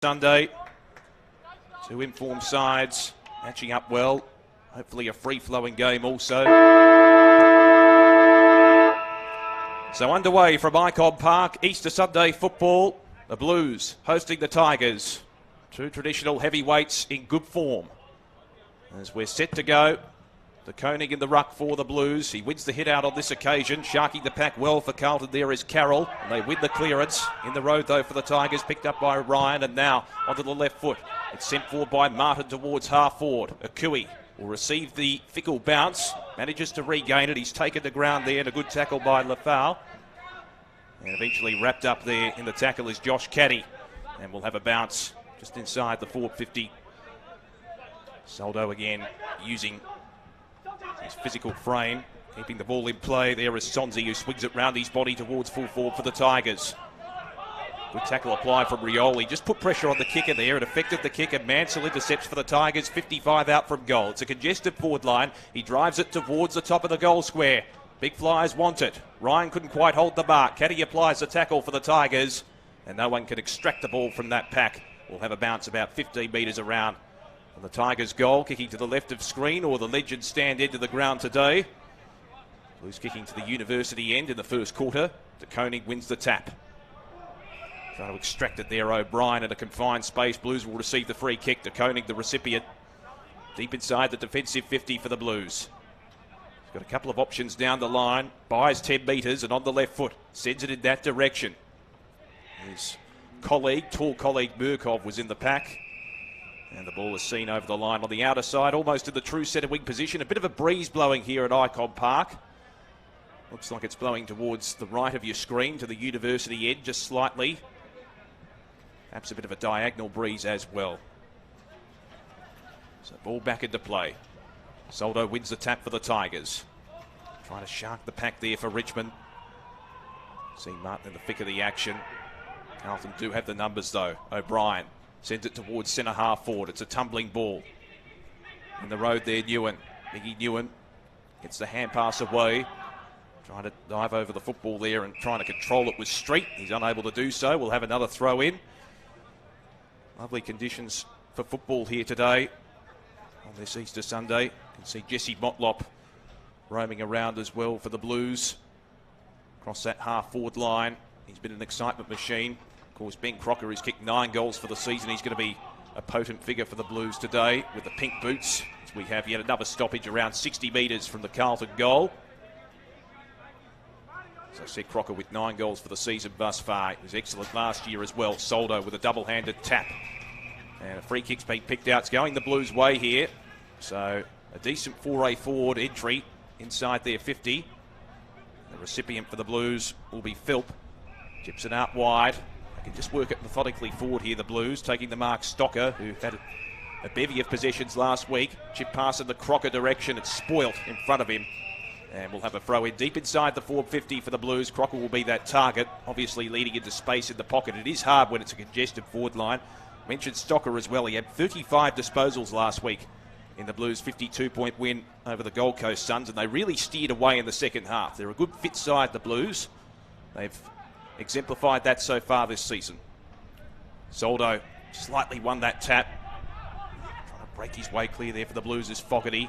Sunday. Two informed sides matching up well. Hopefully a free-flowing game also. So underway from Icon Park, Easter Sunday football. The Blues hosting the Tigers. Two traditional heavyweights in good form. As we're set to go, the Koenig in the ruck for the Blues. He wins the hit out on this occasion. Sharking the pack well for Carlton there is Carroll. And they win the clearance. In the road though for the Tigers, picked up by Ryan. And now onto the left foot. It's sent forward by Martin towards half forward. Akui will receive the fickle bounce. Manages to regain it. He's taken the ground there and a good tackle by Lafau. And eventually wrapped up there in the tackle is Josh Caddy. And we'll have a bounce just inside the 450. Soldo again using his physical frame, keeping the ball in play. There is Sonzi who swings it round his body towards full forward for the Tigers. Good tackle applied from Rioli. Just put pressure on the kicker there. It affected the kicker. Mansell intercepts for the Tigers. 55 out from goal. It's a congested forward line. He drives it towards the top of the goal square. Big Flyers want it. Ryan couldn't quite hold the mark. Caddy applies the tackle for the Tigers. And no one can extract the ball from that pack. We'll have a bounce about 15 metres around. And the Tigers' goal, kicking to the left of screen, or the Legends stand end of the ground today. Blues kicking to the University end in the first quarter. De Koenig wins the tap. Trying to extract it there, O'Brien in a confined space. Blues will receive the free kick. De Koenig, the recipient. Deep inside the defensive 50 for the Blues. He's got a couple of options down the line. Buys 10 metres and on the left foot. Sends it in that direction. His colleague, tall colleague Murkov, was in the pack. And the ball is seen over the line on the outer side, almost in the true centre wing position. A bit of a breeze blowing here at Icon Park. Looks like it's blowing towards the right of your screen, to the University end, just slightly. Perhaps a bit of a diagonal breeze as well. So ball back into play. Soldo wins the tap for the Tigers. Trying to shark the pack there for Richmond. See Martin in the thick of the action. Carlton do have the numbers though. O'Brien sends it towards centre half forward. It's a tumbling ball. In the road there, Newen. Miggy Newen gets the hand pass away. Trying to dive over the football there and trying to control it with Street. He's unable to do so. We'll have another throw in. Lovely conditions for football here today on this Easter Sunday. You can see Jesse Motlop roaming around as well for the Blues. Across that half forward line. He's been an excitement machine. Of course, Ben Crocker has kicked 9 goals for the season. He's going to be a potent figure for the Blues today with the pink boots. As we have yet another stoppage around 60 metres from the Carlton goal. As I said, Crocker with 9 goals for the season thus far. He was excellent last year as well. Soldo with a double-handed tap. And a free kick's been picked out. It's going the Blues' way here. So a decent foray forward entry inside their 50. The recipient for the Blues will be Philp. Chips it out wide. They can just work it methodically forward here, the Blues, taking the mark Stocker, who had a bevy of possessions last week. Chip pass in the Crocker direction. It's spoilt in front of him. And we'll have a throw in deep inside the 450 for the Blues. Crocker will be that target, obviously leading into space in the pocket. It is hard when it's a congested forward line. Mentioned Stocker as well. He had 35 disposals last week in the Blues' 52-point win over the Gold Coast Suns, and they really steered away in the second half. They're a good fit side, the Blues. They've exemplified that so far this season. Soldo slightly won that tap. Trying to break his way clear there for the Blues is Fogarty.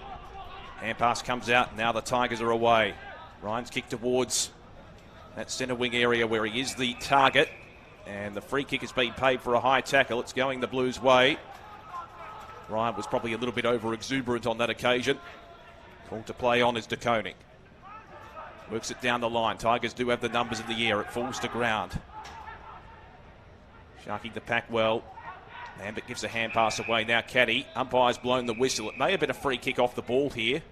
Hand pass comes out. Now the Tigers are away. Ryan's kicked towards that centre wing area where he is the target. And the free kick has been paid for a high tackle. It's going the Blues' way. Ryan was probably a little bit over-exuberant on that occasion. Called to play on is De Koenig. Works it down the line. Tigers do have the numbers in the air. It falls to ground. Sharking the pack well. Lambert gives a hand pass away. Now Caddy. Umpire's blown the whistle. It may have been a free kick off the ball here,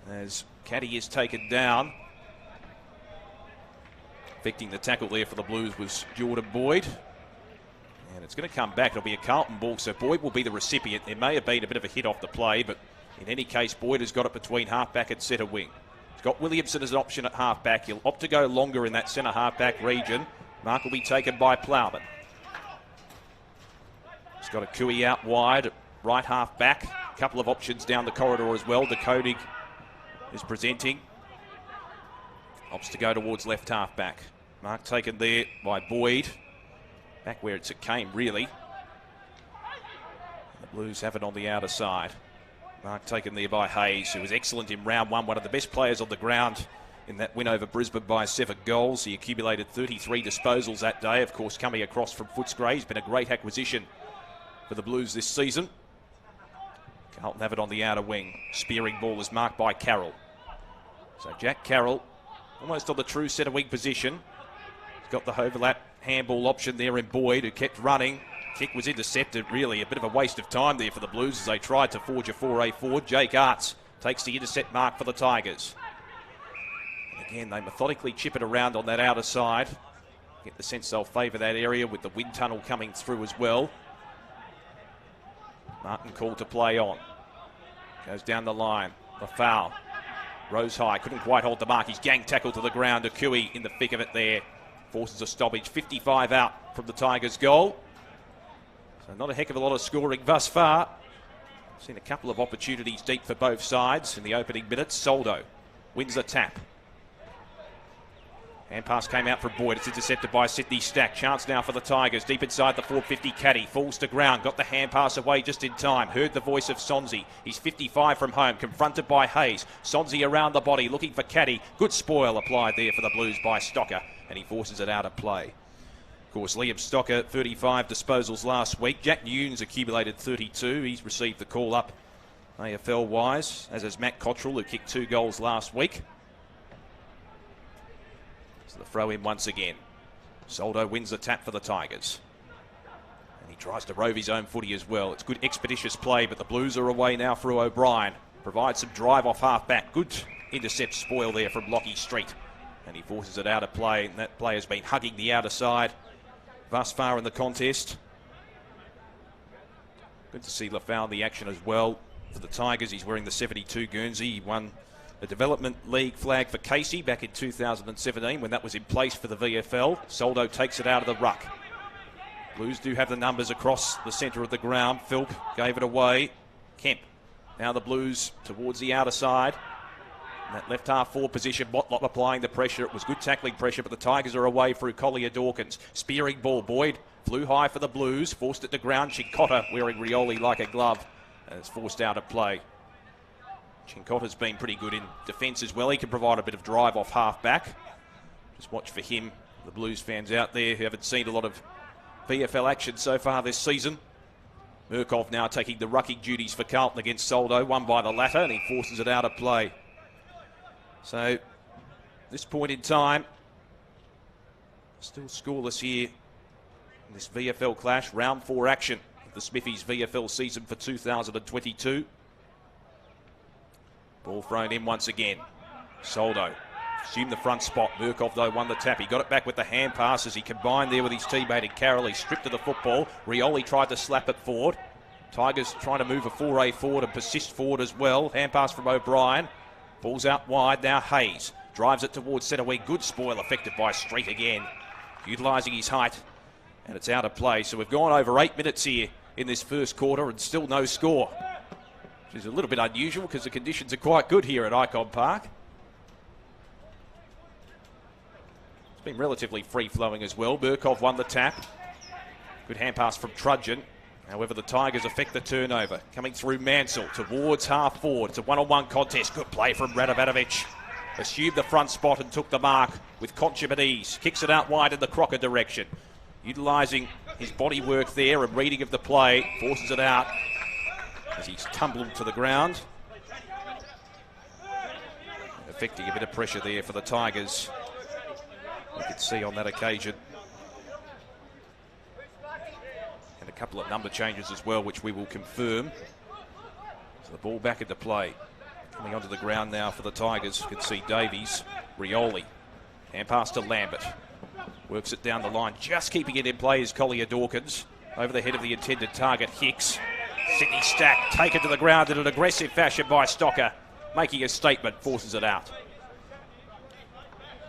as Caddy is taken down. Affecting the tackle there for the Blues was Jordan Boyd. And it's going to come back. It'll be a Carlton ball, so Boyd will be the recipient. There may have been a bit of a hit off the play, but in any case, Boyd has got it between half-back and centre wing. He's got Williamson as an option at half-back. He'll opt to go longer in that centre half-back region. Mark will be taken by Plowman. He's got a Cooey out wide, right half-back. A couple of options down the corridor as well. De Koenig is presenting. Opts to go towards left half-back. Mark taken there by Boyd. Back where it came, really. Blues have it on the outer side. Mark taken there by Hayes, who was excellent in round one of the best players on the ground in that win over Brisbane by 7 goals. He accumulated 33 disposals that day, of course, coming across from Footscray. He's been a great acquisition for the Blues this season. Carlton have it on the outer wing. Spearing ball is marked by Carroll. So Jack Carroll, almost on the true centre wing position. He's got the overlap handball option there in Boyd, who kept running. Kick was intercepted, really a bit of a waste of time there for the Blues as they tried to forge a foray forward. Jake Arts takes the intercept mark for the Tigers. And again, they methodically chip it around on that outer side. Get the sense they'll favour that area with the wind tunnel coming through as well. Martin called to play on. Goes down the line. The foul. Rose high. Couldn't quite hold the mark. He's gang tackled to the ground. Akui in the thick of it there. Forces a stoppage. 55 out from the Tigers' goal. So not a heck of a lot of scoring thus far. Seen a couple of opportunities deep for both sides in the opening minutes. Soldo wins the tap. Hand pass came out from Boyd. It's intercepted by Sydney Stack. Chance now for the Tigers. Deep inside the 450 caddy. Falls to ground. Got the hand pass away just in time. Heard the voice of Sonzi. He's 55 from home. Confronted by Hayes. Sonzi around the body. Looking for caddy. Good spoil applied there for the Blues by Stocker. And he forces it out of play. Of course, Liam Stocker, 35 disposals last week. Jack Nunes accumulated 32. He's received the call up AFL-wise, as has Matt Cottrell, who kicked 2 goals last week. So the throw in once again. Soldo wins the tap for the Tigers. And he tries to rove his own footy as well. It's good expeditious play, but the Blues are away now through O'Brien. Provides some drive off half-back. Good intercept spoil there from Lockie Street. And he forces it out of play, and that play has been hugging the outer side thus far in the contest. Good to see Lafau in the action as well for the Tigers. He's wearing the 72 Guernsey. He won a development league flag for Casey back in 2017 when that was in place for the VFL. Soldo takes it out of the ruck. Blues do have the numbers across the centre of the ground. Philp gave it away. Kemp. Now the Blues towards the outer side. That left half forward position, Motlop applying the pressure. It was good tackling pressure, but the Tigers are away through Collier Dawkins. Spearing ball, Boyd flew high for the Blues, forced it to ground. Chincotta wearing Rioli like a glove, and it's forced out of play. Chincotta's been pretty good in defence as well. He can provide a bit of drive off half back. Just watch for him, the Blues fans out there who haven't seen a lot of VFL action so far this season. Murkov now taking the rucking duties for Carlton against Soldo, won by the latter, and he forces it out of play. So, at this point in time, still scoreless here in this VFL clash. Round 4 action of the Smithies VFL season for 2022. Ball thrown in once again. Soldo assumed the front spot. Murkov, though, won the tap. He got it back with the hand pass as he combined there with his teammate in Carroll. He stripped to the football. Rioli tried to slap it forward. Tigers trying to move a foray forward and persist forward as well. Hand pass from O'Brien. Ball's out wide, now Hayes drives it towards centre wing. Good spoil affected by Street again, utilising his height, and it's out of play. So we've gone over 8 minutes here in this first quarter and still no score, which is a little bit unusual because the conditions are quite good here at Icon Park. It's been relatively free-flowing as well. Murkov won the tap. Good hand pass from Trudgeon. However, the Tigers affect the turnover. Coming through Mansell towards half forward. It's a one-on-one contest. Good play from Radovanovic. Assumed the front spot and took the mark with consummate ease. Kicks it out wide in the Crocker direction. Utilising his body work there and reading of the play. Forces it out as he's tumbled to the ground. Affecting a bit of pressure there for the Tigers. You could see on that occasion. And a couple of number changes as well, which we will confirm. So the ball back into play. Coming onto the ground now for the Tigers. You can see Davies, Rioli. Hand pass to Lambert. Works it down the line. Just keeping it in play is Collier Dawkins. Over the head of the intended target, Hicks. Sydney Stack taken to the ground in an aggressive fashion by Stocker. Making a statement, forces it out.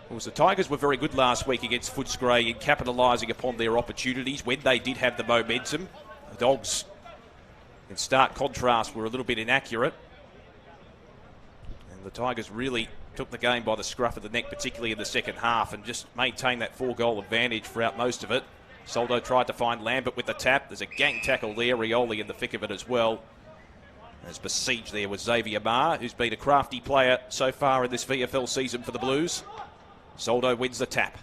Of course, the Tigers were very good last week against Footscray in capitalising upon their opportunities when they did have the momentum. The Dogs, in stark contrast, were a little bit inaccurate. And the Tigers really took the game by the scruff of the neck, particularly in the second half, and just maintained that 4-goal advantage throughout most of it. Soldo tried to find Lambert with the tap. There's a gang tackle there. Rioli in the thick of it as well. As besieged there was Xavier Marr, who's been a crafty player so far in this VFL season for the Blues. Soldo wins the tap.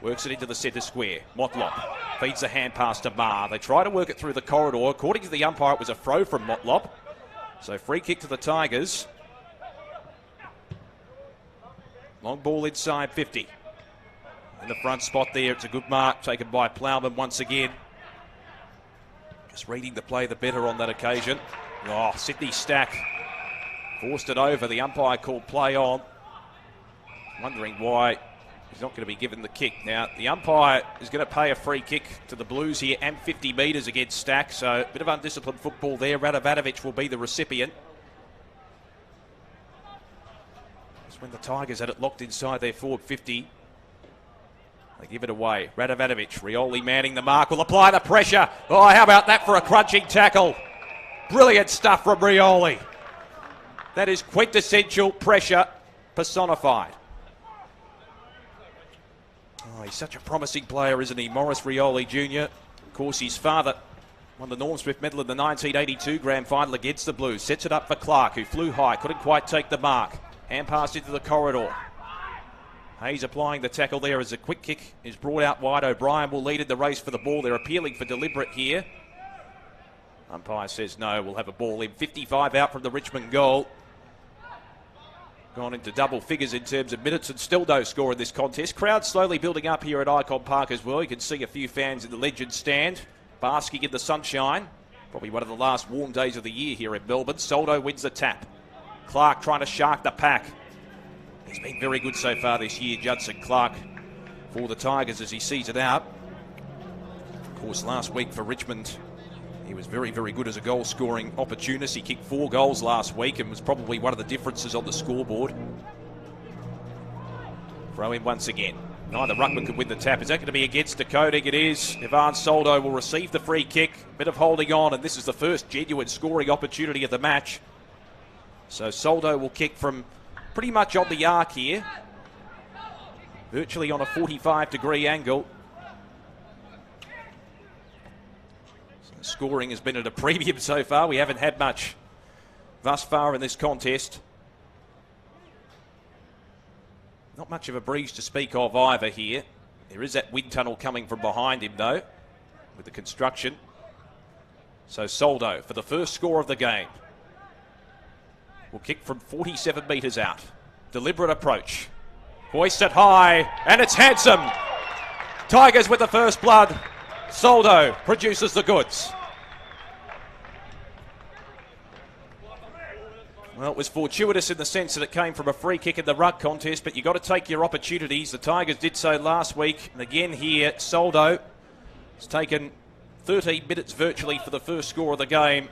Works it into the centre square. Motlop feeds the hand pass to Marr. They try to work it through the corridor. According to the umpire, it was a throw from Motlop. So free kick to the Tigers. Long ball inside 50. In the front spot there, it's a good mark taken by Plowman once again. Just reading the play the better on that occasion. Oh, Sydney Stack forced it over. The umpire called play on. Wondering why he's not going to be given the kick. Now, the umpire is going to pay a free kick to the Blues here and 50 metres against Stack. So a bit of undisciplined football there. Radovanovic will be the recipient. That's when the Tigers had it locked inside their forward 50. They give it away. Radovanovic, Rioli manning the mark, will apply the pressure. Oh, how about that for a crunching tackle? Brilliant stuff from Rioli. That is quintessential pressure personified. Oh, he's such a promising player, isn't he? Maurice Rioli Jr. Of course, his father won the Norm Smith medal in the 1982 grand final against the Blues. Sets it up for Clark, who flew high, couldn't quite take the mark. Hand pass into the corridor. Hayes applying the tackle there as a quick kick is brought out wide. O'Brien will lead in the race for the ball. They're appealing for deliberate here. Umpire says no, we'll have a ball in. 55 out from the Richmond goal. Gone into double figures in terms of minutes and still no score in this contest. Crowd slowly building up here at Icon Park as well. You can see a few fans in the Legends stand, basking in the sunshine. Probably one of the last warm days of the year here in Melbourne. Soldo wins the tap. Clark trying to shark the pack. He's been very good so far this year, Judson Clark, for the Tigers as he sees it out. Of course, last week for Richmond, he was very, very good as a goal-scoring opportunist. He kicked 4 goals last week and was probably one of the differences on the scoreboard. Throw in once again. Neither ruckman could win the tap. Is that going to be against Decoding? It is. Ivan Soldo will receive the free kick. Bit of holding on, and this is the first genuine scoring opportunity of the match. So Soldo will kick from pretty much on the arc here. Virtually on a 45-degree angle. So scoring has been at a premium so far. We haven't had much thus far in this contest. Not much of a breeze to speak of either here. There is that wind tunnel coming from behind him though, with the construction. So Soldo for the first score of the game. Will kick from 47 metres out. Deliberate approach. Hoist it high, and it's handsome. Tigers with the first blood. Soldo produces the goods. Well, it was fortuitous in the sense that it came from a free kick in the ruck contest, but you've got to take your opportunities. The Tigers did so last week, and again here, Soldo has taken 13 minutes virtually for the first score of the game.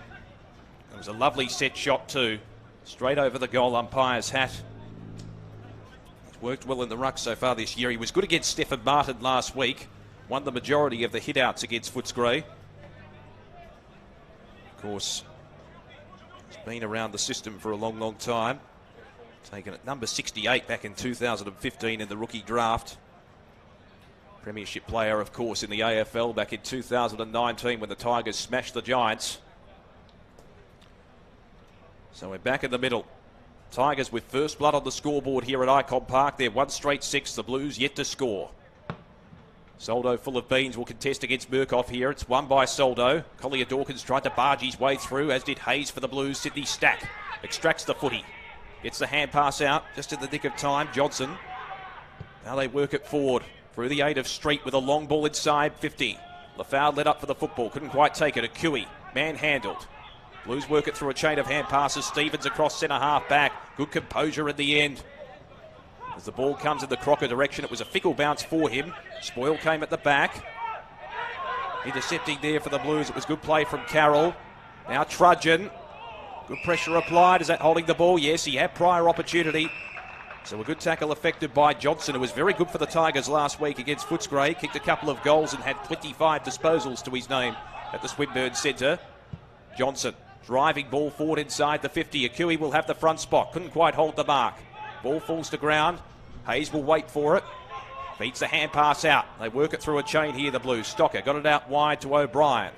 It was a lovely set shot too. Straight over the goal umpire's hat. He's worked well in the ruck so far this year. He was good against Stephen Martin last week. Won the majority of the hit-outs against Footscray. Of course, he's been around the system for a long, long time. Taken at number 68 back in 2015 in the rookie draft. Premiership player, of course, in the AFL back in 2019 when the Tigers smashed the Giants. So we're back in the middle. Tigers with first blood on the scoreboard here at Icon Park. They're 1 straight 6. The Blues yet to score. Soldo full of beans will contest against Murkoff here. It's won by Soldo. Collier Dawkins tried to barge his way through, as did Hayes for the Blues. Sydney Stack extracts the footy. Gets the hand pass out just in the nick of time. Johnson. Now they work it forward through the 8 of Street with a long ball inside 50. Lafau led up for the football. Couldn't quite take it. Akui manhandled. Blues work it through a chain of hand passes. Stevens across centre half back. Good composure at the end. As the ball comes in the Crocker direction, it was a fickle bounce for him. Spoil came at the back. Intercepting there for the Blues. It was good play from Carroll. Now Trudgeon. Good pressure applied. Is that holding the ball? Yes, he had prior opportunity. So a good tackle effected by Johnson, who was very good for the Tigers last week against Footscray. Kicked a couple of goals and had 25 disposals to his name at the Swinburne Centre. Johnson. Driving ball forward inside the 50. Akui will have the front spot. Couldn't quite hold the mark. Ball falls to ground. Hayes will wait for it. Feeds the hand pass out. They work it through a chain here, the Blues. Stocker got it out wide to O'Brien.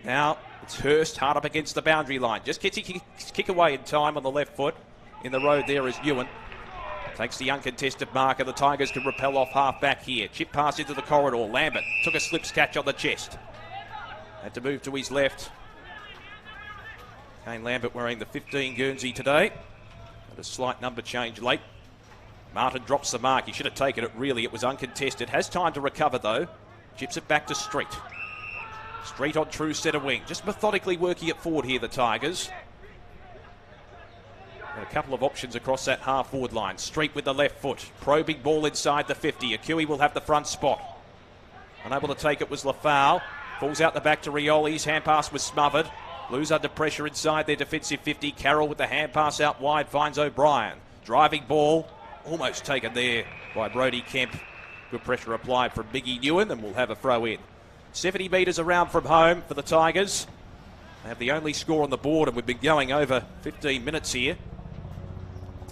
Now it's Hurst hard up against the boundary line. Just gets his kick away in time on the left foot. In the road there is Ewan. Takes the uncontested marker. The Tigers can repel off half back here. Chip pass into the corridor. Lambert took a slips catch on the chest. Had to move to his left. Kane Lambert wearing the 15 Guernsey today. Had a slight number change late. Martin drops the mark. He should have taken it, really. It was uncontested. Has time to recover, though. Chips it back to Street. Street on true centre wing. Just methodically working it forward here, the Tigers. Got a couple of options across that half-forward line. Street with the left foot. Probing ball inside the 50. Akui will have the front spot. Unable to take it was Lafau. Falls out the back to Rioli's. Hand pass was smothered. Blues under pressure inside their defensive 50. Carroll with the hand pass out wide finds O'Brien. Driving ball. Almost taken there by Brodie Kemp. Good pressure applied from Biggie Newen, and we'll have a throw in. 70 metres around from home for the Tigers. They have the only score on the board, and we've been going over 15 minutes here.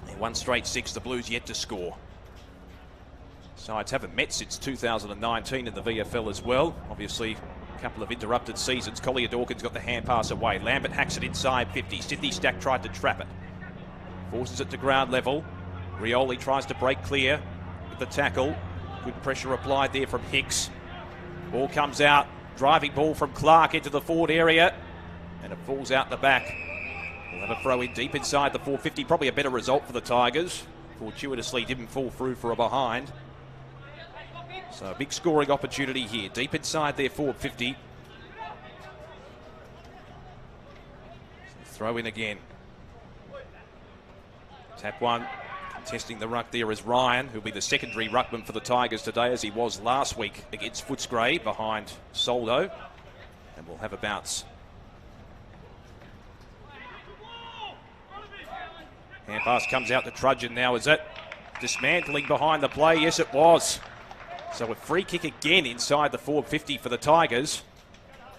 In one straight 6, the Blues yet to score. Sides haven't met since 2019 in the VFL as well. Obviously, a couple of interrupted seasons. Collier Dawkins got the hand pass away. Lambert hacks it inside 50. Sydney Stack tried to trap it. Forces it to ground level. Rioli tries to break clear with the tackle. Good pressure applied there from Hicks. Ball comes out. Driving ball from Clark into the forward area. And it falls out the back. We'll have a throw in deep inside the 450. Probably a better result for the Tigers. Fortuitously didn't fall through for a behind. So a big scoring opportunity here. Deep inside their 450. Throw in again. Tap one. Testing the ruck there is Ryan, who'll be the secondary ruckman for the Tigers today, as he was last week against Footscray behind Soldo. And we'll have a bounce. Hand pass comes out to Trudgeon now. Is that dismantling behind the play? Yes, it was. So a free kick again inside the 450 for the Tigers.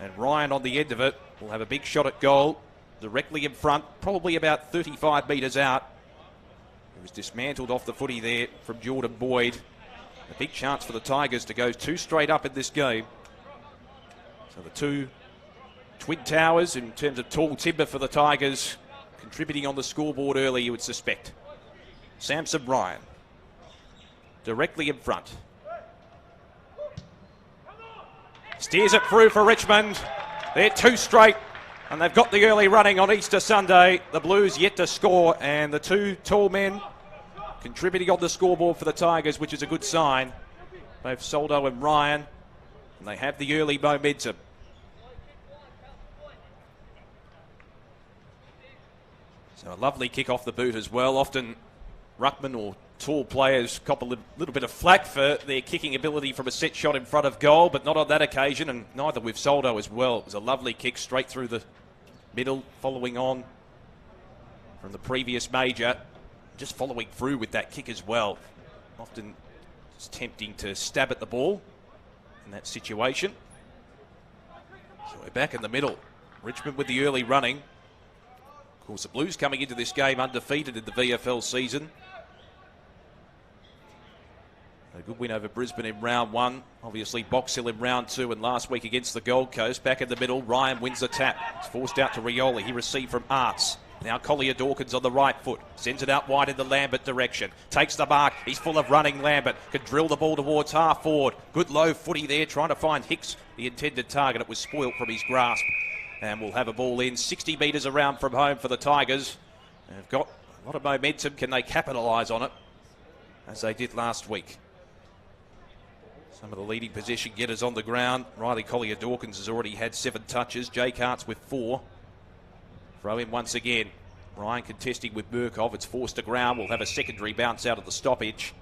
And Ryan on the end of it will have a big shot at goal. Directly in front, probably about 35 metres out. It was dismantled off the footy there from Jordan Boyd. A big chance for the Tigers to go 2 straight up in this game. So the 2 twin towers in terms of tall timber for the Tigers contributing on the scoreboard early, you would suspect. Samson Ryan directly in front. Steers it through for Richmond. They're 2 straight. And they've got the early running on Easter Sunday. The Blues yet to score, and the 2 tall men contributing on the scoreboard for the Tigers, which is a good sign. Both Soldo and Ryan, and they have the early momentum. So a lovely kick off the boot as well. Often ruckman or tall players cop a little bit of flack for their kicking ability from a set shot in front of goal, but not on that occasion, and neither with Soldo as well. It was a lovely kick straight through the middle, following on from the previous major. Just following through with that kick as well. Often it's tempting to stab at the ball in that situation. So we're back in the middle. Richmond with the early running. Of course, the Blues coming into this game undefeated in the VFL season. A good win over Brisbane in round 1. Obviously, Box Hill in round 2, and last week against the Gold Coast. Back in the middle, Ryan wins the tap. It's forced out to Rioli. He received from Arts. Now Collier Dawkins on the right foot. Sends it out wide in the Lambert direction. Takes the mark. He's full of running. Lambert can drill the ball towards half forward. Good low footy there, trying to find Hicks, the intended target. It was spoilt from his grasp. And we'll have a ball in 60 metres around from home for the Tigers. They've got a lot of momentum. Can they capitalise on it, as they did last week? Some of the leading possession getters on the ground. Riley Collier Dawkins has already had 7 touches. Jake Hart's with 4. Throw in once again. Ryan contesting with Murkov. It's forced to ground. We'll have a secondary bounce out of the stoppage.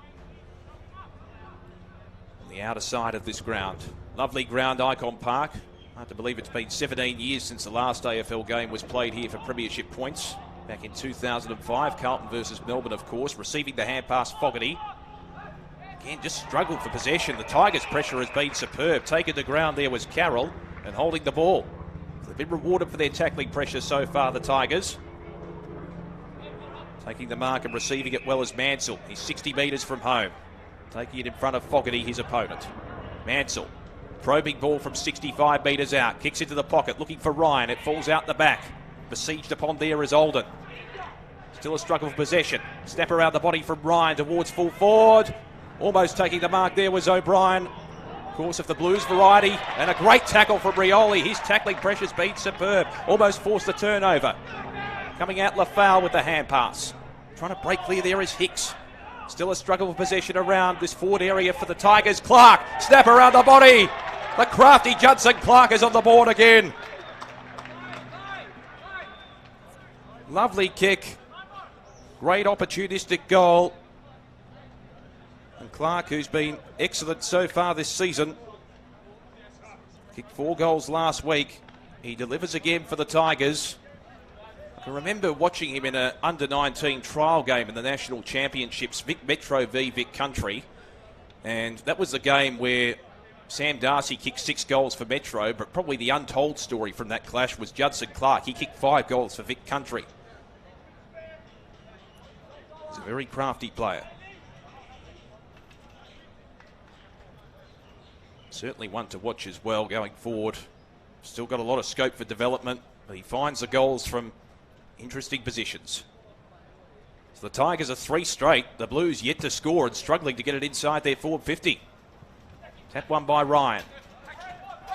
On the outer side of this ground. Lovely ground, Icon Park. Hard to believe it's been 17 years since the last AFL game was played here for premiership points. Back in 2005. Carlton versus Melbourne, of course. Receiving the hand pass, Fogarty. Again, just struggled for possession. The Tigers' pressure has been superb. Taking the ground there was Carroll, and holding the ball. They've been rewarded for their tackling pressure so far, the Tigers. Taking the mark and receiving it well as Mansell. He's 60 metres from home. taking it in front of Fogarty, his opponent. Mansell, probing ball from 65 metres out, kicks into the pocket, looking for Ryan. It falls out the back. Besieged upon there is Alden. Still a struggle for possession. Snap around the body from Ryan towards full forward. Almost taking the mark there was O'Brien. Of course, of the Blues variety. And a great tackle from Rioli. His tackling pressure's been superb. Almost forced the turnover. Coming out Lafau with the hand pass. Trying to break clear there is Hicks. Still a struggle for possession around this forward area for the Tigers. Clark, snap around the body. The crafty Judson Clark is on the board again. Lovely kick. Great opportunistic goal. And Clark, who's been excellent so far this season, kicked 4 goals last week. He delivers again for the Tigers. I can remember watching him in an under-19 trial game in the National Championships, Vic Metro v Vic Country. And that was the game where Sam Darcy kicked 6 goals for Metro, but probably the untold story from that clash was Judson Clark. He kicked 5 goals for Vic Country. He's a very crafty player. Certainly one to watch as well going forward. Still got a lot of scope for development, but he finds the goals from interesting positions. So the Tigers are 3 straight. The Blues yet to score and struggling to get it inside their forward 50. Tap one by Ryan.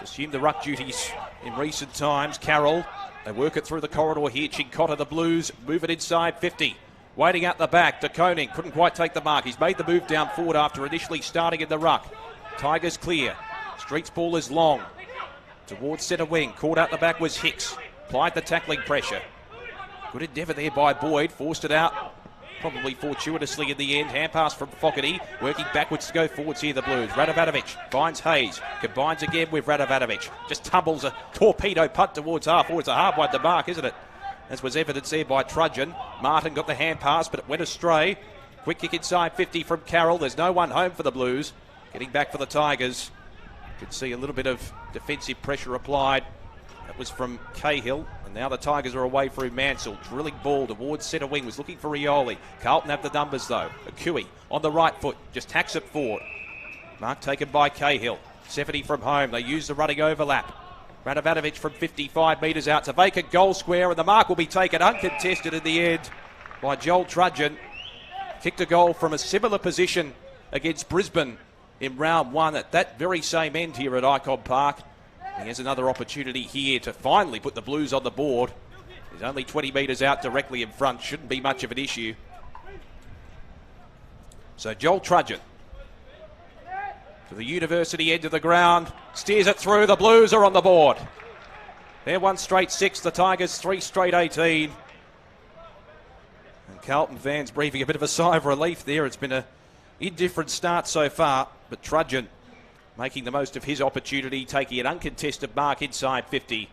Assumed the ruck duties in recent times. Carroll, they work it through the corridor here. Chincotta, the Blues, move it inside 50. Waiting out the back, De Koning couldn't quite take the mark. He's made the move down forward after initially starting in the ruck. Tigers clear. Street's ball is long. Towards centre wing. Caught out the back was Hicks. Applied the tackling pressure. Good endeavour there by Boyd. Forced it out. Probably fortuitously in the end. Hand pass from Fogarty. Working backwards to go forwards here, the Blues. Radovanovic finds Hayes. Combines again with Radovanovic. Just tumbles a torpedo punt towards half. Oh, it's a hard one to mark, isn't it? As was evidenced there by Trudgeon. Martin got the hand pass, but it went astray. Quick kick inside 50 from Carroll. There's no one home for the Blues. Getting back for the Tigers. Could see a little bit of defensive pressure applied. That was from Cahill. And now the Tigers are away through Mansell. Drilling ball towards centre wing. Was looking for Rioli. Carlton have the numbers though. Akui on the right foot. Just hacks it forward. Mark taken by Cahill. 70 from home. They use the running overlap. Radovanovic from 55 metres out. It's a vacant goal square and the mark will be taken uncontested in the end by Joel Trudgeon. Kicked a goal from a similar position against Brisbane in round 1 at that very same end here at Icon Park. He has another opportunity here to finally put the Blues on the board. He's only 20 metres out directly in front. Shouldn't be much of an issue. So Joel Trudgeon to the University end of the ground. Steers it through. The Blues are on the board. They're 1 straight 6. The Tigers 3 straight 18. And Carlton fans breathing a bit of a sigh of relief there. It's been an indifferent start so far. But Trudgeon making the most of his opportunity, taking an uncontested mark inside 50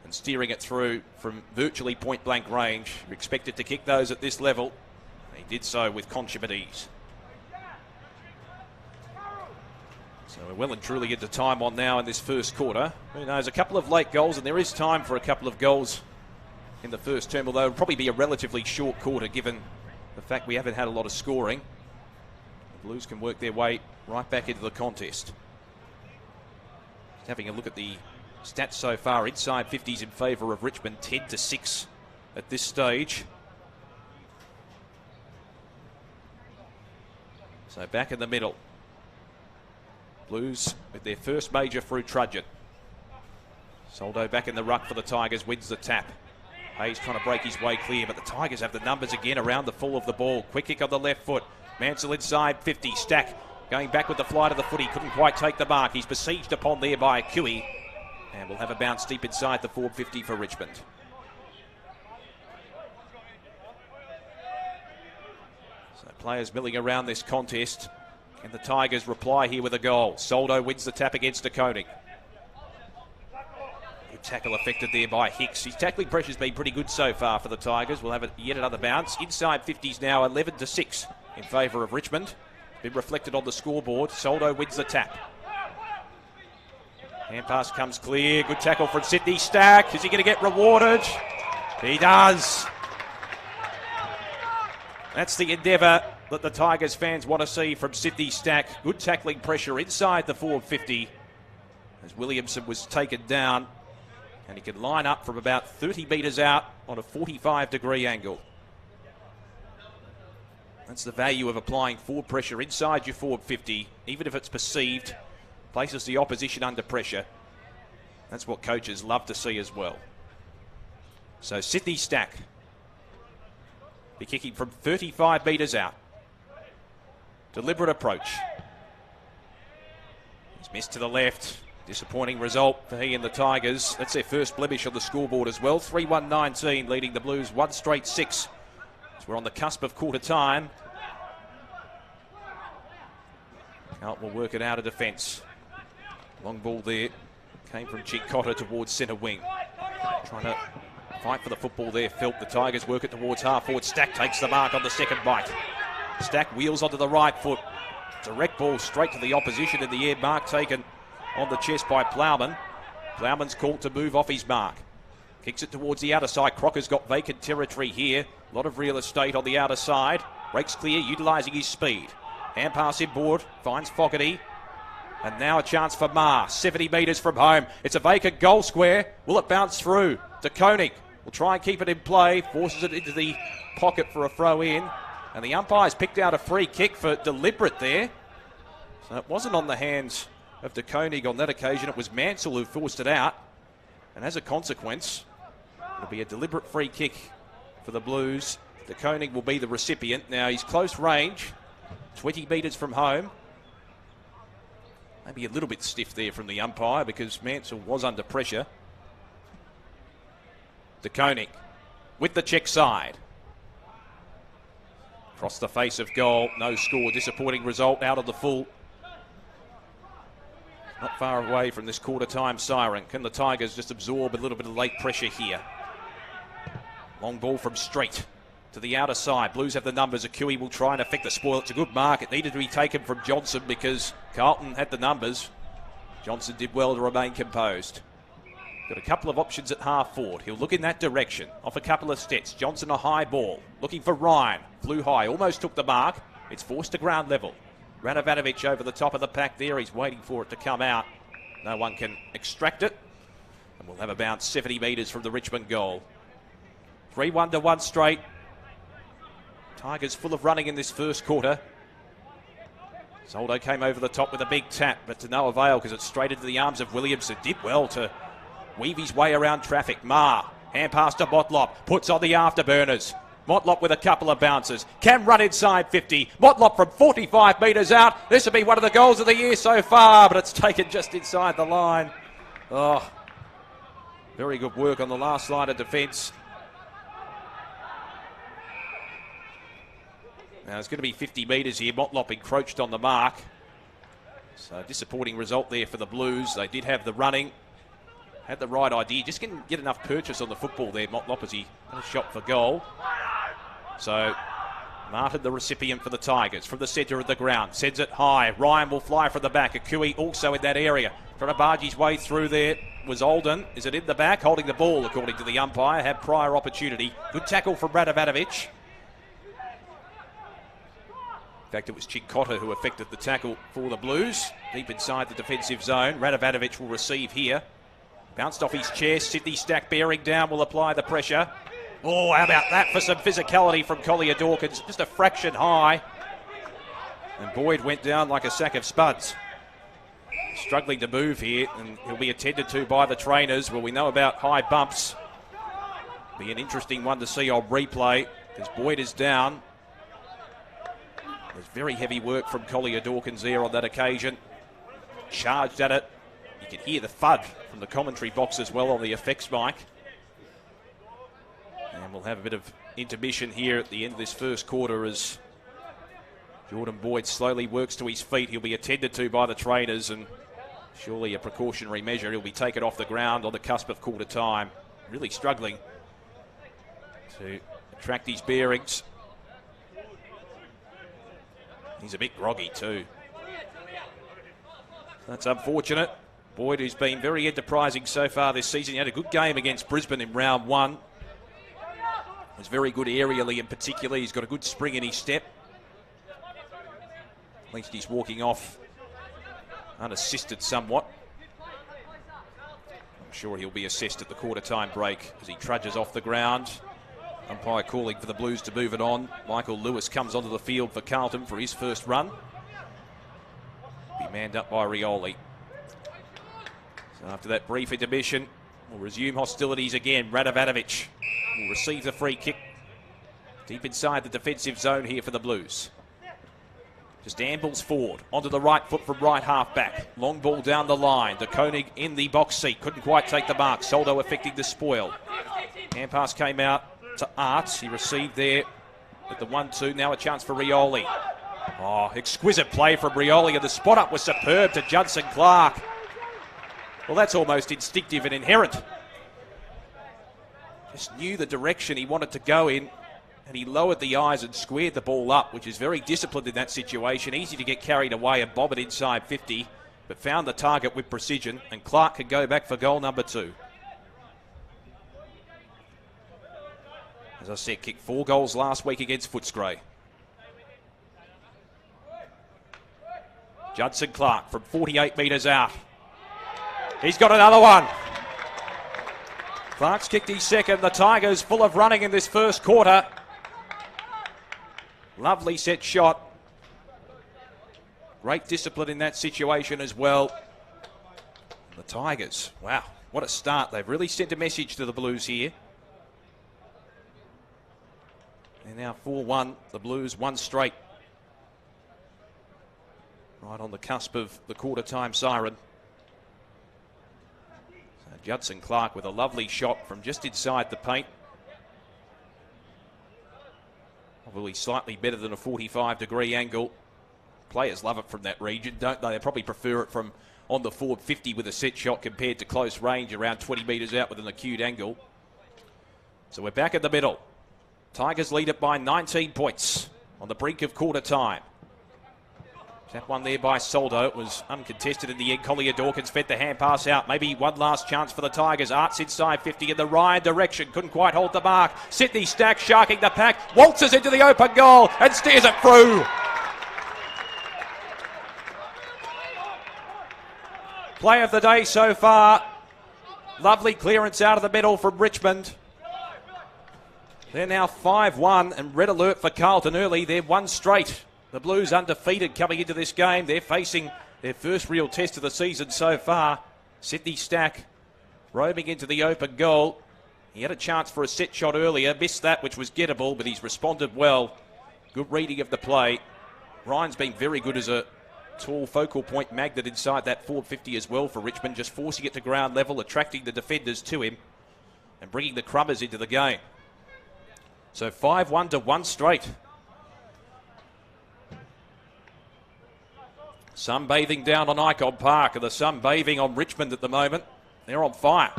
and steering it through from virtually point-blank range. You're expected to kick those at this level. He did so with consummate ease. So we're well and truly into time on now in this first quarter. Who knows, a couple of late goals, and there is time for a couple of goals in the first term, although it'll probably be a relatively short quarter given the fact we haven't had a lot of scoring. The Blues can work their way right back into the contest. Just having a look at the stats so far. Inside 50s in favour of Richmond, 10-6 at this stage. So back in the middle. Blues with their first major through Trudgeon. Soldo back in the ruck for the Tigers, wins the tap. Hayes trying to break his way clear, but the Tigers have the numbers again around the full of the ball. Quick kick on the left foot. Mansell inside 50. Stack going back with the flight of the footy. Couldn't quite take the mark. He's besieged upon there by Cui. And we'll have a bounce deep inside the forward 50 for Richmond. So players milling around this contest. And the Tigers reply here with a goal. Soldo wins the tap against De Koning. Good tackle affected there by Hicks. His tackling pressure's been pretty good so far for the Tigers. We'll have yet another bounce. Inside 50s now, 11-6 in favour of Richmond. Been reflected on the scoreboard. Soldo wins the tap. Hand pass comes clear. Good tackle from Sydney Stack. Is he going to get rewarded? He does. That's the endeavour that the Tigers fans want to see from Sydney Stack. Good tackling pressure inside the forward 50 as Williamson was taken down, and he can line up from about 30 metres out on a 45-degree angle. That's the value of applying forward pressure inside your forward 50, even if it's perceived, places the opposition under pressure. That's what coaches love to see as well. So Sydney Stack be kicking from 35 metres out. Deliberate approach. He's missed to the left. Disappointing result for he and the Tigers. That's their first blemish on the scoreboard as well. 3-1-19 leading the Blues 1 straight 6. As we're on the cusp of quarter time. Carlton will work it out of defence. Long ball there. Came from Chicotta towards centre wing. Trying to fight for the football there. Felt the Tigers work it towards half forward. Stack takes the mark on the second bite. Stack wheels onto the right foot. Direct ball straight to the opposition in the air. Mark taken on the chest by Plowman. Plowman's called to move off his mark. Kicks it towards the outer side. Crocker's got vacant territory here. A lot of real estate on the outer side. Breaks clear, utilising his speed. Hand pass inboard. Finds Fogarty. And now a chance for Marr. 70 metres from home. It's a vacant goal square. Will it bounce through? De Koning will try and keep it in play. Forces it into the pocket for a throw in. And the umpire's picked out a free kick for deliberate there. So it wasn't on the hands of De Koning on that occasion. It was Mansell who forced it out. And as a consequence, it'll be a deliberate free kick for the Blues. De Koning will be the recipient. Now he's close range, 20 metres from home. Maybe a little bit stiff there from the umpire because Mansell was under pressure. De Koning with the check side. Across the face of goal, no score, disappointing result out of the full. Not far away from this quarter time siren. Can the Tigers just absorb a little bit of late pressure here? Long ball from Street to the outer side. Blues have the numbers. Akui will try and affect the spoil. It's a good mark. It needed to be taken from Johnson because Carlton had the numbers. Johnson did well to remain composed. Got a couple of options at half forward. He'll look in that direction. Off a couple of steps. Johnson a high ball. Looking for Ryan. Flew high. Almost took the mark. It's forced to ground level. Radovanovic over the top of the pack there. He's waiting for it to come out. No one can extract it. And we'll have a bounce 70 metres from the Richmond goal. 3-1 to 1 straight. Tigers full of running in this first quarter. Soldo came over the top with a big tap, but to no avail because it's straight into the arms of Williamson. Did well to weave his way around traffic. Marr, hand pass to Motlop, puts on the afterburners. Motlop with a couple of bounces. Can run inside 50. Motlop from 45 metres out. This will be one of the goals of the year so far, but it's taken just inside the line. Oh, very good work on the last line of defence. Now it's going to be 50 metres here. Motlop encroached on the mark. So disappointing result there for the Blues. They did have the running. Had the right idea. Just couldn't get enough purchase on the football there, Motlop, as he had a shot for goal. So Martin, the recipient for the Tigers, from the centre of the ground. Sends it high. Ryan will fly from the back. Akui also in that area. Trying to barge his way through there was Alden. Is it in the back? Holding the ball, according to the umpire. Had prior opportunity. Good tackle from Radovanovic. In fact, it was Chicotta who effected the tackle for the Blues. Deep inside the defensive zone. Radovanovic will receive here. Bounced off his chest. Sydney Stack bearing down will apply the pressure. Oh, how about that for some physicality from Collier Dawkins. Just a fraction high. And Boyd went down like a sack of spuds. Struggling to move here, and he'll be attended to by the trainers. Well, we know about high bumps. Be an interesting one to see on replay because Boyd is down. There's very heavy work from Collier Dawkins there on that occasion. Charged at it. You can hear the thud from the commentary box as well on the effects mic. And we'll have a bit of intermission here at the end of this first quarter as Jordan Boyd slowly works to his feet. He'll be attended to by the trainers, and surely a precautionary measure. He'll be taken off the ground on the cusp of quarter time. Really struggling to attract his bearings. He's a bit groggy too. That's unfortunate. Boyd, who's been very enterprising so far this season. He had a good game against Brisbane in round one. Was very good aerially in particular. He's got a good spring in his step. At least he's walking off unassisted somewhat. I'm sure he'll be assessed at the quarter-time break as he trudges off the ground. Umpire calling for the Blues to move it on. Michael Lewis comes onto the field for Carlton for his first run. Be manned up by Rioli. So after that brief intermission, we'll resume hostilities again. Radovanovic will receive the free kick deep inside the defensive zone here for the Blues. Just ambles forward onto the right foot from right half back. Long ball down the line. De Koning in the box seat. Couldn't quite take the mark. Soldo effecting the spoil. Hand pass came out to Arts. He received there at the 1-2. Now a chance for Rioli. Oh, exquisite play from Rioli, and the spot up was superb to Judson Clark. Well, that's almost instinctive and inherent. Just knew the direction he wanted to go in, and he lowered the eyes and squared the ball up, which is very disciplined in that situation. Easy to get carried away and bob it inside 50, but found the target with precision, and Clark can go back for goal number 2. As I said, kicked 4 goals last week against Footscray. Judson Clark from 48 metres out. He's got another one. Clark's kicked his second. The Tigers full of running in this first quarter. Lovely set shot. Great discipline in that situation as well. The Tigers, wow, what a start. They've really sent a message to the Blues here. They're now 4-1. The Blues 1 straight. Right on the cusp of the quarter-time siren. So Judson Clark with a lovely shot from just inside the paint. Probably slightly better than a 45-degree angle. Players love it from that region, don't they? They probably prefer it from on the forward 50 with a set shot compared to close range around 20 metres out with an acute angle. So we're back in the middle. Tigers lead it by 19 points on the brink of quarter time. That one there by Soldo. It was uncontested in the end. Collier Dawkins fed the hand pass out. Maybe one last chance for the Tigers. Arts inside 50 in the Ryan direction. Couldn't quite hold the mark. Sydney Stack sharking the pack. Waltzes into the open goal and steers it through. Play of the day so far. Lovely clearance out of the middle from Richmond. They're now 5-1 and red alert for Carlton early. They're 1 straight. The Blues undefeated coming into this game. They're facing their first real test of the season so far. Sydney Stack roaming into the open goal. He had a chance for a set shot earlier. Missed that, which was gettable, but he's responded well. Good reading of the play. Ryan's been very good as a tall focal point magnet inside that forward 50 as well for Richmond, just forcing it to ground level, attracting the defenders to him and bringing the Crummers into the game. So 5-1 to 1 straight. Sunbathing down on Icon Park, and the sunbathing on Richmond at the moment. They're on fire.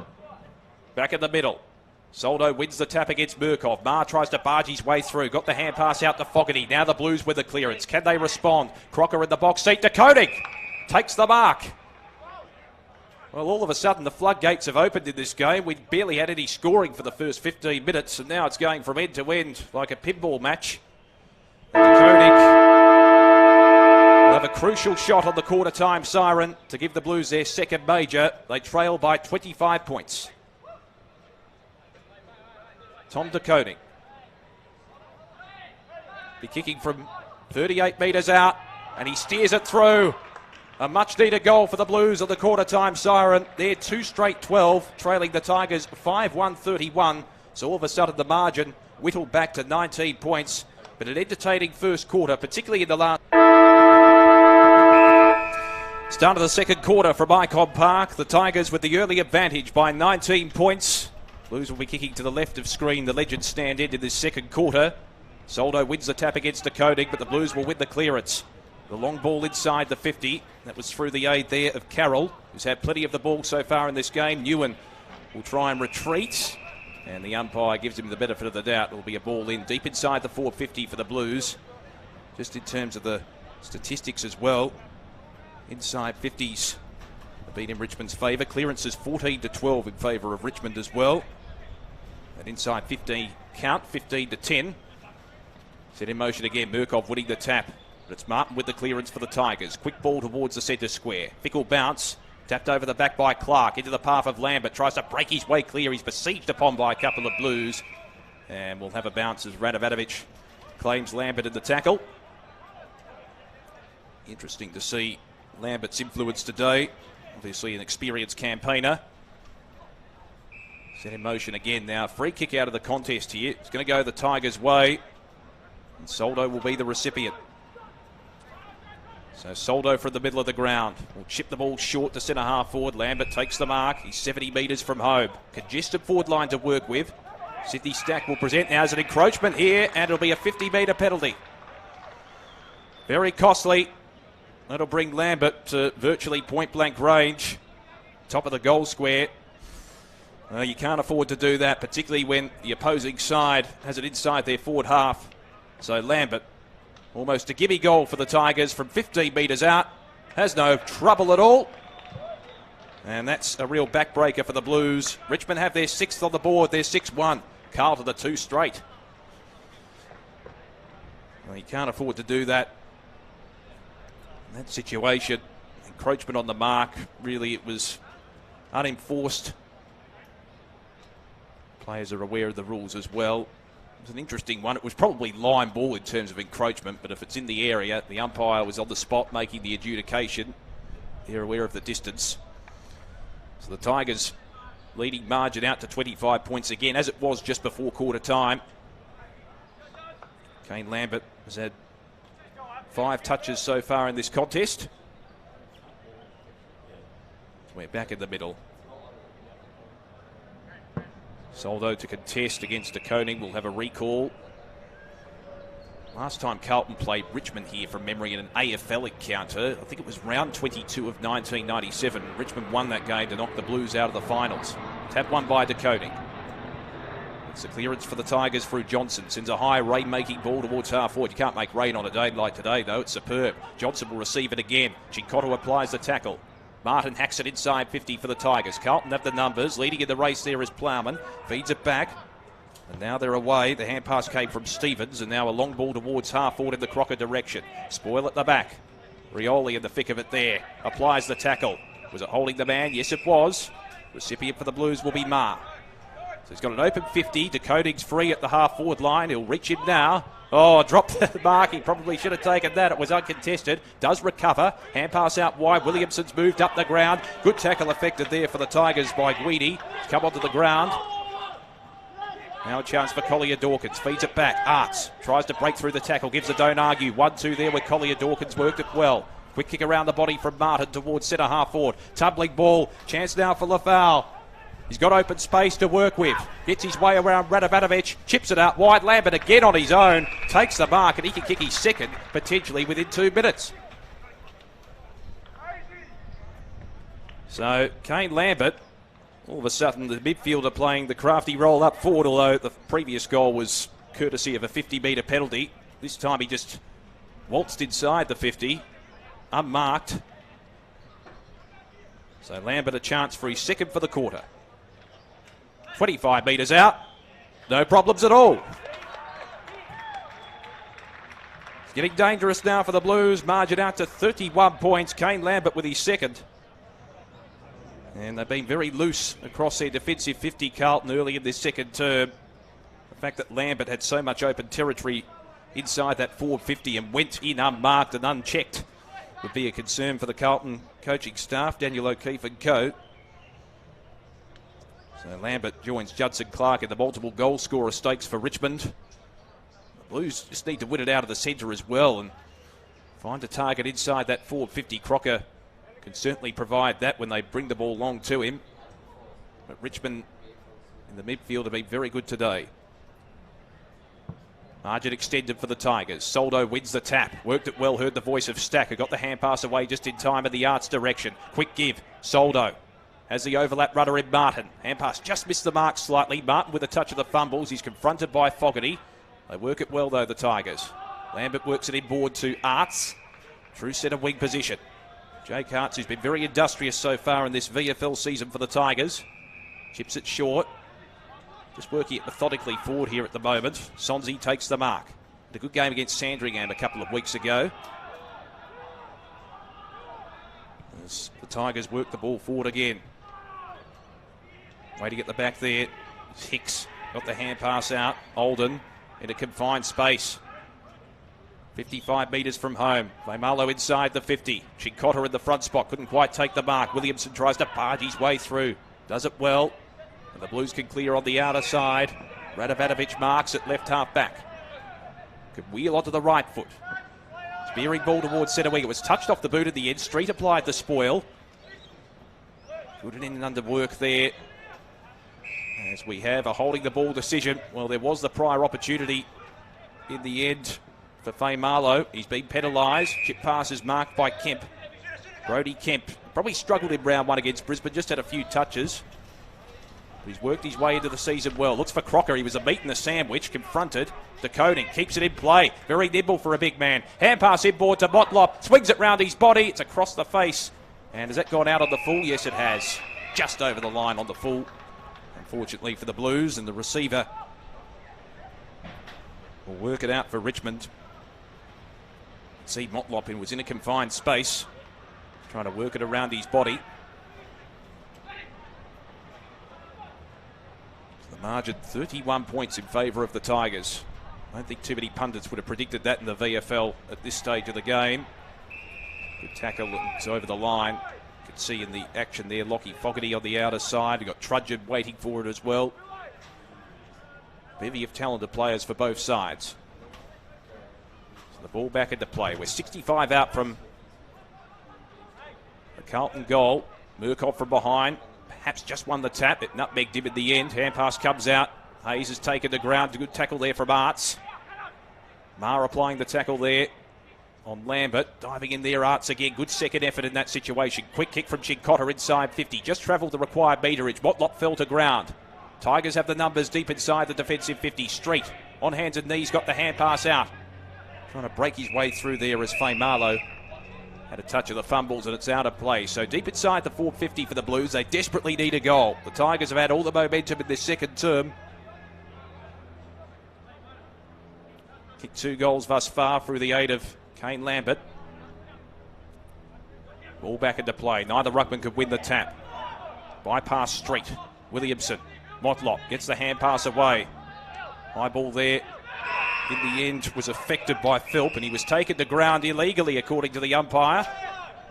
Back in the middle. Soldo wins the tap against Murkoff. Maher tries to barge his way through. Got the hand pass out to Fogarty. Now the Blues with the clearance. Can they respond? Crocker in the box seat. De Koning takes the mark. Well, all of a sudden, the floodgates have opened in this game. We barely had any scoring for the first 15 minutes, and now it's going from end to end like a pinball match. And De Koning will have a crucial shot on the quarter-time siren to give the Blues their second major. They trail by 25 points. Tom De Koning. Be kicking from 38 metres out, and he steers it through. A much-needed goal for the Blues on the quarter-time siren. They're 2 straight 12, trailing the Tigers 5-1-31. So all of a sudden the margin whittled back to 19 points. But an entertaining first quarter, particularly in the last... Start of the second quarter from Icon Park. The Tigers with the early advantage by 19 points. Blues will be kicking to the left of screen. The Legends stand in this second quarter. Soldo wins the tap against De Koning, but the Blues will win the clearance. The long ball inside the 50. That was through the aid there of Carroll, who's had plenty of the ball so far in this game. Newen will try and retreat, and the umpire gives him the benefit of the doubt. It will be a ball in deep inside the 450 for the Blues. Just in terms of the statistics as well, inside 50s have been in Richmond's favour. Clearances 14-12 in favour of Richmond as well. And inside 15 count, 15-10. Set in motion again, Murkoff winning the tap. But it's Martin with the clearance for the Tigers. Quick ball towards the centre square. Fickle bounce. Tapped over the back by Clark. Into the path of Lambert. Tries to break his way clear. He's besieged upon by a couple of Blues. And we'll have a bounce as Radovanovic claims Lambert in the tackle. Interesting to see Lambert's influence today. Obviously an experienced campaigner. Set in motion again now. Free kick out of the contest here. It's going to go the Tigers' way. And Soldo will be the recipient. So Soldo from the middle of the ground will chip the ball short to centre half forward. Lambert takes the mark. He's 70 metres from home. Congested forward line to work with. Sydney Stack will present now as an encroachment here, and it'll be a 50-metre penalty. Very costly. That'll bring Lambert to virtually point-blank range. Top of the goal square. You can't afford to do that, particularly when the opposing side has it inside their forward half. So Lambert, almost a gimme goal for the Tigers from 15 metres out. Has no trouble at all. And that's a real backbreaker for the Blues. Richmond have their 6th on the board. They're 6-1. Carlton are 2 straight. Well, you can't afford to do that. In that situation, encroachment on the mark. Really, it was unenforced. Players are aware of the rules as well. It was an interesting one. It was probably line ball in terms of encroachment, but if it's in the area, the umpire was on the spot making the adjudication. They're aware of the distance. So the Tigers leading margin out to 25 points again, as it was just before quarter time. Kane Lambert has had 5 touches so far in this contest. We're back in the middle. Soldo to contest against De Koning. Will have a recall. Last time Carlton played Richmond here from memory in an AFL encounter, I think it was round 22 of 1997. Richmond won that game to knock the Blues out of the finals. Tap one by De Koning. It's a clearance for the Tigers through Johnson. Sends a high rain-making ball towards half forward. You can't make rain on a day like today, though. It's superb. Johnson will receive it again. Chincotta applies the tackle. Martin hacks it inside 50 for the Tigers. Carlton have the numbers. Leading in the race there is Plowman. Feeds it back. And now they're away. The hand pass came from Stevens, and now a long ball towards half forward in the Crocker direction. Spoil at the back. Rioli in the thick of it there. Applies the tackle. Was it holding the man? Yes, it was. Recipient for the Blues will be Ma. So he's got an open 50. De Koning's free at the half forward line. He'll reach him now. Oh, dropped the mark. He probably should have taken that. It was uncontested. Does recover. Hand pass out wide. Williamson's moved up the ground. Good tackle effected there for the Tigers by Guidi. Come onto the ground. Now a chance for Collier Dawkins. Feeds it back. Arts tries to break through the tackle. Gives a don't argue. 1-2 there where Collier Dawkins worked it well. Quick kick around the body from Martin towards centre half forward. Tumbling ball. Chance now for Lafau. He's got open space to work with. Gets his way around Radovanovic. Chips it out wide. Lambert again on his own. Takes the mark and he can kick his second potentially within 2 minutes. So Kane Lambert, all of a sudden the midfielder playing the crafty roll up forward, although the previous goal was courtesy of a 50-metre penalty. This time he just waltzed inside the 50, unmarked. So Lambert a chance for his second for the quarter. 25 metres out. No problems at all. It's getting dangerous now for the Blues. Margin out to 31 points. Kane Lambert with his second. And they've been very loose across their defensive 50, Carlton, early in this second term. The fact that Lambert had so much open territory inside that forward 50 and went in unmarked and unchecked would be a concern for the Carlton coaching staff, Daniel O'Keefe and co. So Lambert joins Judson Clark in the multiple goal scorer stakes for Richmond. The Blues just need to win it out of the centre as well and find a target inside that forward 50. Crocker can certainly provide that when they bring the ball long to him. But Richmond in the midfield have been very good today. Margin extended for the Tigers. Soldo wins the tap. Worked it well, heard the voice of Stacker. Got the hand pass away just in time in the Arts direction. Quick give. Soldo has the overlap runner in Martin. Hand pass just missed the mark slightly. Martin with a touch of the fumbles. He's confronted by Fogarty. They work it well though, the Tigers. Lambert works it inboard to Arts. True centre wing position. Jake Arts, who's been very industrious so far in this VFL season for the Tigers. Chips it short. Just working it methodically forward here at the moment. Sonzi takes the mark. Had a good game against Sandringham a couple of weeks ago. Tigers work the ball forward again. Waiting at the back there. Hicks got the hand pass out. Olden into confined space. 55 metres from home. Vaimalo inside the 50. Chincotta in the front spot. Couldn't quite take the mark. Williamson tries to barge his way through. Does it well. And the Blues can clear on the outer side. Radovanovic marks at left half back. Could wheel onto the right foot. Spearing ball towards centre wing. It was touched off the boot at the end. Street applied the spoil. Good in under work there. As we have a holding the ball decision. Well, there was the prior opportunity in the end for Vaimalo. He's been penalised. Chip pass is marked by Kemp. Brody Kemp probably struggled in round one against Brisbane. Just had a few touches. He's worked his way into the season well. Looks for Crocker. He was a meat in the sandwich. Confronted. Decoding. Keeps it in play. Very nimble for a big man. Hand pass inboard to Motlop. Swings it round his body. It's across the face. And has that gone out on the full? Yes, it has. Just over the line on the full. Unfortunately for the Blues, and the receiver will work it out for Richmond. See Motlop was in a confined space. Trying to work it around his body. The margin 31 points in favour of the Tigers. I don't think too many pundits would have predicted that in the VFL at this stage of the game. Good tackle, it's over the line. You can see in the action there, Lockie Fogarty on the outer side. You've got Trudgeon waiting for it as well. Bevy of talented players for both sides. So the ball back into play. We're 65 out from the Carlton goal. Murkoff from behind. Perhaps just won the tap. It nutmegged him at the end. Hand pass comes out. Hayes has taken the ground. Good tackle there from Arts. Maher applying the tackle there on Lambert. Diving in there, Arts again. Good second effort in that situation. Quick kick from Chincotta inside 50. Just travelled the required meterage. Motlop fell to ground. Tigers have the numbers deep inside the defensive 50. Street on hands and knees. Got the hand pass out. Trying to break his way through there as Vaimalo had a touch of the fumbles and it's out of play. So deep inside the 450 for the Blues. They desperately need a goal. The Tigers have had all the momentum in this second term. Kicked 2 goals thus far through the aid of Kane Lambert. Ball back into play. Neither ruckman could win the tap. Bypass Street. Williamson. Motlop gets the hand pass away. High ball there. In the end was affected by Philp and he was taken to ground illegally according to the umpire.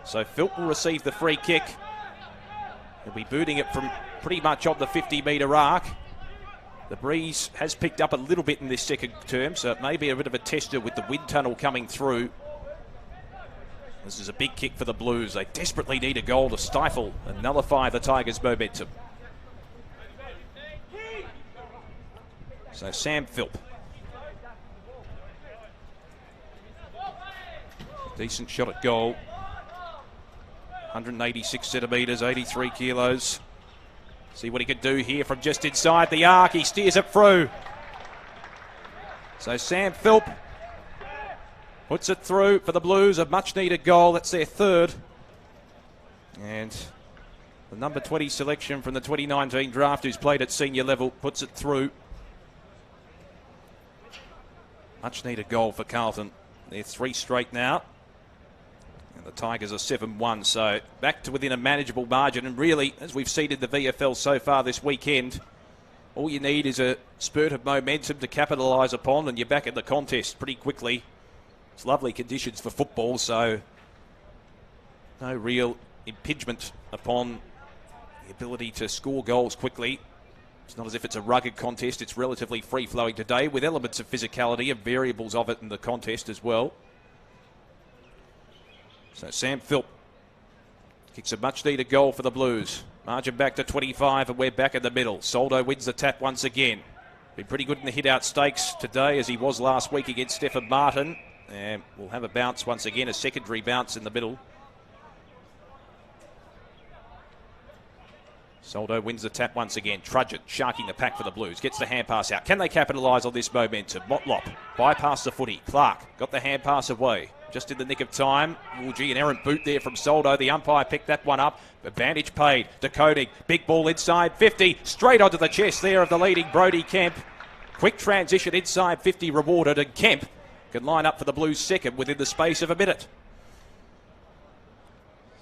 So Philp will receive the free kick. He'll be booting it from pretty much on the 50-metre arc. The breeze has picked up a little bit in this second term, so it may be a bit of a tester with the wind tunnel coming through. This is a big kick for the Blues. They desperately need a goal to stifle and nullify the Tigers' momentum. So Sam Philp. Decent shot at goal. 186 centimetres, 83 kilos. See what he can do here from just inside the arc. He steers it through. So Sam Philp puts it through for the Blues. A much-needed goal. That's their third. And the number 20 selection from the 2019 draft who's played at senior level puts it through. Much-needed goal for Carlton. They're 3 straight now. And the Tigers are 7-1, so back to within a manageable margin. And really, as we've seen in the VFL so far this weekend, all you need is a spurt of momentum to capitalise upon, and you're back in the contest pretty quickly. It's lovely conditions for football, so no real impingement upon the ability to score goals quickly. It's not as if it's a rugged contest. It's relatively free-flowing today with elements of physicality and variables of it in the contest as well. So Sam Philp kicks a much-needed goal for the Blues. Margin back to 25 and we're back in the middle. Soldo wins the tap once again. Been pretty good in the hit-out stakes today as he was last week against Stephen Martin. And we'll have a bounce once again, a secondary bounce in the middle. Soldo wins the tap once again. Trudgeon sharking the pack for the Blues. Gets the hand pass out. Can they capitalise on this momentum? Motlop bypass the footy. Clark got the hand pass away. Just in the nick of time. Oh, gee, an errant boot there from Soldo. The umpire picked that one up. Advantage paid. Decoding. Big ball inside 50. Straight onto the chest there of the leading Brody Kemp. Quick transition inside 50 rewarded. And Kemp can line up for the Blues second within the space of a minute.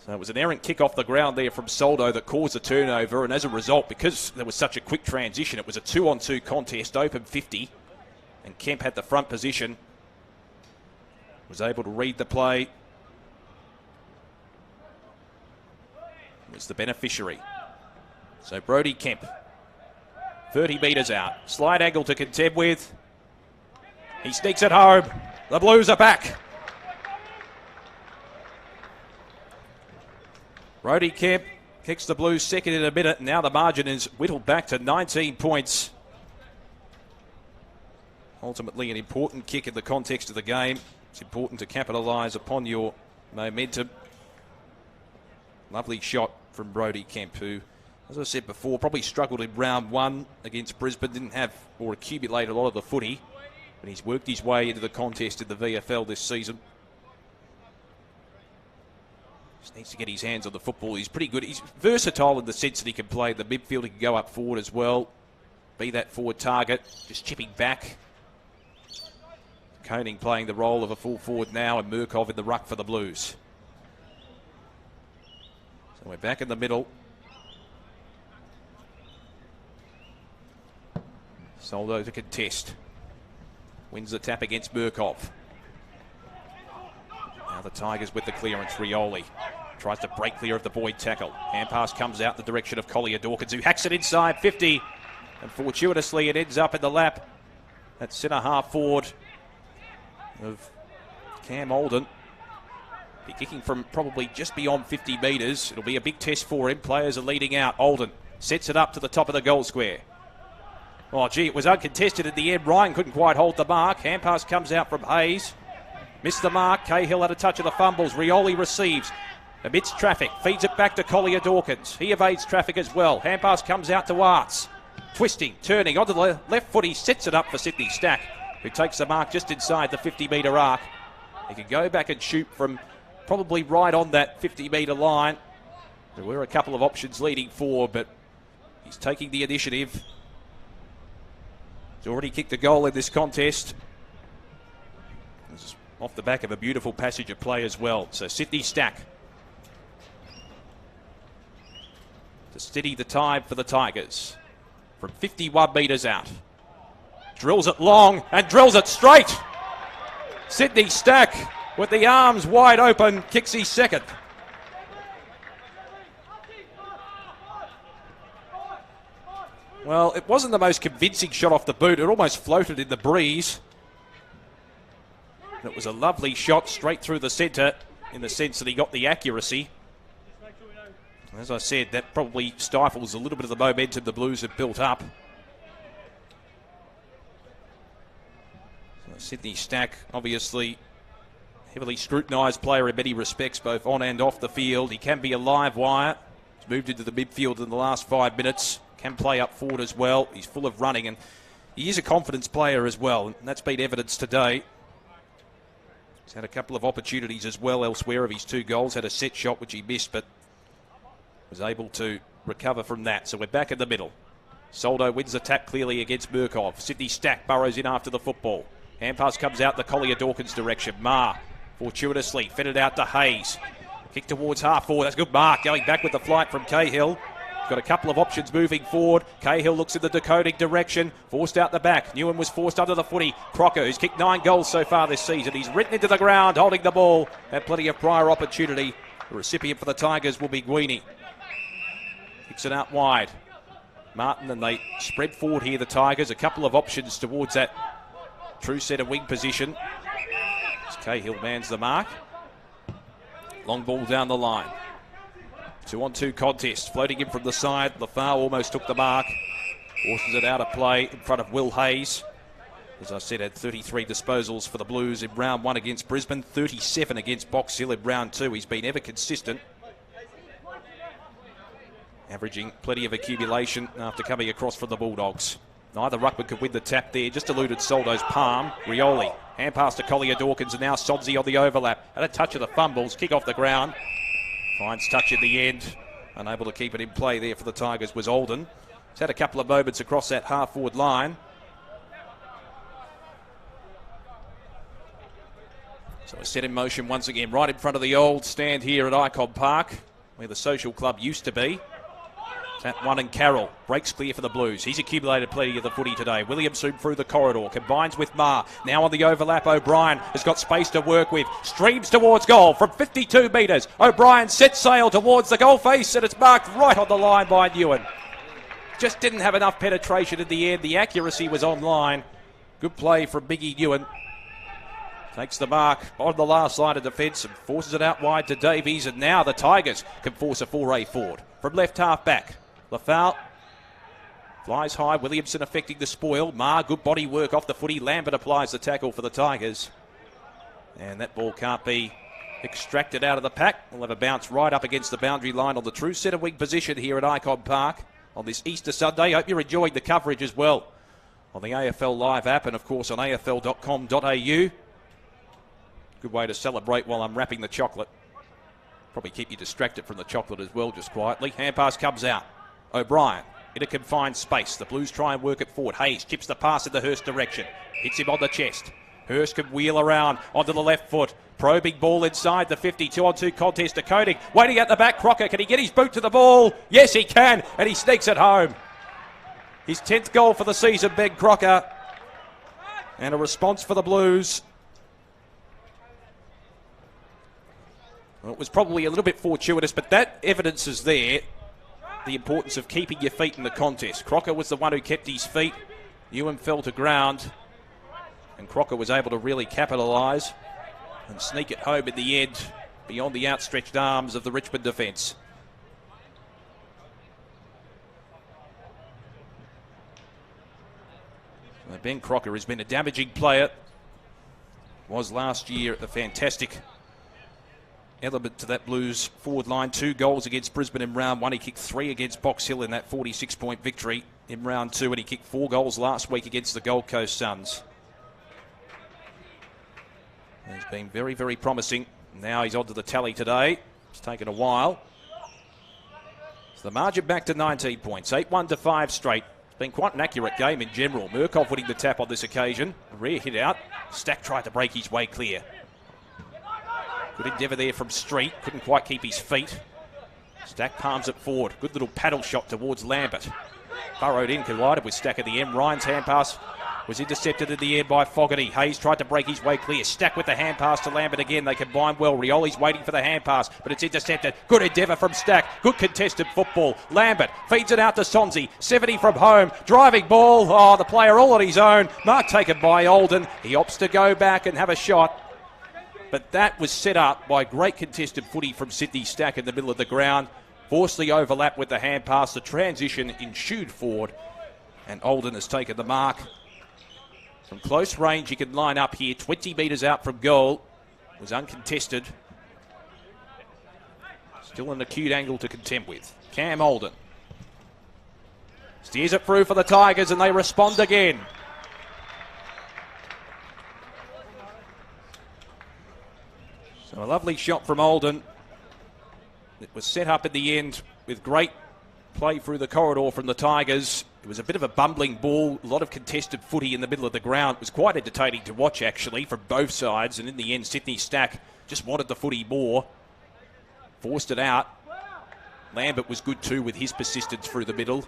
So it was an errant kick off the ground there from Soldo that caused a turnover, and as a result, because there was such a quick transition, it was a 2-on-2 contest, open 50, and Kemp had the front position, was able to read the play, was the beneficiary. So Brodie Kemp, 30 metres out, slight angle to contend with, he sneaks it home, the Blues are back. Brodie Kemp kicks the Blues second in a minute. Now the margin is whittled back to 19 points. Ultimately an important kick in the context of the game. It's important to capitalise upon your momentum. Lovely shot from Brodie Kemp, who, as I said before, probably struggled in round one against Brisbane. Didn't have or accumulate a lot of the footy. But he's worked his way into the contest in the VFL this season. Just needs to get his hands on the football. He's pretty good. He's versatile in the sense that he can play in the midfield. He can go up forward as well. Be that forward target. Just chipping back. Koning playing the role of a full forward now, and Murkov in the ruck for the Blues. So we're back in the middle. Soldo to contest. Wins the tap against Murkov. Now the Tigers with the clearance. Rioli tries to break clear of the Boyd tackle. Hand pass comes out in the direction of Collier Dawkins, who hacks it inside 50. And fortuitously it ends up in the lap. That centre half forward of Cam Alden. Be kicking from probably just beyond 50 metres. It'll be a big test for him. Players are leading out. Alden sets it up to the top of the goal square. Oh, gee, it was uncontested at the end. Ryan couldn't quite hold the mark. Hand pass comes out from Hayes. Missed the mark. Cahill had a touch of the fumbles. Rioli receives. Amidst traffic. Feeds it back to Collier Dawkins. He evades traffic as well. Hand pass comes out to Arts. Twisting, turning onto the left foot. He sets it up for Sydney Stack, who takes the mark just inside the 50-metre arc. He can go back and shoot from probably right on that 50-metre line. There were a couple of options leading forward, but he's taking the initiative. He's already kicked a goal in this contest. This is off the back of a beautiful passage of play as well. So Sydney Stack to steady the tide for the Tigers from 51 metres out. Drills it long and drills it straight. Sydney Stack with the arms wide open kicks his second. Well, it wasn't the most convincing shot off the boot. It almost floated in the breeze. It was a lovely shot straight through the centre in the sense that he got the accuracy. As I said, that probably stifles a little bit of the momentum the Blues have built up. So Sydney Stack, obviously heavily scrutinised player in many respects, both on and off the field. He can be a live wire. He's moved into the midfield in the last 5 minutes. Can play up forward as well. He's full of running, and he is a confidence player as well, and that's been evidenced today. He's had a couple of opportunities as well elsewhere of his 2 goals. Had a set shot which he missed, but was able to recover from that. So we're back in the middle. Soldo wins the tap clearly against Murkov. Sydney Stack burrows in after the football. Hand pass comes out the Collier Dawkins direction. Marr fortuitously fed it out to Hayes. Kick towards half forward. That's a good mark. Going back with the flight from Cahill. Got a couple of options moving forward. Cahill looks in the decoding direction. Forced out the back. Newen was forced under the footy. Crocker, who's kicked 9 goals so far this season. He's written into the ground, holding the ball. Had plenty of prior opportunity. The recipient for the Tigers will be Guini. Kicks it out wide. Martin, and they spread forward here, the Tigers. A couple of options towards that true centre wing position. As Cahill mans the mark. Long ball down the line. 2-on-2 contest. Floating in from the side. Lafar almost took the mark. Forces it out of play in front of Will Hayes. As I said, had 33 disposals for the Blues in round 1 against Brisbane. 37 against Box Hill in round 2. He's been ever consistent. Averaging plenty of accumulation after coming across from the Bulldogs. Neither ruckman could win the tap there. Just eluded Soldo's palm. Rioli. Hand pass to Collier Dawkins, and now Sodzi on the overlap. Had a touch of the fumbles. Kick off the ground. Finds touch in the end. Unable to keep it in play there for the Tigers was Alden. He's had a couple of moments across that half-forward line. So we're set in motion once again, right in front of the old stand here at Icon Park, where the social club used to be. Tap one and Carroll breaks clear for the Blues. He's accumulated plenty of the footy today. Williamson through the corridor, combines with Marr. Now on the overlap, O'Brien has got space to work with. Streams towards goal from 52 metres. O'Brien sets sail towards the goal face, and it's marked right on the line by Newen. Just didn't have enough penetration in the end. The accuracy was online. Good play from Biggie Newen. Takes the mark on the last line of defence and forces it out wide to Davies. And now the Tigers can force a foray forward from left half back. Lafau flies high. Williamson affecting the spoil. Marr, good body work off the footy. Lambert applies the tackle for the Tigers. And that ball can't be extracted out of the pack. We'll have a bounce right up against the boundary line on the true centre wing position here at Icon Park on this Easter Sunday. Hope you're enjoying the coverage as well on the AFL Live app and, of course, on afl.com.au. Good way to celebrate while I'm wrapping the chocolate. Probably keep you distracted from the chocolate as well, just quietly. Hand pass comes out. O'Brien in a confined space. The Blues try and work it forward. Hayes chips the pass in the Hurst direction. Hits him on the chest. Hurst can wheel around onto the left foot. Probing ball inside the 50. 2-on-2 contest to Koenig. Waiting at the back. Crocker, can he get his boot to the ball? Yes, he can. And he sneaks it home. His 10th goal for the season, Ben Crocker. And a response for the Blues. Well, it was probably a little bit fortuitous, but that evidence is there. The importance of keeping your feet in the contest. Crocker was the one who kept his feet. Ewan fell to ground. And Crocker was able to really capitalise and sneak it home in the end beyond the outstretched arms of the Richmond defence. So Ben Crocker has been a damaging player. Was last year a fantastic element to that Blues forward line. 2 goals against Brisbane in round 1. He kicked 3 against Box Hill in that 46-point victory in round 2, and he kicked 4 goals last week against the Gold Coast Suns. He's been very, very promising. Now he's onto the tally today. It's taken a while. So the margin back to 19 points. 8-1 to 5 straight. It's been quite an accurate game in general. Murkoff winning the tap on this occasion. A rare hit out. Stack tried to break his way clear. Good endeavour there from Street. Couldn't quite keep his feet. Stack palms it forward. Good little paddle shot towards Lambert. Burrowed in, collided with Stack at the end. Ryan's hand pass was intercepted in the air by Fogarty. Hayes tried to break his way clear. Stack with the hand pass to Lambert again. They combine well. Rioli's waiting for the hand pass, but it's intercepted. Good endeavour from Stack. Good contested football. Lambert feeds it out to Sonzi. 70 from home. Driving ball. Oh, the player all on his own. Mark taken by Olden. He opts to go back and have a shot. But that was set up by great contested footy from Sydney Stack in the middle of the ground. Forced the overlap with the hand pass. The transition ensued forward. And Olden has taken the mark. From close range, he can line up here. 20 metres out from goal. Was uncontested. Still an acute angle to contend with. Cam Olden steers it through for the Tigers, and they respond again. So a lovely shot from Olden. It was set up in the end with great play through the corridor from the Tigers. It was a bit of a bumbling ball, a lot of contested footy in the middle of the ground. It was quite entertaining to watch, actually, from both sides. And in the end, Sydney Stack just wanted the footy more. Forced it out. Lambert was good too with his persistence through the middle.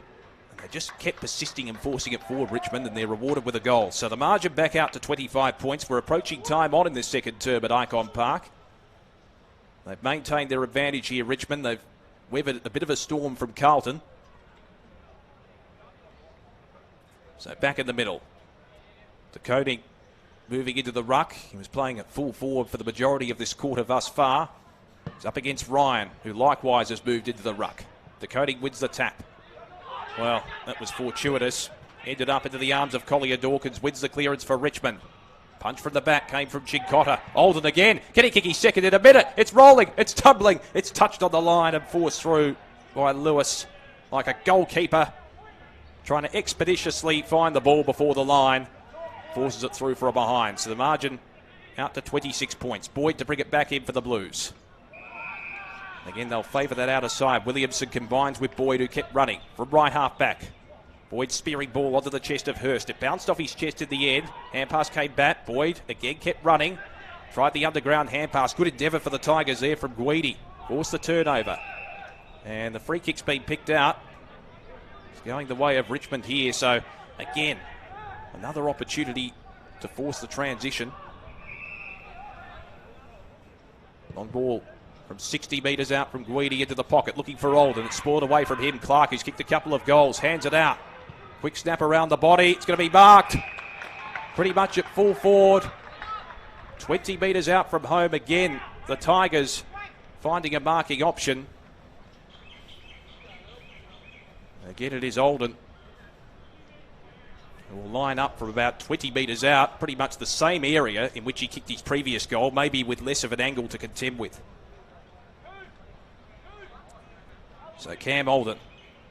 And they just kept persisting and forcing it forward, Richmond, and they're rewarded with a goal. So the margin back out to 25 points. We're approaching time on in this second term at Icon Park. They've maintained their advantage here, Richmond. They've weathered a bit of a storm from Carlton. So back in the middle. De Koning moving into the ruck. He was playing at full forward for the majority of this quarter thus far. He's up against Ryan, who likewise has moved into the ruck. De Koning wins the tap. Well, that was fortuitous. Ended up into the arms of Collier Dawkins. Wins the clearance for Richmond. Punch from the back came from Chincotta. Olden again. Can he kick his second in a minute? It's rolling. It's tumbling. It's touched on the line and forced through by Lewis like a goalkeeper. Trying to expeditiously find the ball before the line. Forces it through for a behind. So the margin out to 26 points. Boyd to bring it back in for the Blues. Again, they'll favour that outer side. Williamson combines with Boyd, who kept running from right half back. Boyd spearing ball onto the chest of Hurst. It bounced off his chest in the end. Hand pass came back. Boyd again kept running. Tried the underground hand pass. Good endeavour for the Tigers there from Guidi. Forced the turnover. And the free kick's been picked out. It's going the way of Richmond here. So, again, another opportunity to force the transition. Long ball from 60 metres out from Guidi into the pocket, looking for Oldham. It's spoiled away from him. Clark, who's kicked a couple of goals, hands it out. Quick snap around the body. It's going to be marked pretty much at full forward. 20 metres out from home again. The Tigers finding a marking option. Again, it is Oldham who will line up from about 20 metres out, pretty much the same area in which he kicked his previous goal, maybe with less of an angle to contend with. So Cam Oldham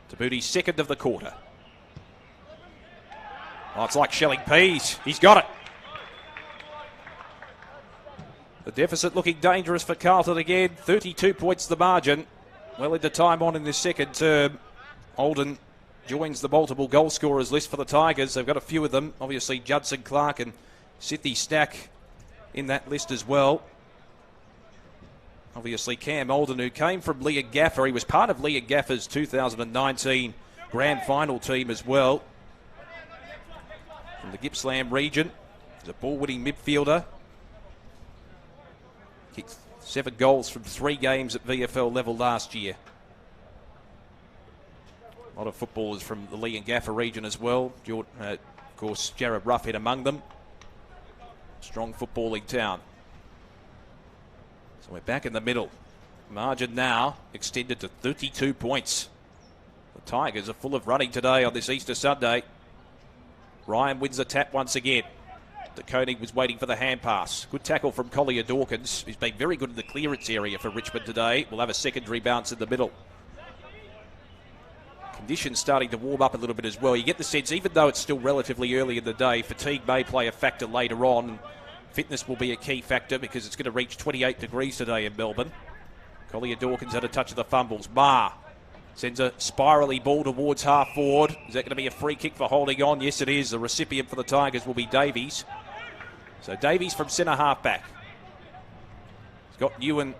to boot his second of the quarter. Oh, it's like shelling peas. He's got it. The deficit looking dangerous for Carlton again. 32 points the margin. Well into time on in this second term. Oldham joins the multiple goal scorers list for the Tigers. They've got a few of them. Obviously, Judson Clark and Sydney Stack in that list as well. Obviously, Cam Oldham, who came from Leon Gaffer. He was part of Leon Gaffer's 2019 grand final team as well. From the Gippsland region. He's a ball-winning midfielder. Kicked 7 goals from 3 games at VFL level last year. A lot of footballers from the Leon Gaffer region as well. Of course, Jared Ruffhead among them. Strong footballing town. So we're back in the middle. Margin now extended to 32 points. The Tigers are full of running today on this Easter Sunday. Ryan wins the tap once again. De Koning was waiting for the hand pass. Good tackle from Collier Dawkins, who's been very good in the clearance area for Richmond today. We'll have a secondary bounce in the middle. Conditions starting to warm up a little bit as well. You get the sense, even though it's still relatively early in the day, fatigue may play a factor later on. Fitness will be a key factor because it's going to reach 28 degrees today in Melbourne. Collier Dawkins had a touch of the fumbles. Ma sends a spirally ball towards half forward. Is that going to be a free kick for holding on? Yes, it is. The recipient for the Tigers will be Davies. So Davies from centre half back. He's got Ewan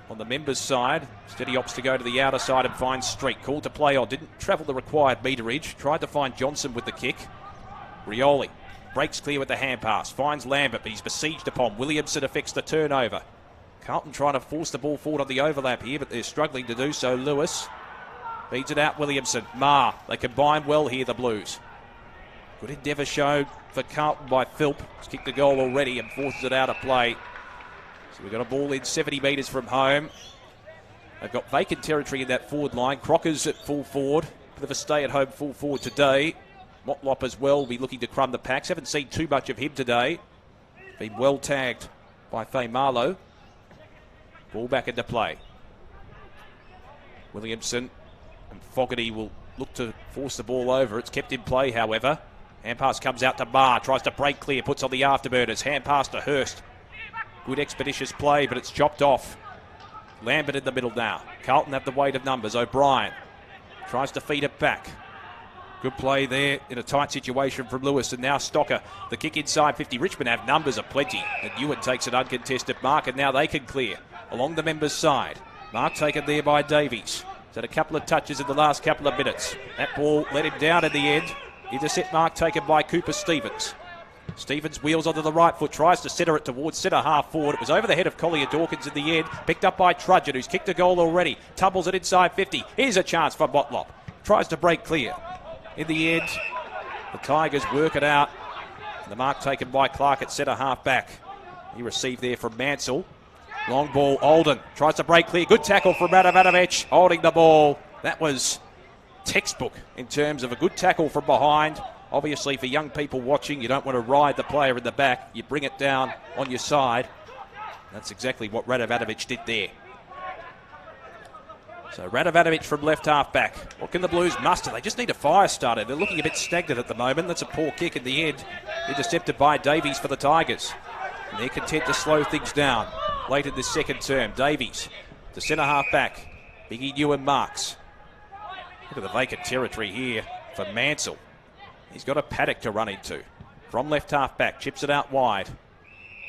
on the members' side. Steady opts to go to the outer side and find Street. Called to play on. Didn't travel the required meterage. Tried to find Johnson with the kick. Rioli breaks clear with the hand pass. Finds Lambert, but he's besieged upon. Williamson affects the turnover. Carlton trying to force the ball forward on the overlap here, but they're struggling to do so. Lewis feeds it out. Williamson. Ma. They combine well here, the Blues. Good endeavour shown for Carlton by Philp. He's kicked the goal already and forces it out of play. So we've got a ball in 70 metres from home. They've got vacant territory in that forward line. Crocker's at full forward. Bit of a stay-at-home full forward today. Motlop as well will be looking to crumb the packs. Haven't seen too much of him today. Been well tagged by Faye Marlowe. Ball back into play. Williamson and Fogarty will look to force the ball over. It's kept in play, however. Hand pass comes out to Marr. Tries to break clear. Puts on the afterburners. Hand pass to Hurst. Good expeditious play, but it's chopped off. Lambert in the middle now. Carlton have the weight of numbers. O'Brien tries to feed it back. Good play there in a tight situation from Lewis. And now Stocker. The kick inside 50. Richmond have numbers aplenty. And Ewan takes an uncontested mark. And now they can clear along the members' side. Mark taken there by Davies. He's had a couple of touches in the last couple of minutes. That ball let him down in the end. Intercept mark taken by Cooper Stevens. Stevens wheels onto the right foot, tries to centre it towards centre half forward. It was over the head of Collier Dawkins in the end. Picked up by Trudgeon, who's kicked a goal already. Tumbles it inside 50. Here's a chance for Motlop. Tries to break clear. In the end, the Tigers work it out. The mark taken by Clark at centre half back. He received there from Mansell. Long ball, Oldham tries to break clear. Good tackle from Radovanovic, holding the ball. That was textbook in terms of a good tackle from behind. Obviously, for young people watching, you don't want to ride the player in the back. You bring it down on your side. That's exactly what Radovanovic did there. So Radovanovic from left half back. What can the Blues muster? They just need a fire starter. They're looking a bit stagnant at the moment. That's a poor kick in the end. Intercepted by Davies for the Tigers. And they're content to slow things down late in this second term. Davies to centre half back. Biggie Ewan marks. Look at the vacant territory here for Mansell. He's got a paddock to run into. From left half back, chips it out wide.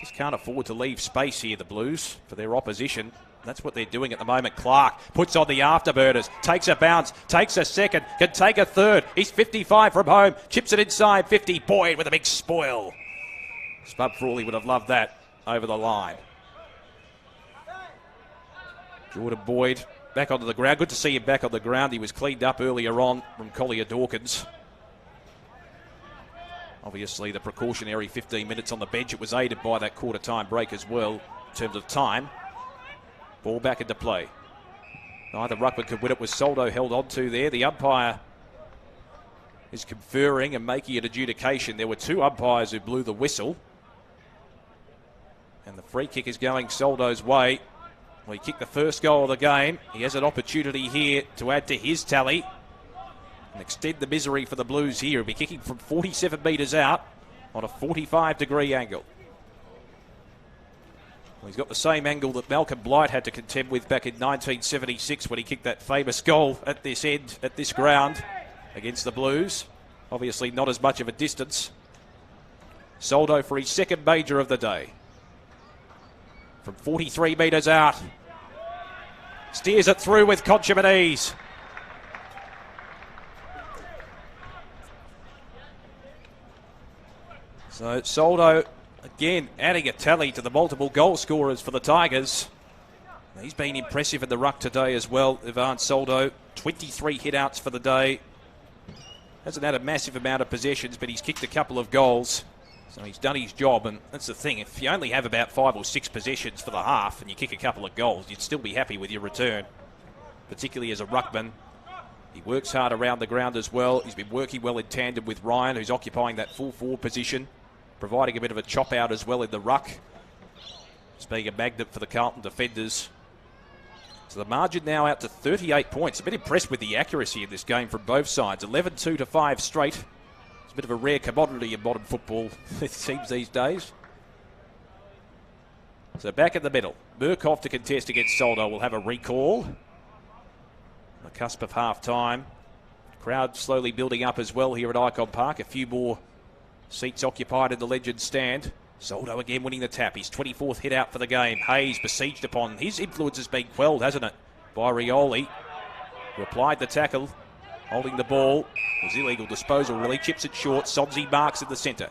Just can't afford to leave space here, the Blues, for their opposition. That's what they're doing at the moment. Clark puts on the afterburners, takes a bounce, takes a second, can take a third. He's 55 from home, chips it inside 50. Boyd with a big spoil. Spud Frawley would have loved that over the line. Jordan Boyd back onto the ground. Good to see him back on the ground. He was cleaned up earlier on from Collier Dawkins. Obviously, the precautionary 15 minutes on the bench. It was aided by that quarter-time break as well in terms of time. Ball back into play. Neither ruckman could win it. Was Soldo held on to there. The umpire is conferring and making an adjudication. There were two umpires who blew the whistle. And the free kick is going Soldo's way. Well, he kicked the first goal of the game. He has an opportunity here to add to his tally and extend the misery for the Blues here. He'll be kicking from 47 metres out on a 45-degree angle. Well, he's got the same angle that Malcolm Blight had to contend with back in 1976 when he kicked that famous goal at this end, at this ground, against the Blues. Obviously not as much of a distance. Soldo for his second major of the day. From 43 metres out. Steers it through with consummate ease. So Soldo again adding a tally to the multiple goal scorers for the Tigers. He's been impressive in the ruck today as well, Ivan Soldo. 23 hit-outs for the day. Hasn't had a massive amount of possessions, but he's kicked a couple of goals. So he's done his job, and that's the thing. If you only have about 5 or 6 possessions for the half and you kick a couple of goals, you'd still be happy with your return, particularly as a ruckman. He works hard around the ground as well. He's been working well in tandem with Ryan, who's occupying that full forward position, providing a bit of a chop out as well in the ruck. It's being a magnet for the Carlton defenders. So the margin now out to 38 points. A bit impressed with the accuracy in this game from both sides. 11-2 to 5 straight. It's a bit of a rare commodity in modern football, it seems these days. So back in the middle. Murkoff to contest against Soldo will have a recall. On the cusp of half-time. Crowd slowly building up as well here at Icon Park. A few more seats occupied in the Legends stand. Soldo again winning the tap. His 24th hit out for the game. Hayes besieged upon. His influence has been quelled, hasn't it, by Rioli, who applied the tackle, holding the ball. It was illegal disposal, really. Chips it short. Sonzi marks in the centre.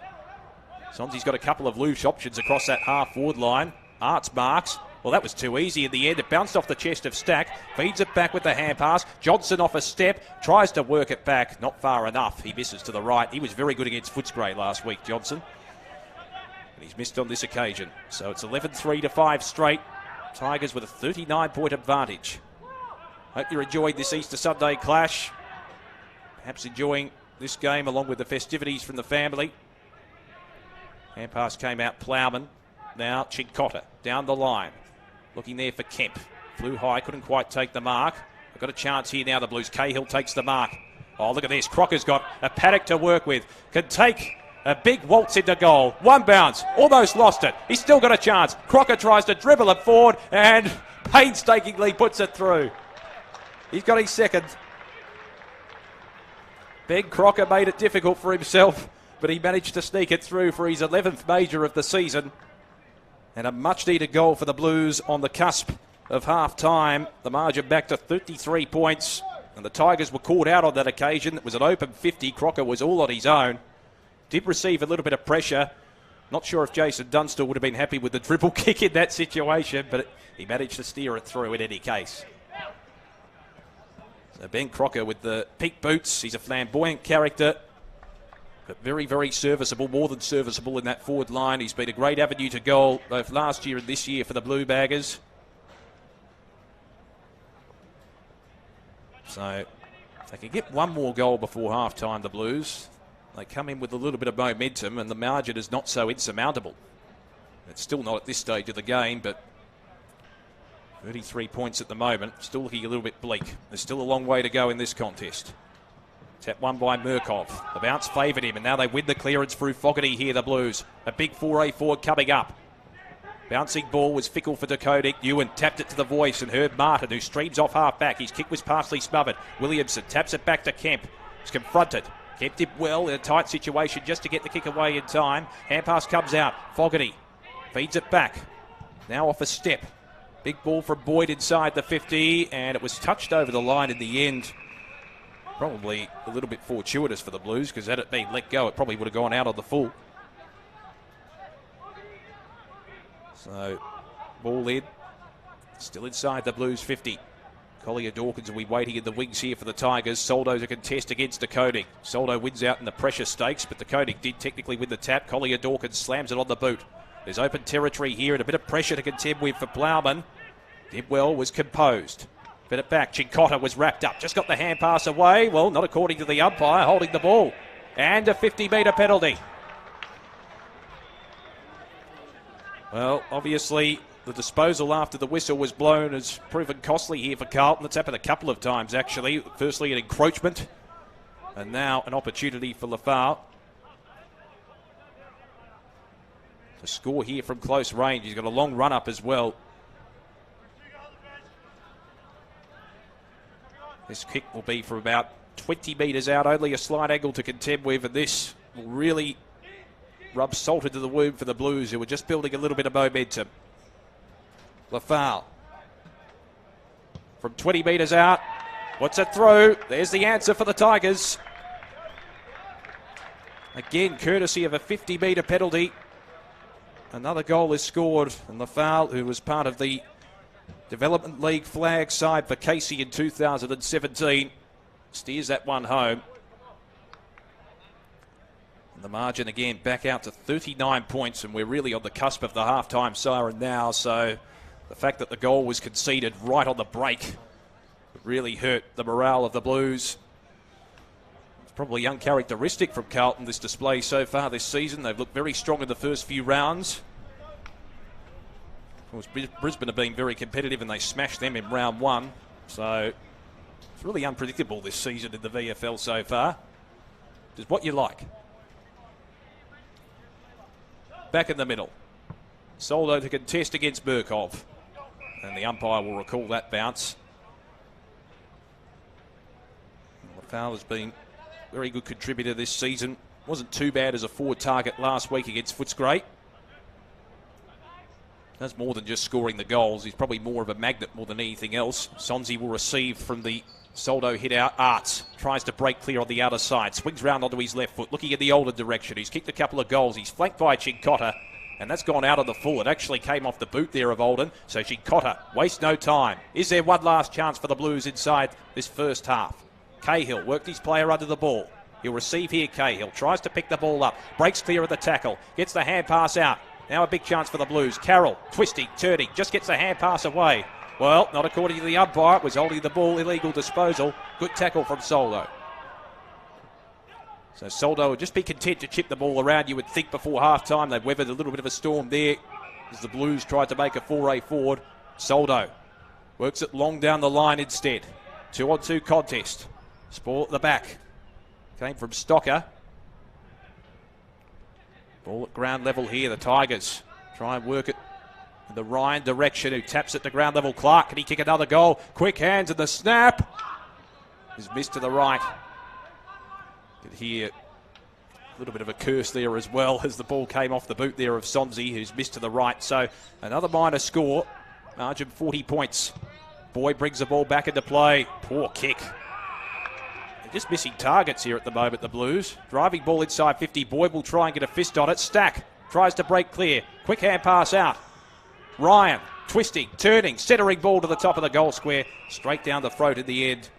Sonzi's got a couple of loose options across that half-forward line. Arts marks. Well, that was too easy in the end. It bounced off the chest of Stack. Feeds it back with the hand pass. Johnson off a step. Tries to work it back. Not far enough. He misses to the right. He was very good against Footscray last week, Johnson. And he's missed on this occasion. So it's 11-3 to 5 straight. Tigers with a 39-point advantage. Hope you're enjoying this Easter Sunday clash. Perhaps enjoying this game along with the festivities from the family. Hand pass came out Plowman. Now Chincotta down the line. Looking there for Kemp. Flew high, couldn't quite take the mark. They've got a chance here now, the Blues. Cahill takes the mark. Oh, look at this. Crocker's got a paddock to work with. Can take a big waltz into goal. One bounce. Almost lost it. He's still got a chance. Crocker tries to dribble it forward and painstakingly puts it through. He's got his second. Ben Crocker made it difficult for himself, but he managed to sneak it through for his 11th major of the season. And a much-needed goal for the Blues on the cusp of half-time. The margin back to 33 points. And the Tigers were caught out on that occasion. It was an open 50. Crocker was all on his own. Did receive a little bit of pressure. Not sure if Jason Dunstall would have been happy with the dribble kick in that situation, but he managed to steer it through in any case. So Ben Crocker with the pink boots. He's a flamboyant character, but very, very serviceable, more than serviceable in that forward line. He's been a great avenue to goal both last year and this year for the Blue Baggers. So if they can get one more goal before half-time, the Blues, they come in with a little bit of momentum and the margin is not so insurmountable. It's still not at this stage of the game, but 33 points at the moment, still looking a little bit bleak. There's still a long way to go in this contest. Tap one by Murkov. The bounce favoured him, and now they win the clearance through Fogarty here, the Blues. A big 4A forward coming up. Bouncing ball was fickle for Dakota. Ewan tapped it to the voice, and Herb Martin, who streams off half-back. His kick was partially smothered. Williamson taps it back to Kemp. He's confronted. Kemp did well in a tight situation just to get the kick away in time. Hand pass comes out. Fogarty Feeds it back. Now off a step. Big ball from Boyd inside the 50, and it was touched over the line in the end. Probably a little bit fortuitous for the Blues, because had it been let go, it probably would have gone out on the full. So, ball in. Still inside the Blues 50. Collier Dawkins will be waiting in the wings here for the Tigers. Soldo to contest against De Koning. Soldo wins out in the pressure stakes, but De Koning did technically win the tap. Collier Dawkins slams it on the boot. There's open territory here and a bit of pressure to contend with for Plowman. Dibwell was composed. Bit it back. Chincotta was wrapped up. Just got the hand pass away. Well, not according to the umpire, holding the ball. And a 50-metre penalty. Well, obviously, the disposal after the whistle was blown has proven costly here for Carlton. It's happened a couple of times, actually. Firstly, an encroachment, and now an opportunity for Lafau to score here from close range. He's got a long run-up as well. This kick will be from about 20 metres out, only a slight angle to contend with, and this will really rub salt into the wound for the Blues, who were just building a little bit of momentum. Lafau from 20 metres out. What's it through? There's the answer for the Tigers. Again, courtesy of a 50-metre penalty. Another goal is scored, and Lafau, who was part of the Development League flag side for Casey in 2017, steers that one home. And the margin again back out to 39 points, and we're really on the cusp of the half-time siren now, so the fact that the goal was conceded right on the break really hurt the morale of the Blues. It's probably uncharacteristic from Carlton, this display so far this season. They've looked very strong in the first few rounds. Of course, Brisbane have been very competitive and they smashed them in round one. So it's really unpredictable this season in the VFL so far. Just what you like. Back in the middle. Soldo to contest against Burkov. And the umpire will recall that bounce. Lafau has been a very good contributor this season. Wasn't too bad as a forward target last week against Footscray. Does more than just scoring the goals. He's probably more of a magnet more than anything else. Sonzi will receive from the Soldo hit out. Arts tries to break clear on the outer side. Swings round onto his left foot, looking in the older direction. He's kicked a couple of goals. He's flanked by Chincotta, and that's gone out of the full. It actually came off the boot there of Olden. So Chincotta wastes no time. Is there one last chance for the Blues inside this first half? Cahill worked his player under the ball. He'll receive here, Cahill. Tries to pick the ball up. Breaks clear of the tackle. Gets the hand pass out. Now a big chance for the Blues. Carroll, twisting, turning, just gets the hand pass away. Well, not according to the umpire. It was holding the ball, illegal disposal. Good tackle from Soldo. So Soldo would just be content to chip the ball around, you would think, before half-time. They've weathered a little bit of a storm there as the Blues tried to make a foray forward. Soldo works it long down the line instead. 2-on-2 contest. Ball at the back. Came from Stocker. Ball at ground level here. The Tigers try and work it in the Ryan direction, who taps it to ground level. Clark, can he kick another goal? Quick hands and the snap is missed to the right. You could hear a little bit of a curse there as well as the ball came off the boot there of Sonzi, who's missed to the right. So another minor score. Margin 40 points. Boyd brings the ball back into play. Poor kick. They're just missing targets here at the moment, the Blues. Driving ball inside 50. Boyd will try and get a fist on it. Stack tries to break clear. Quick hand pass out. Ryan twisting, turning, centering ball to the top of the goal square. Straight down the throat in the end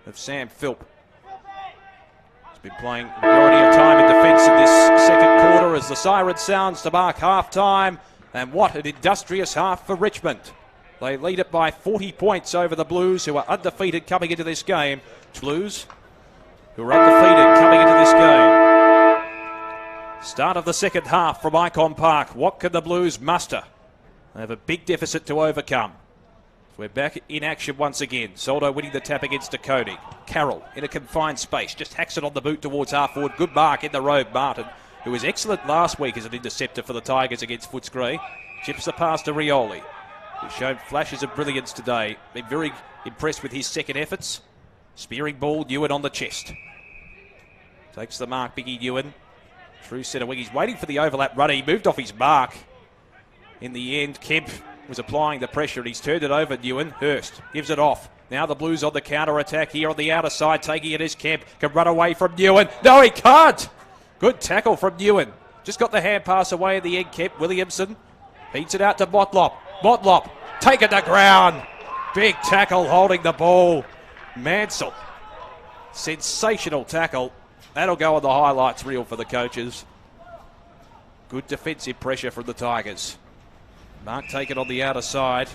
of Sam Philp. He's been playing the majority of time in defence in this second quarter as the siren sounds to mark half-time. And what an industrious half for Richmond. They lead it by 40 points over the Blues, who are undefeated coming into this game. Blues, who are undefeated coming into this game. Start of the second half from Icon Park. What can the Blues muster? They have a big deficit to overcome. We're back in action once again. Soldo winning the tap against De Koning. Carroll in a confined space. Just hacks it on the boot towards half forward. Good mark in the road. Martin, who was excellent last week as an interceptor for the Tigers against Footscray, chips the pass to Rioli, who's shown flashes of brilliance today. Been very impressed with his second efforts. Spearing ball, Ewan on the chest. Takes the mark, Biggie Ewan. True centre wing. He's waiting for the overlap run. He moved off his mark. in the end. Kemp was applying the pressure and he's turned it over. Newen, Hurst gives it off. Now the Blues on the counter-attack here on the outer side. Taking it is Kemp. Can run away from Newen. No, he can't. Good tackle from Newen. Just got the hand pass away in the end, Kemp. Williamson beats it out to Motlop. Motlop taken to ground. Big tackle holding the ball. Mansell. Sensational tackle. That'll go on the highlights reel for the coaches. Good defensive pressure from the Tigers. Mark taken on the outer side.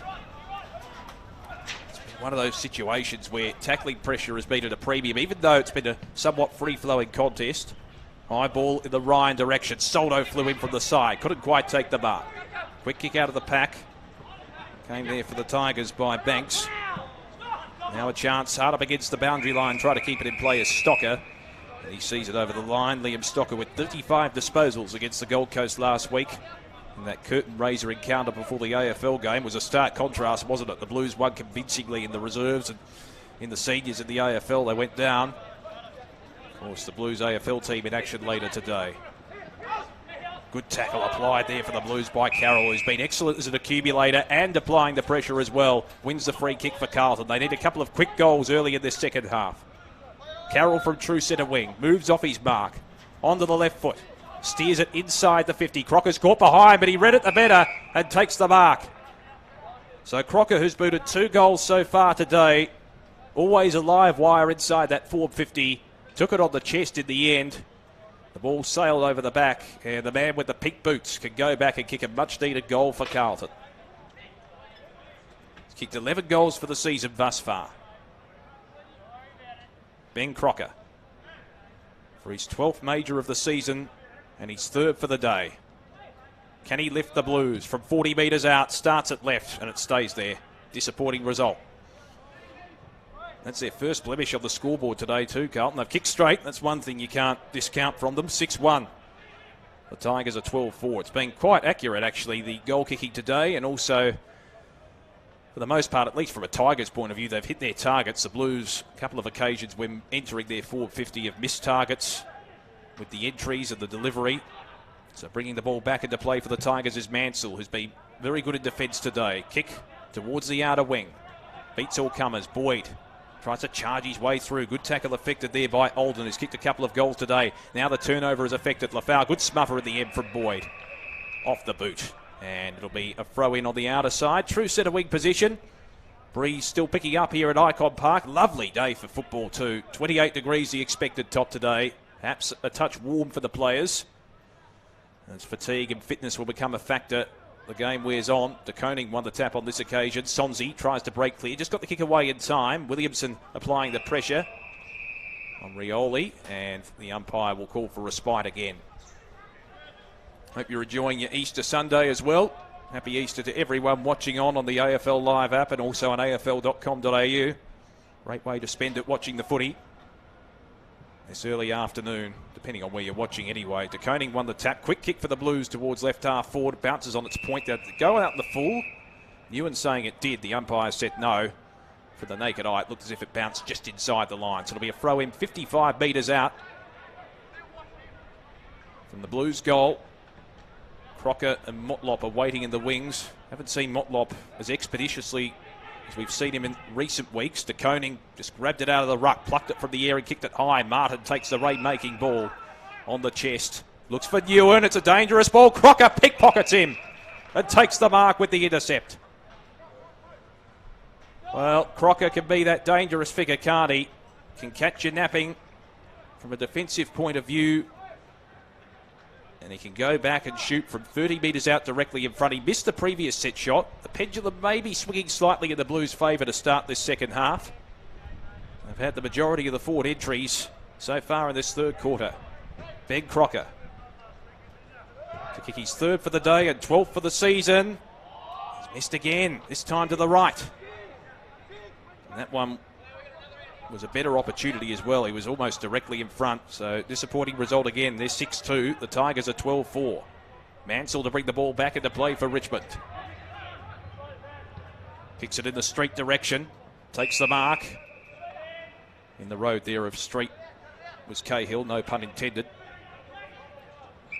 It's been one of those situations where tackling pressure has been at a premium, even though it's been a somewhat free-flowing contest. High ball in the Ryan direction. Soldo flew in from the side. Couldn't quite take the mark. Quick kick out of the pack. Came there for the Tigers by Banks. Now a chance, hard up against the boundary line, try to keep it in play as Stocker. And he sees it over the line. Liam Stocker with 35 disposals against the Gold Coast last week. And that curtain raiser encounter before the AFL game was a stark contrast, wasn't it? The Blues won convincingly in the reserves and in the seniors in the AFL. They went down. Of course, the Blues AFL team in action later today. Good tackle applied there for the Blues by Carroll, who's been excellent as an accumulator and applying the pressure as well. Wins the free kick for Carlton. They need a couple of quick goals early in this second half. Carroll from true centre wing. Moves off his mark. Onto the left foot. Steers it inside the 50. Crocker's caught behind, but he read it the better and takes the mark. So Crocker, who's booted 2 goals so far today, always a live wire inside that forward 50. Took it on the chest in the end. The ball sailed over the back, and the man with the pink boots can go back and kick a much-needed goal for Carlton. He's kicked 11 goals for the season thus far. Ben Crocker for his 12th major of the season, and his 3rd for the day. Can he lift the Blues from 40 metres out? Starts at left, and it stays there. Disappointing result. That's their first blemish on the scoreboard today too, Carlton. They've kicked straight. That's one thing you can't discount from them. 6-1. The Tigers are 12-4. It's been quite accurate, actually, the goal kicking today. And also, for the most part, at least from a Tigers point of view, they've hit their targets. The Blues, a couple of occasions when entering their forward 50, have missed targets with the entries and the delivery. So bringing the ball back into play for the Tigers is Mansell, who's been very good in defence today. Kick towards the outer wing. Beats all comers. Boyd tries to charge his way through. Good tackle affected there by Olden, who's kicked a couple of goals today. Now the turnover is affected. Lafau, good smuffer at the end from Boyd. Off the boot. And it'll be a throw in on the outer side. True centre wing position. Breeze still picking up here at Icon Park. Lovely day for football too. 28 degrees the expected top today. Perhaps a touch warm for the players, as fatigue and fitness will become a factor. The game wears on. De Koning won the tap on this occasion. Sonzi tries to break clear. Just got the kick away in time. Williamson applying the pressure on Rioli, and the umpire will call for respite again. Hope you're enjoying your Easter Sunday as well. Happy Easter to everyone watching on the AFL Live app and also on afl.com.au. Great way to spend it watching the footy this early afternoon, depending on where you're watching anyway. De Koning won the tap. Quick kick for the Blues towards left half forward. Bounces on its point. They'll go out in the full. Newen saying it did. The umpire said no. For the naked eye, it looked as if it bounced just inside the line. So it'll be a throw in 55 metres out from the Blues goal. Crocker and Motlop are waiting in the wings. Haven't seen Motlop as expeditiously as we've seen him in recent weeks. De Koning just grabbed it out of the ruck, plucked it from the air and kicked it high. Martin takes the rain-making ball on the chest. Looks for Newen. It's a dangerous ball. Crocker pickpockets him and takes the mark with the intercept. Well, Crocker can be that dangerous figure, can't he? Can catch you napping from a defensive point of view. And he can go back and shoot from 30 metres out directly in front. He missed the previous set shot. The pendulum may be swinging slightly in the Blues' favour to start this second half. They've had the majority of the forward entries so far in this third quarter. Ben Crocker to kick his 3rd for the day and 12th for the season. He's missed again, this time to the right. And that one was a better opportunity as well. He was almost directly in front. So disappointing result again. They're 6-2. The Tigers are 12-4. Mansell to bring the ball back into play for Richmond. Kicks it in the Street direction. Takes the mark. In the road there of Street was Cahill. No pun intended.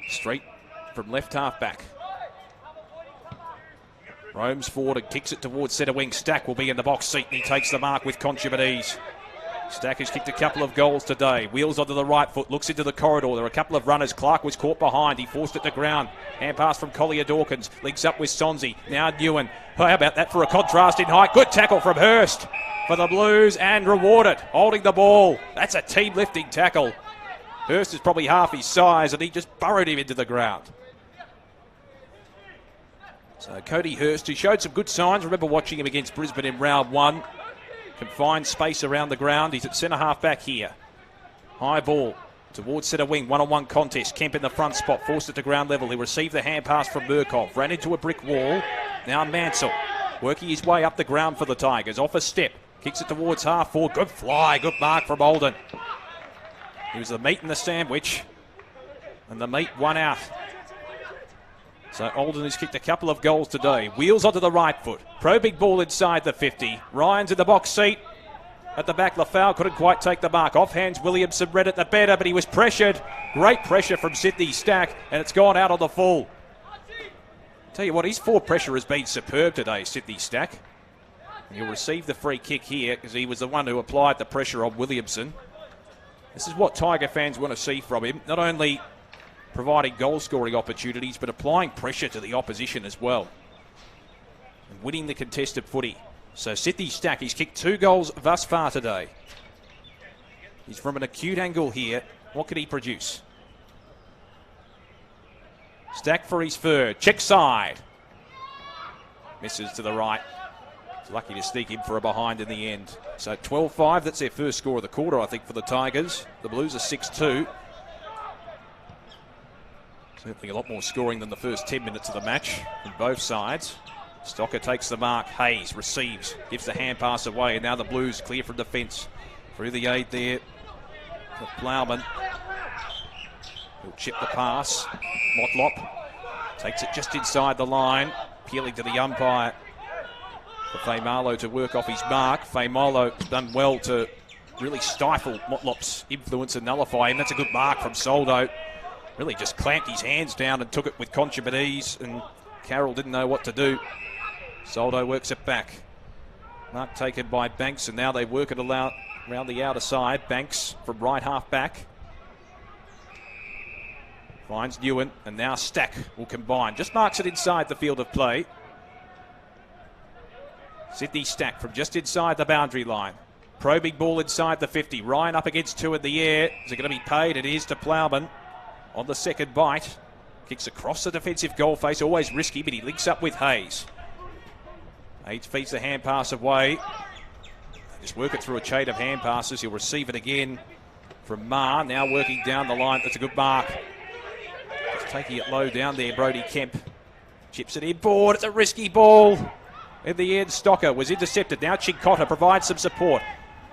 Street from left half back. Roams forward and kicks it towards centre wing. Stack will be in the box seat and he takes the mark with consummate. Stack has kicked a couple of goals today. Wheels onto the right foot, looks into the corridor. There are a couple of runners. Clark was caught behind. He forced it to ground. Hand pass from Collier Dawkins. Links up with Sonzi. Now Newen. How about that for a contrast in height? Good tackle from Hurst for the Blues and rewarded. Holding the ball. That's a team lifting tackle. Hurst is probably half his size and he just burrowed him into the ground. So Cody Hurst, who showed some good signs. Remember watching him against Brisbane in round 1. Can find space around the ground. He's at centre half back here. High ball towards centre wing. One-on-one contest. Kemp in the front spot. Forced it to ground level. He received the hand pass from Murkoff. Ran into a brick wall. Now Mansell working his way up the ground for the Tigers. Off a step. Kicks it towards half forward. Good fly. Good mark from Olden. He was the meat in the sandwich. And the meat won out. So Olden has kicked a couple of goals today. Wheels onto the right foot. Probing ball inside the 50. Ryan's in the box seat. At the back, Lafau couldn't quite take the mark. Offhands, Williamson read it the better, but he was pressured. Great pressure from Sydney Stack, and it's gone out on the full. Tell you what, his forward pressure has been superb today, Sydney Stack. And he'll receive the free kick here because he was the one who applied the pressure on Williamson. This is what Tiger fans want to see from him. Not only providing goal-scoring opportunities, but applying pressure to the opposition as well. And winning the contested footy. So Sydney Stack, he's kicked 2 goals thus far today. He's from an acute angle here. What can he produce? Stack for his third. Check side. Misses to the right. He's lucky to sneak in for a behind in the end. So 12-5, that's their first score of the quarter, I think, for the Tigers. The Blues are 6-2. Certainly a lot more scoring than the first 10 minutes of the match from both sides. Stocker takes the mark. Hayes receives, gives the hand pass away, and now the Blues clear from defence. Through the aid there of Plowman. He'll chip the pass. Motlop takes it just inside the line, appealing to the umpire for Faimalo to work off his mark. Faimalo done well to really stifle Motlop's influence and nullify him. That's a good mark from Soldo. Really just clamped his hands down and took it with consummate ease, and Carroll didn't know what to do. Soldo works it back. Mark taken by Banks, and now they work it around the outer side. Banks from right half back. Finds Newen, and now Stack will combine. Just marks it inside the field of play. Sydney Stack from just inside the boundary line. Probing ball inside the 50. Ryan up against 2 in the air. Is it going to be paid? It is to Plowman. On the second bite, kicks across the defensive goal face, always risky, but he links up with Hayes. Hayes feeds the hand pass away. They just work it through a chain of hand passes. He'll receive it again from Marr, now working down the line. That's a good mark. Just taking it low down there, Brodie Kemp. Chips it in board, it's a risky ball. In the end, Stocker was intercepted. Now Chincotta provides some support.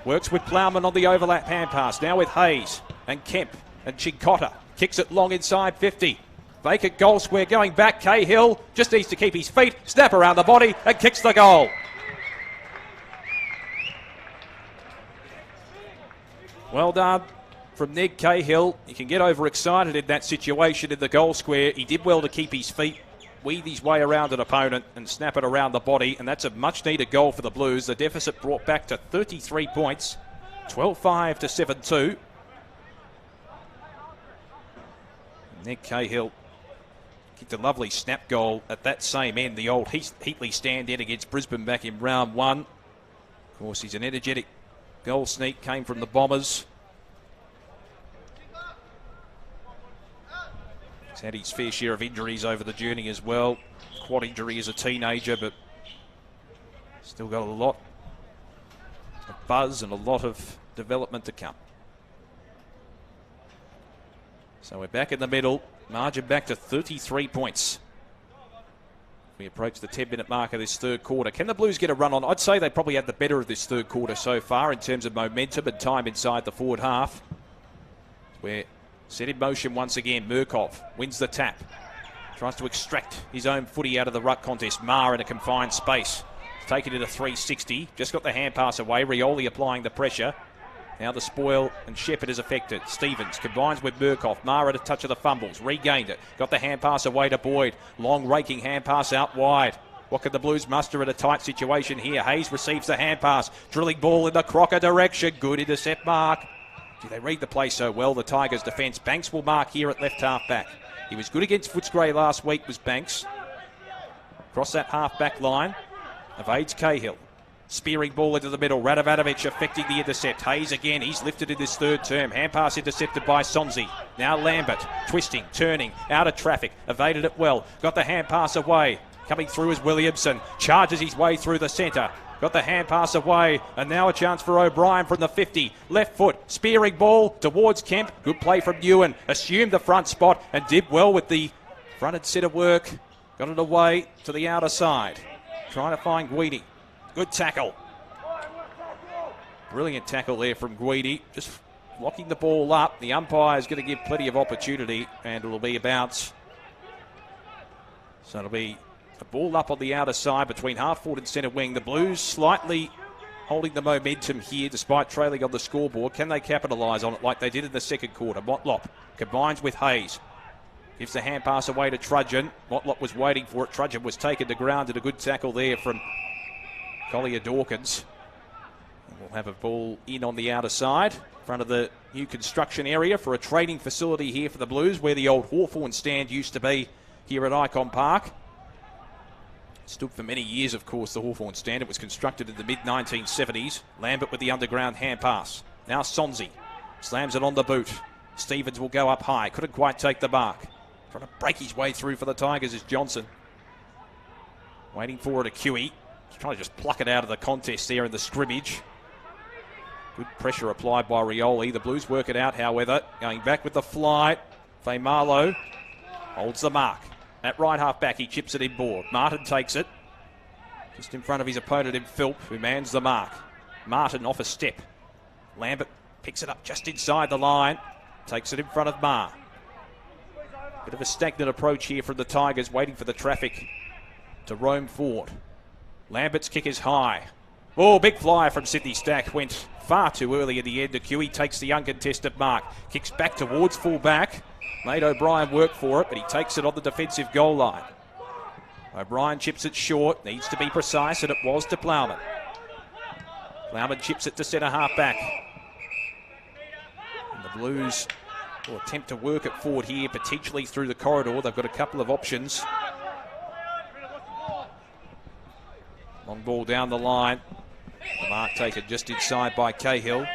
Works with Plowman on the overlap hand pass, now with Hayes and Kemp and Chincotta. Kicks it long inside 50. Vacant goal square going back. Cahill just needs to keep his feet. Snap around the body and kicks the goal. Well done from Ned Cahill. He can get overexcited in that situation in the goal square. He did well to keep his feet, weave his way around an opponent and snap it around the body. And that's a much needed goal for the Blues. The deficit brought back to 33 points. 12-5 to 7-2. Nick Cahill kicked a lovely snap goal at that same end, the old Heatley stand in against Brisbane back in round 1. Of course, he's an energetic goal sneak, came from the Bombers. He's had his fair share of injuries over the journey as well. Quad injury as a teenager, but still got a lot of buzz and a lot of development to come. So we're back in the middle. Margin back to 33 points. We approach the 10-minute mark of this third quarter. Can the Blues get a run on? I'd say they probably had the better of this third quarter so far in terms of momentum and time inside the forward half. We're set in motion once again. Murkoff wins the tap. Tries to extract his own footy out of the ruck contest. Marr in a confined space. Taken it a 360. Just got the hand pass away. Rioli applying the pressure. Now the spoil and Shepherd is affected. Stevens combines with Murkoff. Marr at a touch of the fumbles. Regained it. Got the hand pass away to Boyd. Long raking hand pass out wide. What can the Blues muster in a tight situation here? Hayes receives the hand pass. Drilling ball in the Crocker direction. Good intercept mark. They read the play so well, the Tigers' defence. Banks will mark here at left half-back. He was good against Footscray last week, was Banks. Across that half-back line, evades Cahill. Spearing ball into the middle. Radovanovic affecting the intercept. Hayes again, he's lifted in this third term. Hand pass intercepted by Sonzi. Now Lambert, twisting, turning, out of traffic. Evaded it well. Got the hand pass away. Coming through is Williamson. Charges his way through the centre. Got the hand pass away, and now a chance for O'Brien from the 50. Left foot, spearing ball towards Kemp. Good play from Ewan. Assumed the front spot and did well with the front and centre work. Got it away to the outer side. Trying to find Guidi. Good tackle. Brilliant tackle there from Guidi. Just locking the ball up. The umpire is going to give plenty of opportunity, and it'll be a bounce. So it'll be a ball up on the outer side between half forward and centre wing. The Blues slightly holding the momentum here despite trailing on the scoreboard. Can they capitalise on it like they did in the second quarter? Motlop combines with Hayes. Gives the hand pass away to Trudgeon. Motlop was waiting for it. Trudgeon was taken to ground and a good tackle there from Collier Dawkins. And we'll have a ball in on the outer side, in front of the new construction area for a training facility here for the Blues, where the old Hawthorn stand used to be here at Icon Park. Stood for many years, of course, the Hawthorn stand. It was constructed in the mid-1970s. Lambert with the underground hand pass. Now Sonzi slams it on the boot. Stevens will go up high. Couldn't quite take the mark. Trying to break his way through for the Tigers is Johnson. Waiting for it to Huey. He's trying to just pluck it out of the contest there in the scrimmage. Good pressure applied by Rioli. The Blues work it out, however. Going back with the flight. Faimalo holds the mark. At right half back, he chips it inboard. Martin takes it. Just in front of his opponent in Philp, who mans the mark. Martin off a step. Lambert picks it up just inside the line. Takes it in front of Marr. Bit of a stagnant approach here from the Tigers, waiting for the traffic to roam forward. Lambert's kick is high. Oh, big flyer from Sydney Stack. Went far too early in the end. He takes the uncontested mark. Kicks back towards full back. Made O'Brien work for it, but he takes it on the defensive goal line. O'Brien chips it short. Needs to be precise, and it was to Plowman. Plowman chips it to centre half back. And the Blues will attempt to work it forward here, potentially through the corridor. They've got a couple of options. Long ball down the line. The mark taken just inside by Cahill.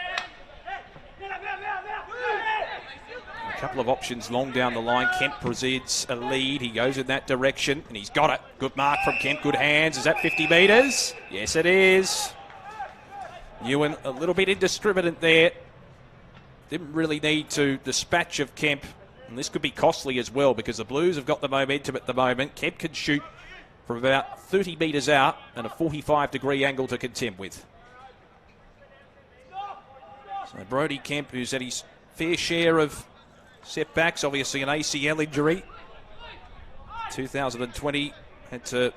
A couple of options long down the line. Kemp presents a lead. He goes in that direction, and he's got it. Good mark from Kemp. Good hands. Is that 50 metres? Yes, it is. Ewan a little bit indiscriminate there. Didn't really need to dispatch of Kemp. And this could be costly as well, because the Blues have got the momentum at the moment. Kemp can shoot from about 30 metres out and a 45-degree angle to contend with. So Brodie Kemp, who's had his fair share of setbacks, obviously an ACL injury. 2020 had to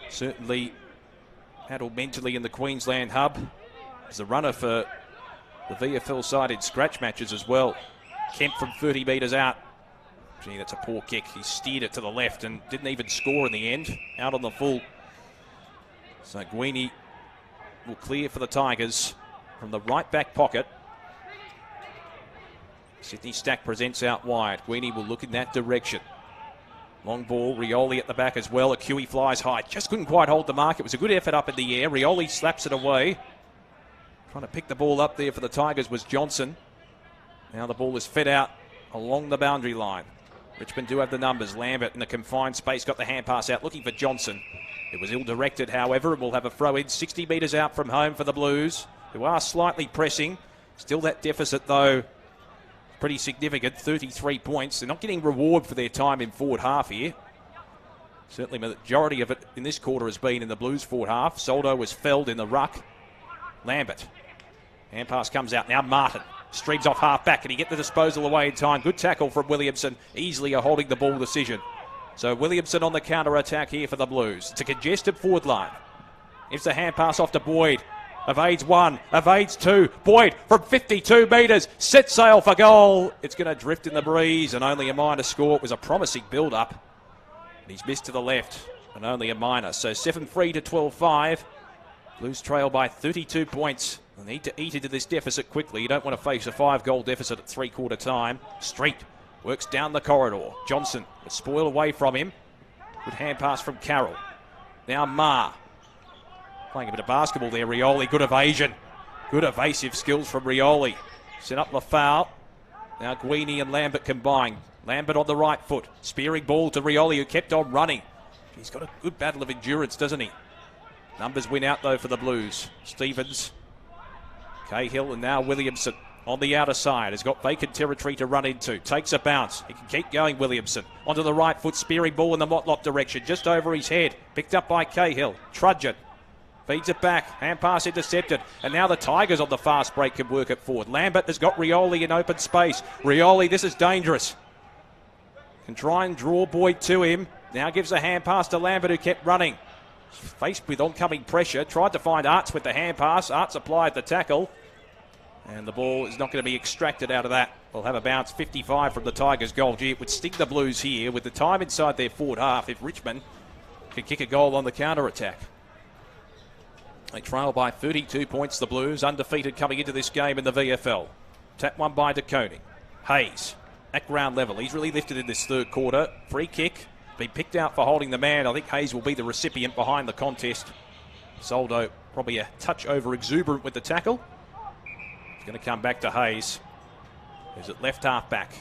certainly handle mentally in the Queensland hub. As a runner for the VFL side in scratch matches as well. Kemp from 30 metres out. Gee, that's a poor kick. He steered it to the left and didn't even score in the end. Out on the full. So Guini will clear for the Tigers from the right back pocket. Sydney Stack presents out wide. Guini will look in that direction. Long ball, Rioli at the back as well. Acui flies high. Just couldn't quite hold the mark. It was a good effort up in the air. Rioli slaps it away. Trying to pick the ball up there for the Tigers was Johnson. Now the ball is fed out along the boundary line. Richmond do have the numbers. Lambert in a confined space got the hand pass out looking for Johnson. It was ill-directed, however, and we'll have a throw in 60 metres out from home for the Blues, who are slightly pressing. Still that deficit, though, pretty significant, 33 points. They're not getting reward for their time in forward half here. Certainly the majority of it in this quarter has been in the Blues forward half. Soldo was felled in the ruck. Lambert. Hand pass comes out. Now Martin streams off half back. Can he get the disposal away in time? Good tackle from Williamson. Easily a holding the ball decision. So Williamson on the counter-attack here for the Blues. It's a congested forward line. It's a hand pass off to Boyd. Evades one, evades two. Boyd from 52 metres. Set sail for goal. It's going to drift in the breeze and only a minor score. It was a promising build-up. He's missed to the left. and only a minor. So 7-3 to 12-5. Blues trail by 32 points. They need to eat into this deficit quickly. You don't want to face a 5-goal deficit at three-quarter time. Street works down the corridor. Johnson was spoiled away from him. Good hand pass from Carroll. Now Ma. Playing a bit of basketball there, Rioli. Good evasion. Good evasive skills from Rioli. Set up the foul. Now Guini and Lambert combined. Lambert on the right foot. Spearing ball to Rioli, who kept on running. He's got a good battle of endurance, doesn't he? Numbers win out, though, for the Blues. Stevens, Cahill, and now Williamson on the outer side. Has got vacant territory to run into. Takes a bounce. He can keep going, Williamson. Onto the right foot, spearing ball in the Motlop direction. Just over his head. Picked up by Cahill. Trudgeon. Feeds it back. Hand pass intercepted. And now the Tigers on the fast break can work it forward. Lambert has got Rioli in open space. Rioli, this is dangerous. Can try and draw Boyd to him. Now gives a hand pass to Lambert, who kept running. Faced with oncoming pressure. Tried to find Arts with the hand pass. Arts applied the tackle. And the ball is not going to be extracted out of that. We'll have a bounce 55 from the Tigers' goal. Gee, it would sting the Blues here with the time inside their forward half if Richmond can kick a goal on the counter-attack. They trail by 32 points, the Blues, undefeated coming into this game in the VFL. Tap one by DeConing. Hayes at ground level. He's really lifted in this third quarter. Free kick. Been picked out for holding the man. I think Hayes will be the recipient behind the contest. Soldo probably a touch over exuberant with the tackle. It's going to come back to Hayes. Who's at left half back.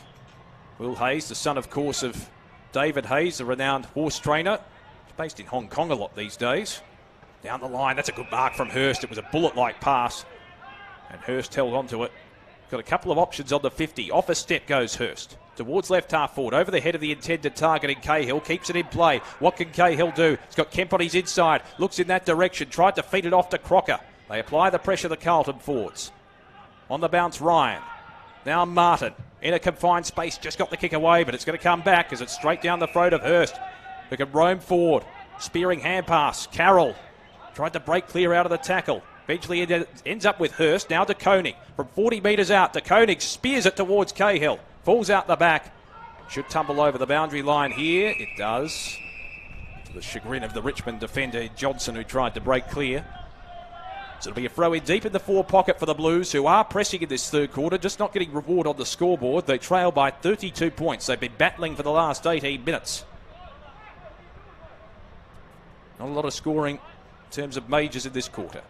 Will Hayes, the son, of course, of David Hayes, the renowned horse trainer. He's based in Hong Kong a lot these days. Down the line, that's a good mark from Hurst. It was a bullet-like pass. And Hurst held onto it. Got a couple of options on the 50. Off a step goes Hurst. Towards left half forward, over the head of the intended target in Cahill, keeps it in play. What can Cahill do? He's got Kemp on his inside, looks in that direction, tried to feed it off to Crocker. They apply the pressure, the Carlton forwards. On the bounce, Ryan. Now Martin, in a confined space, just got the kick away, but it's going to come back as it's straight down the throat of Hurst, who can roam forward. Spearing hand pass, Carroll tried to break clear out of the tackle. Eventually it ends up with Hurst, now to Koenig. From 40 metres out, to Koenig spears it towards Cahill. Falls out the back. Should tumble over the boundary line here. It does. To the chagrin of the Richmond defender, Johnson, who tried to break clear. So it'll be a throw in deep in the forward pocket for the Blues, who are pressing in this third quarter, just not getting reward on the scoreboard. They trail by 32 points. They've been battling for the last 18 minutes. Not a lot of scoring in terms of majors in this quarter.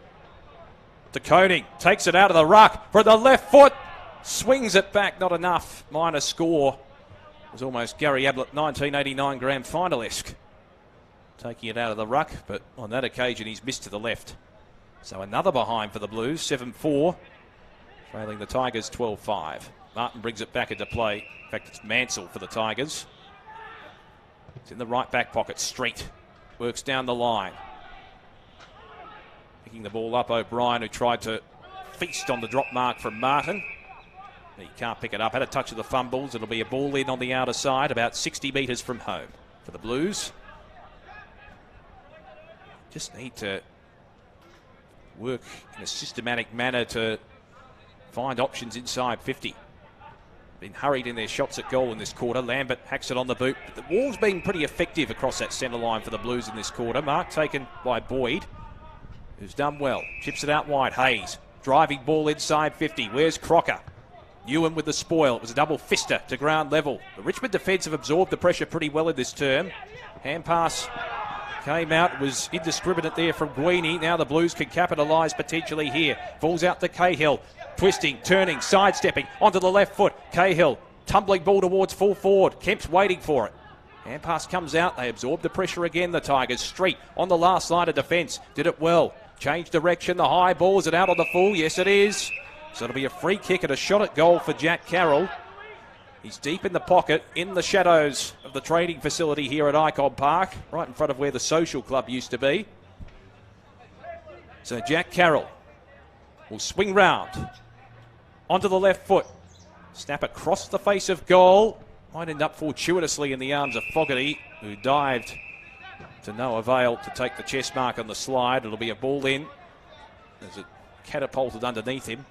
De Koning takes it out of the ruck for the left foot. Swings it back, not enough. Minor score. It was almost Gary Ablett 1989 grand final-esque. Taking it out of the ruck, but on that occasion he's missed to the left. So another behind for the Blues, 7-4. Trailing the Tigers 12-5. Martin brings it back into play. In fact, it's Mansell for the Tigers. It's in the right back pocket. Street works down the line. Picking the ball up, O'Brien, who tried to feast on the drop mark from Martin. He can't pick it up. Had a touch of the fumbles. It'll be a ball in on the outer side, about 60 metres from home for the Blues. Just need to work in a systematic manner to find options inside 50. Been hurried in their shots at goal in this quarter. Lambert hacks it on the boot. But the wall's been pretty effective across that centre line for the Blues in this quarter. Mark taken by Boyd, who's done well. Chips it out wide. Hayes. Driving ball inside 50. Where's Crocker? Ewan with the spoil. It was a double fister to ground level. The Richmond defence have absorbed the pressure pretty well in this term. Hand pass came out. It was indiscriminate there from Guini. Now the Blues can capitalise potentially here. Falls out to Cahill. Twisting, turning, sidestepping onto the left foot. Cahill tumbling ball towards full forward. Kemp's waiting for it. Hand pass comes out. They absorb the pressure again, the Tigers. Street on the last line of defence. Did it well. Changed direction. The high ball. Is it out on the full? Yes, it is. So it'll be a free kick and a shot at goal for Jack Carroll. He's deep in the pocket, in the shadows of the training facility here at Icon Park, right in front of where the social club used to be. So Jack Carroll will swing round onto the left foot. Snap across the face of goal. Might end up fortuitously in the arms of Fogarty, who dived to no avail to take the chest mark on the slide. It'll be a ball in as it catapulted underneath him.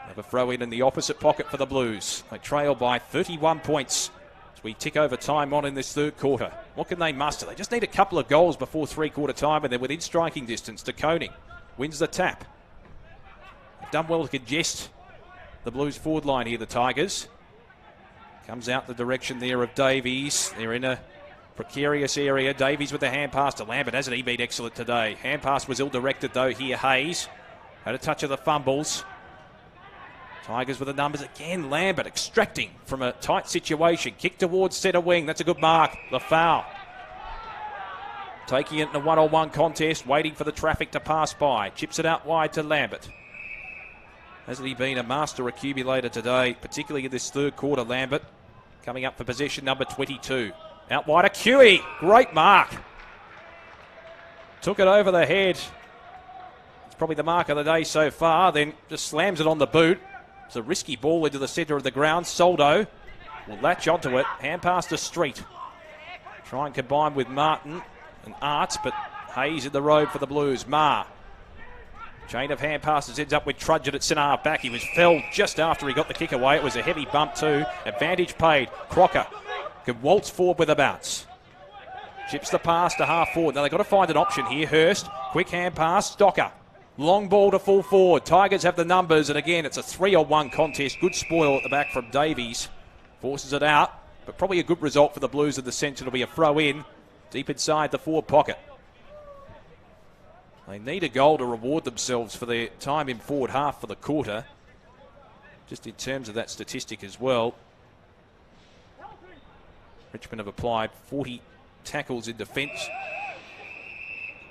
Have a throw in the opposite pocket for the Blues. They trail by 31 points. As we tick over time on in this third quarter. What can they muster? They just need a couple of goals before three-quarter time, and they're within striking distance. De Koning wins the tap. They've done well to congest the Blues forward line here, the Tigers. Comes out the direction there of Davies. They're in a precarious area. Davies with the hand pass to Lambert. Hasn't he been excellent today? Hand pass was ill-directed though here. Hayes had a touch of the fumbles. Tigers with the numbers again. Lambert extracting from a tight situation. Kick towards centre wing. That's a good mark. The foul. Taking it in a one-on-one contest. Waiting for the traffic to pass by. Chips it out wide to Lambert. Hasn't he been a master accumulator today, particularly in this third quarter, Lambert? Coming up for possession number 22. Out wide to Huey. Great mark. Took it over the head. It's probably the mark of the day so far. Then just slams it on the boot. It's a risky ball into the centre of the ground. Soldo will latch onto it. Hand pass to Street. Try and combine with Martin and Arts, but Hayes in the road for the Blues. Marr. Chain of hand passes ends up with Trudgett at centre half back. He was felled just after he got the kick away. It was a heavy bump too. Advantage paid. Crocker can waltz forward with a bounce. Chips the pass to half forward. Now they've got to find an option here. Hurst, quick hand pass. Stocker. Long ball to full forward. Tigers have the numbers, and again, it's a 3-on-1 contest. Good spoil at the back from Davies. Forces it out, but probably a good result for the Blues in the sense it'll be a throw in deep inside the forward pocket. They need a goal to reward themselves for their time in forward half for the quarter. Just in terms of that statistic as well. Richmond have applied 40 tackles in defence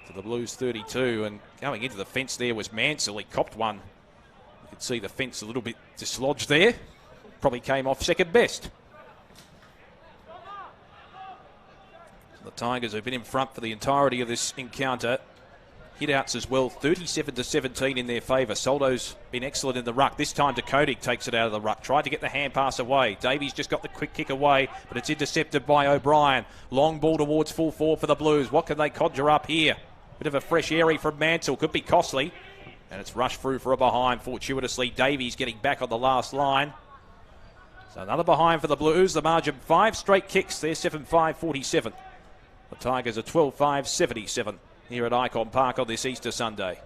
to the Blues 32, and going into the fence there was Mansell. He copped one. You could see the fence a little bit dislodged there. Probably came off second best. The Tigers have been in front for the entirety of this encounter. Hit-outs as well, 37-17 in their favour. Soldo's been excellent in the ruck. This time De Koning takes it out of the ruck. Tried to get the hand pass away. Davies just got the quick kick away, but it's intercepted by O'Brien. Long ball towards full forward for the Blues. What can they conjure up here? Bit of a fresh airy from Mansell. Could be costly. And it's rushed through for a behind. Fortuitously, Davies getting back on the last line. So another behind for the Blues. The margin 5 straight kicks. They're 7-5-47. The Tigers are 12-5-77. Here at Icon Park on this Easter Sunday.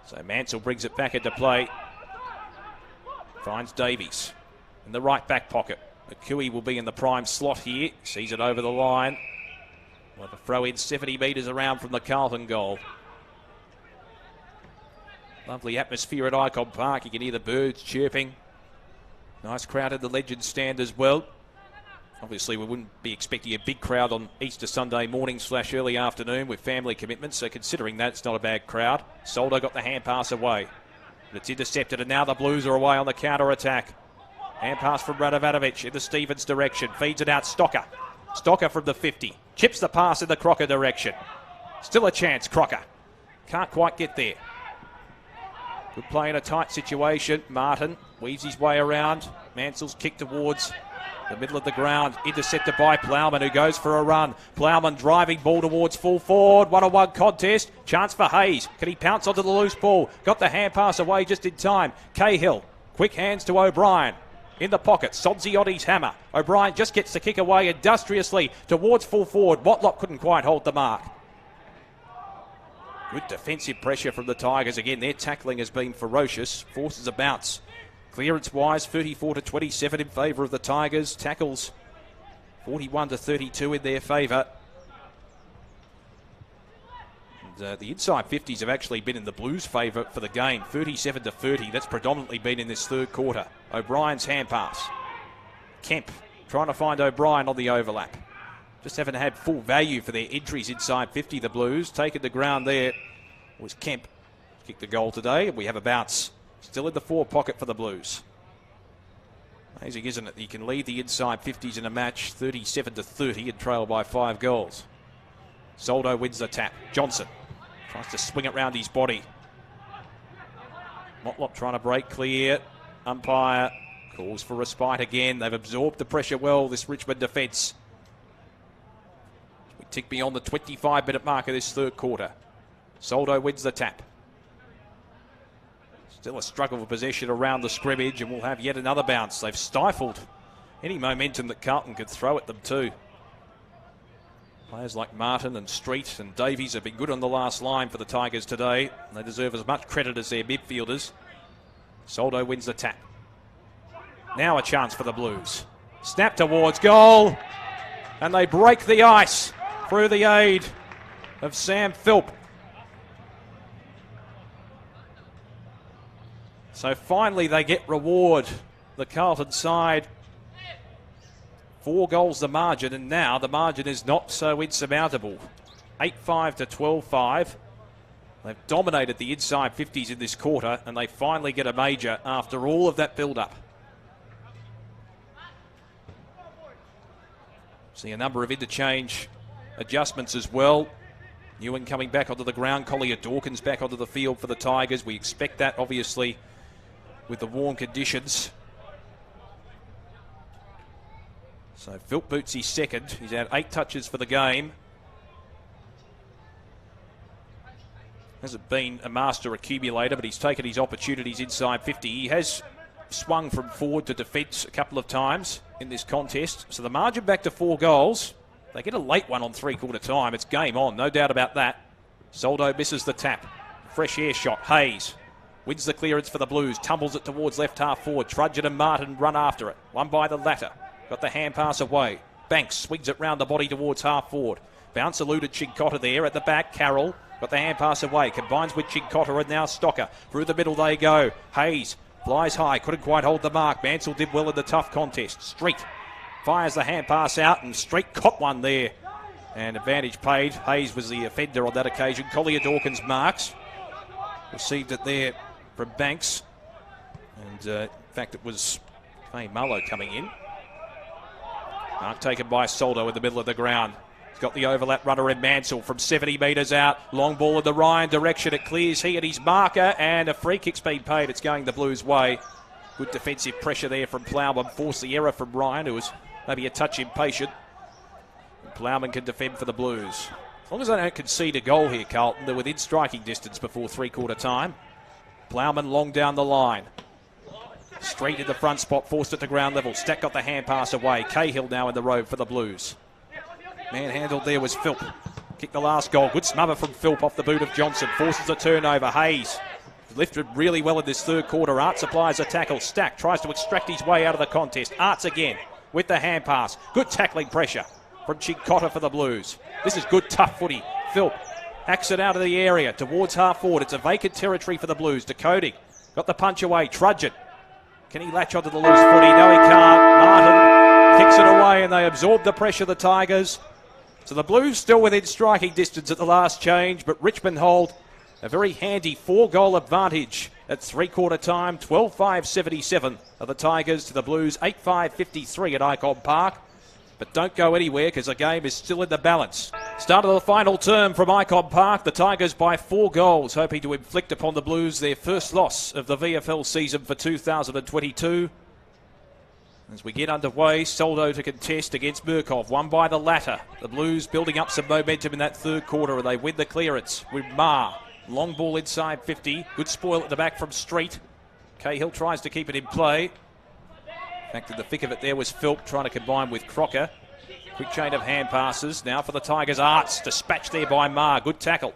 So Mansell brings it back into play. Finds Davies in the right back pocket. McCooey will be in the prime slot here. Sees it over the line. We'll have a throw in 70 metres around from the Carlton goal. Lovely atmosphere at Icon Park. You can hear the birds chirping. Nice crowd at the Legends stand as well. Obviously, we wouldn't be expecting a big crowd on Easter Sunday morning / early afternoon with family commitments, so considering that, it's not a bad crowd. Soldo got the hand pass away. But it's intercepted, and now the Blues are away on the counter-attack. Hand pass from Radovanovic in the Stevens direction. Feeds it out, Stocker. Stocker from the 50. Chips the pass in the Crocker direction. Still a chance, Crocker. Can't quite get there. Good play in a tight situation. Martin weaves his way around. Mansell's kick towards the middle of the ground, intercepted by Plowman, who goes for a run. Plowman driving ball towards full forward. 1-on-1 contest. Chance for Hayes. Can he pounce onto the loose ball? Got the hand pass away just in time. Cahill. Quick hands to O'Brien. In the pocket. Sonziotti's hammer. O'Brien just gets the kick away industriously towards full forward. Motlop couldn't quite hold the mark. Good defensive pressure from the Tigers. Again, their tackling has been ferocious. Forces a bounce. Clearance-wise, 34-27 in favour of the Tigers. Tackles, 41-32 in their favour. And, the inside 50s have actually been in the Blues' favour for the game, 37-30. That's predominantly been in this third quarter. O'Brien's hand pass. Kemp trying to find O'Brien on the overlap. Just haven't had full value for their entries inside 50, the Blues. Taken the ground there was Kemp. Kicked the goal today, and we have a bounce. Still in the forward pocket for the Blues. Amazing, isn't it? You can lead the inside 50s in a match 37-30 and trail by 5 goals. Soldo wins the tap. Johnson tries to swing it round his body. Motlop trying to break clear. Umpire calls for respite again. They've absorbed the pressure well, this Richmond defence. We tick beyond the 25-minute mark of this third quarter. Soldo wins the tap. Still a struggle for possession around the scrimmage, and we'll have yet another bounce. They've stifled any momentum that Carlton could throw at them too. Players like Martin and Street and Davies have been good on the last line for the Tigers today. They deserve as much credit as their midfielders. Soldo wins the tap. Now a chance for the Blues. Snap towards goal. And they break the ice through the aid of Sam Philp. So finally they get reward, the Carlton side. 4 goals the margin, and now the margin is not so insurmountable. 8-5 to 12-5. They've dominated the inside 50s in this quarter, and they finally get a major after all of that build-up. See a number of interchange adjustments as well. Ewan coming back onto the ground. Collier Dawkins back onto the field for the Tigers. We expect that, obviously, with the warm conditions. So Philp Bootsy second. He's had 8 touches for the game. Hasn't been a master accumulator, but he's taken his opportunities inside 50. He has swung from forward to defence a couple of times in this contest. So the margin back to 4 goals. They get a late one on 3/4 time. It's game on, no doubt about that. Soldo misses the tap. Fresh air shot. Hayes wins the clearance for the Blues. Tumbles it towards left half forward. Trudgeon and Martin run after it. One by the latter. Got the hand pass away. Banks swings it round the body towards half forward. Bounce eluded Chincotta there at the back. Carroll got the hand pass away. Combines with Chincotta and now Stocker. Through the middle they go. Hayes flies high. Couldn't quite hold the mark. Mansell did well in the tough contest. Street fires the hand pass out, and Street caught one there. And advantage paid. Hayes was the offender on that occasion. Collier Dawkins marks. Received it there from Banks. And in fact, it was Faye Mullo coming in. Mark taken by Soldo in the middle of the ground. He's got the overlap runner in Mansell from 70 metres out. Long ball in the Ryan direction. It clears he and his marker, and a free kick's been paid. It's going the Blues' way. Good defensive pressure there from Plowman. Forced the error from Ryan, who was maybe a touch impatient. And Plowman can defend for the Blues. As long as they don't concede a goal here, Carlton, they're within striking distance before 3/4 time. Plowman long down the line. Straight in the front spot, forced at the ground level. Stack got the hand pass away. Cahill now in the road for the Blues. Manhandled there was Philp. Kicked the last goal. Good smother from Philp off the boot of Johnson. Forces a turnover. Hayes lifted really well in this 3rd quarter. Arts applies a tackle. Stack tries to extract his way out of the contest. Arts again with the hand pass. Good tackling pressure from Chincotta for the Blues. This is good tough footy. Philp hacks it out of the area towards half forward. It's a vacant territory for the Blues. Decoding. Got the punch away. Trudgeon. Can he latch onto the loose footy? No, he can't. Martin kicks it away, and they absorb the pressure, the Tigers. So the Blues still within striking distance at the last change, but Richmond hold a very handy 4-goal advantage at 3/4 time. 12-5-77 are the Tigers to the Blues. 8-5-53 at Icon Park. But don't go anywhere because the game is still in the balance. Start of the final term from Icon Park. The Tigers by 4 goals, hoping to inflict upon the Blues their first loss of the VFL season for 2022. As we get underway, Soldo to contest against Murkov. One by the latter. The Blues building up some momentum in that 3rd quarter, and they win the clearance with Marr. Long ball inside 50. Good spoil at the back from Street. Cahill tries to keep it in play. In fact, in the thick of it there was Philp trying to combine with Crocker. Quick chain of hand passes. Now for the Tigers. Arts dispatched there by Marr. Good tackle.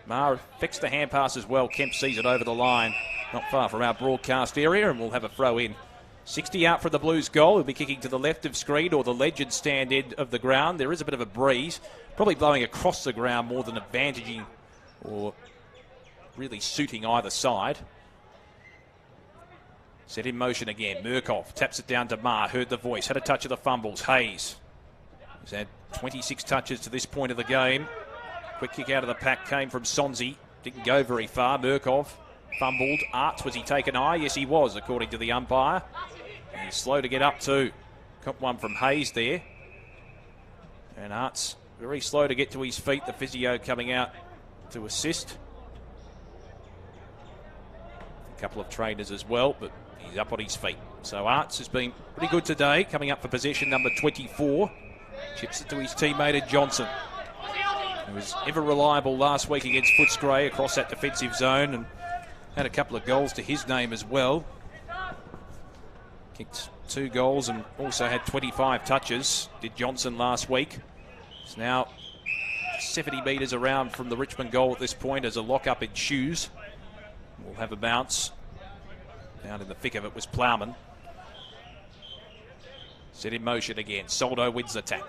Marr fixed the hand pass as well. Kemp sees it over the line. Not far from our broadcast area, and we'll have a throw in. 60 out for the Blues goal. He'll be kicking to the left of screen or the legend stand end of the ground. There is a bit of a breeze. Probably blowing across the ground more than advantaging or really suiting either side. Set in motion again. Murkov taps it down to Marr. Heard the voice. Had a touch of the fumbles. Hayes. He's had 26 touches to this point of the game. Quick kick out of the pack came from Sonzi. Didn't go very far. Murkov fumbled. Arts, was he taken high? Yes, he was, according to the umpire. And he's slow to get up too. Got one from Hayes there. And Arts very slow to get to his feet. The physio coming out to assist. A couple of trainers as well, but he's up on his feet. So Arts has been pretty good today, coming up for possession number 24. Chips it to his teammate Johnson. He was ever reliable last week against Footscray across that defensive zone and Had a couple of goals to his name as well. Kicked 2 goals and also had 25 touches, did Johnson last week. It's now 70 metres around from the Richmond goal at this point as a lock-up in shoes. We'll have a bounce. Down in the thick of it was Plowman. Set in motion again. Soldo wins the tap.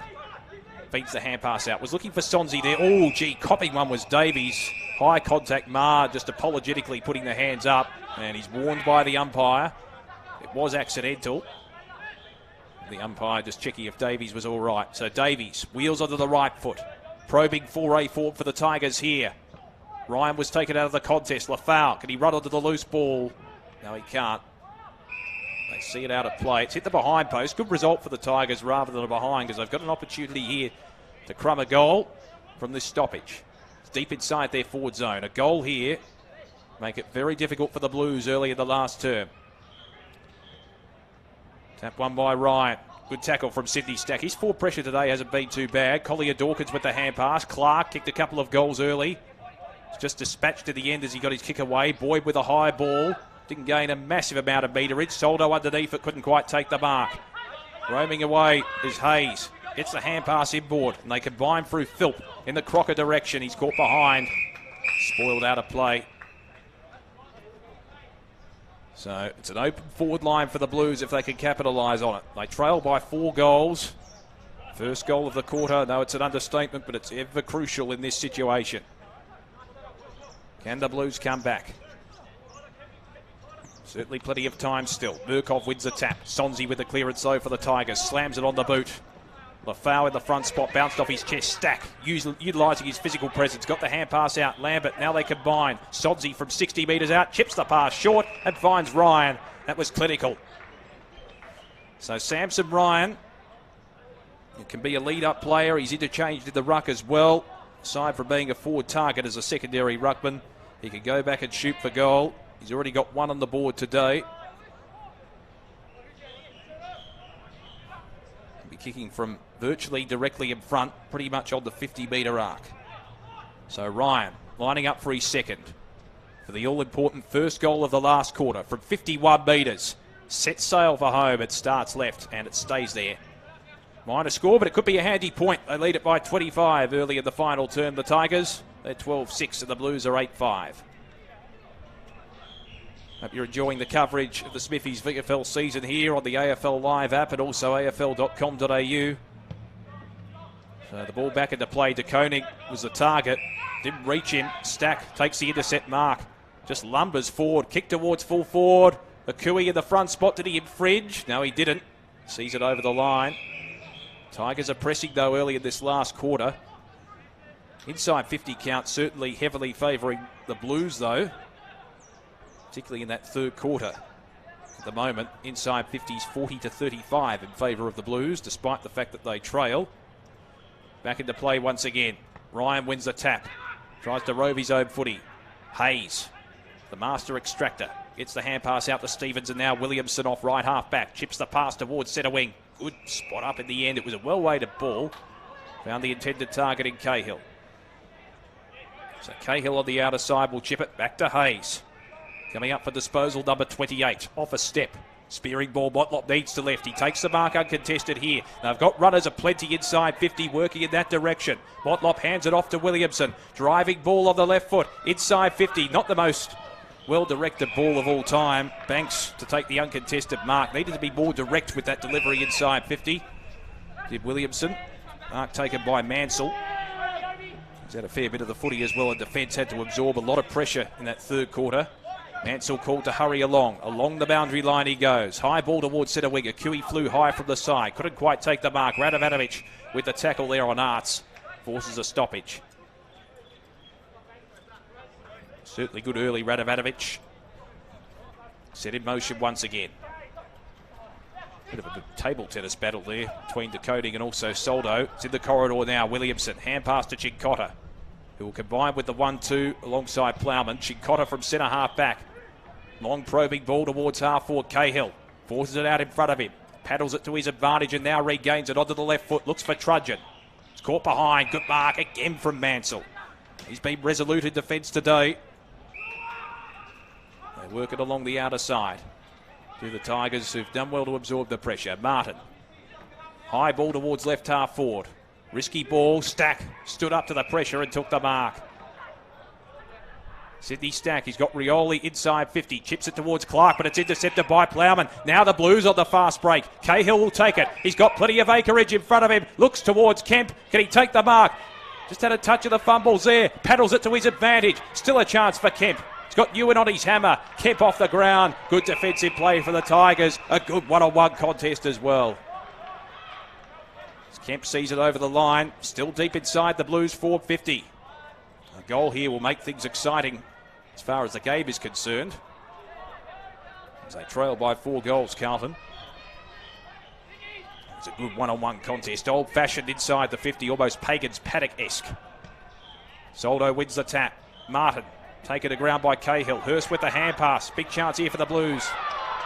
Feeds the hand pass out. Was looking for Sonzi there. Oh, gee, copping one was Davies. High contact. Marr just apologetically putting the hands up. And he's warned by the umpire. It was accidental. The umpire just checking if Davies was all right. So Davies wheels onto the right foot. Probing foray forward for the Tigers here. Ryan was taken out of the contest. Lafau, can he run onto the loose ball? No, he can't. They see it out of play. It's hit the behind post. Good result for the Tigers rather than a behind, because they've got an opportunity here to crumb a goal from this stoppage. It's deep inside their forward zone. A goal here make it very difficult for the Blues early in the last term. Tap one by Ryan. Good tackle from Sydney Stack. His forward pressure today hasn't been too bad. Collier Dawkins with the hand pass. Clark kicked a couple of goals early. It's just dispatched to the end as he got his kick away. Boyd with a high ball. Didn't gain a massive amount of meterage. Soldo underneath it, couldn't quite take the mark. Roaming away is Hayes. Gets the hand pass inboard, and they combine through Philp in the Crocker direction. He's caught behind. Spoiled out of play. So it's an open forward line for the Blues if they can capitalise on it. They trail by 4 goals. First goal of the quarter. No, it's an understatement, but it's ever crucial in this situation. Can the Blues come back? Certainly plenty of time still. Murkov wins the tap. Sonzi with the clearance though for the Tigers. Slams it on the boot. Lafau in the front spot. Bounced off his chest. Stack utilising his physical presence. Got the hand pass out. Lambert. Now they combine. Sonzi from 60 metres out. Chips the pass short and finds Ryan. That was clinical. So Samson Ryan, he can be a lead-up player. He's interchanged in the ruck as well. Aside from being a forward target as a secondary ruckman, he can go back and shoot for goal. He's already got 1 on the board today. He'll be kicking from virtually directly in front, pretty much on the 50-metre arc. So Ryan lining up for his second for the all-important first goal of the last quarter from 51 metres. Set sail for home. It starts left and it stays there. Minor score, but it could be a handy point. They lead it by 25 early in the final term. The Tigers, they're 12-6 and the Blues are 8-5. Hope you're enjoying the coverage of the Smithies VFL season here on the AFL Live app and also afl.com.au. So the ball back into play. De Koning was the target. Didn't reach him. Stack takes the intercept mark. Just lumbers forward. Kick towards full forward. Akui in the front spot. Did he infringe? No, he didn't. Sees it over the line. Tigers are pressing though early in this last quarter. Inside 50 count certainly heavily favouring the Blues though, particularly in that third quarter. At the moment, inside 50s 40-35 in favour of the Blues, despite the fact that they trail. Back into play once again. Ryan wins the tap. Tries to rove his own footy. Hayes, the master extractor, gets the hand pass out to Stevens, and now Williamson off right half back. Chips the pass towards centre wing. Good spot up in the end. It was a well-weighted ball. Found the intended target in Cahill. So Cahill on the outer side will chip it back to Hayes. Coming up for disposal, number 28. Off a step. Spearing ball, Motlop needs to left. He takes the mark uncontested here. They've got runners aplenty inside 50 working in that direction. Motlop hands it off to Williamson. Driving ball on the left foot. Inside 50. Not the most well-directed ball of all time. Banks to take the uncontested mark. Needed to be more direct with that delivery inside 50. Did Williamson. Mark taken by Mansell. He's had a fair bit of the footy as well, and defence had to absorb a lot of pressure in that third quarter. Mansell called to hurry along. Along the boundary line he goes. High ball towards centre wing. Akui flew high from the side. Couldn't quite take the mark. Radovanovic with the tackle there on Arts. Forces a stoppage. Certainly good early, Radovanovic. Set in motion once again. Bit of a table tennis battle there between De Koning and also Soldo. It's in the corridor now. Williamson, hand pass to Chincotta, who will combine with the 1-2 alongside Plowman. Chincotta from centre half back. Long probing ball towards half forward. Cahill forces it out in front of him. Paddles it to his advantage and now regains it onto the left foot. Looks for Trudgeon. It's caught behind. Good mark again from Mansell. He's been resolute in defence today. They work it along the outer side to the Tigers, who've done well to absorb the pressure. Martin. High ball towards left half forward. Risky ball. Stack stood up to the pressure and took the mark. Sydney Stack, he's got Rioli inside 50, chips it towards Clark, but it's intercepted by Plowman. Now the Blues on the fast break. Cahill will take it. He's got plenty of acreage in front of him. Looks towards Kemp. Can he take the mark? Just had a touch of the fumbles there. Paddles it to his advantage. Still a chance for Kemp. He's got Ewan on his hammer. Kemp off the ground. Good defensive play for the Tigers. A good one-on-one contest as well. As Kemp sees it over the line. Still deep inside the Blues forward 50. A goal here will make things exciting as far as the game is concerned, as they trail by 4 goals, Carlton. It's a good one-on-one contest. Old-fashioned inside the 50, almost Pagan's Paddock-esque. Soldo wins the tap. Martin taken to ground by Cahill. Hurst with the hand pass. Big chance here for the Blues.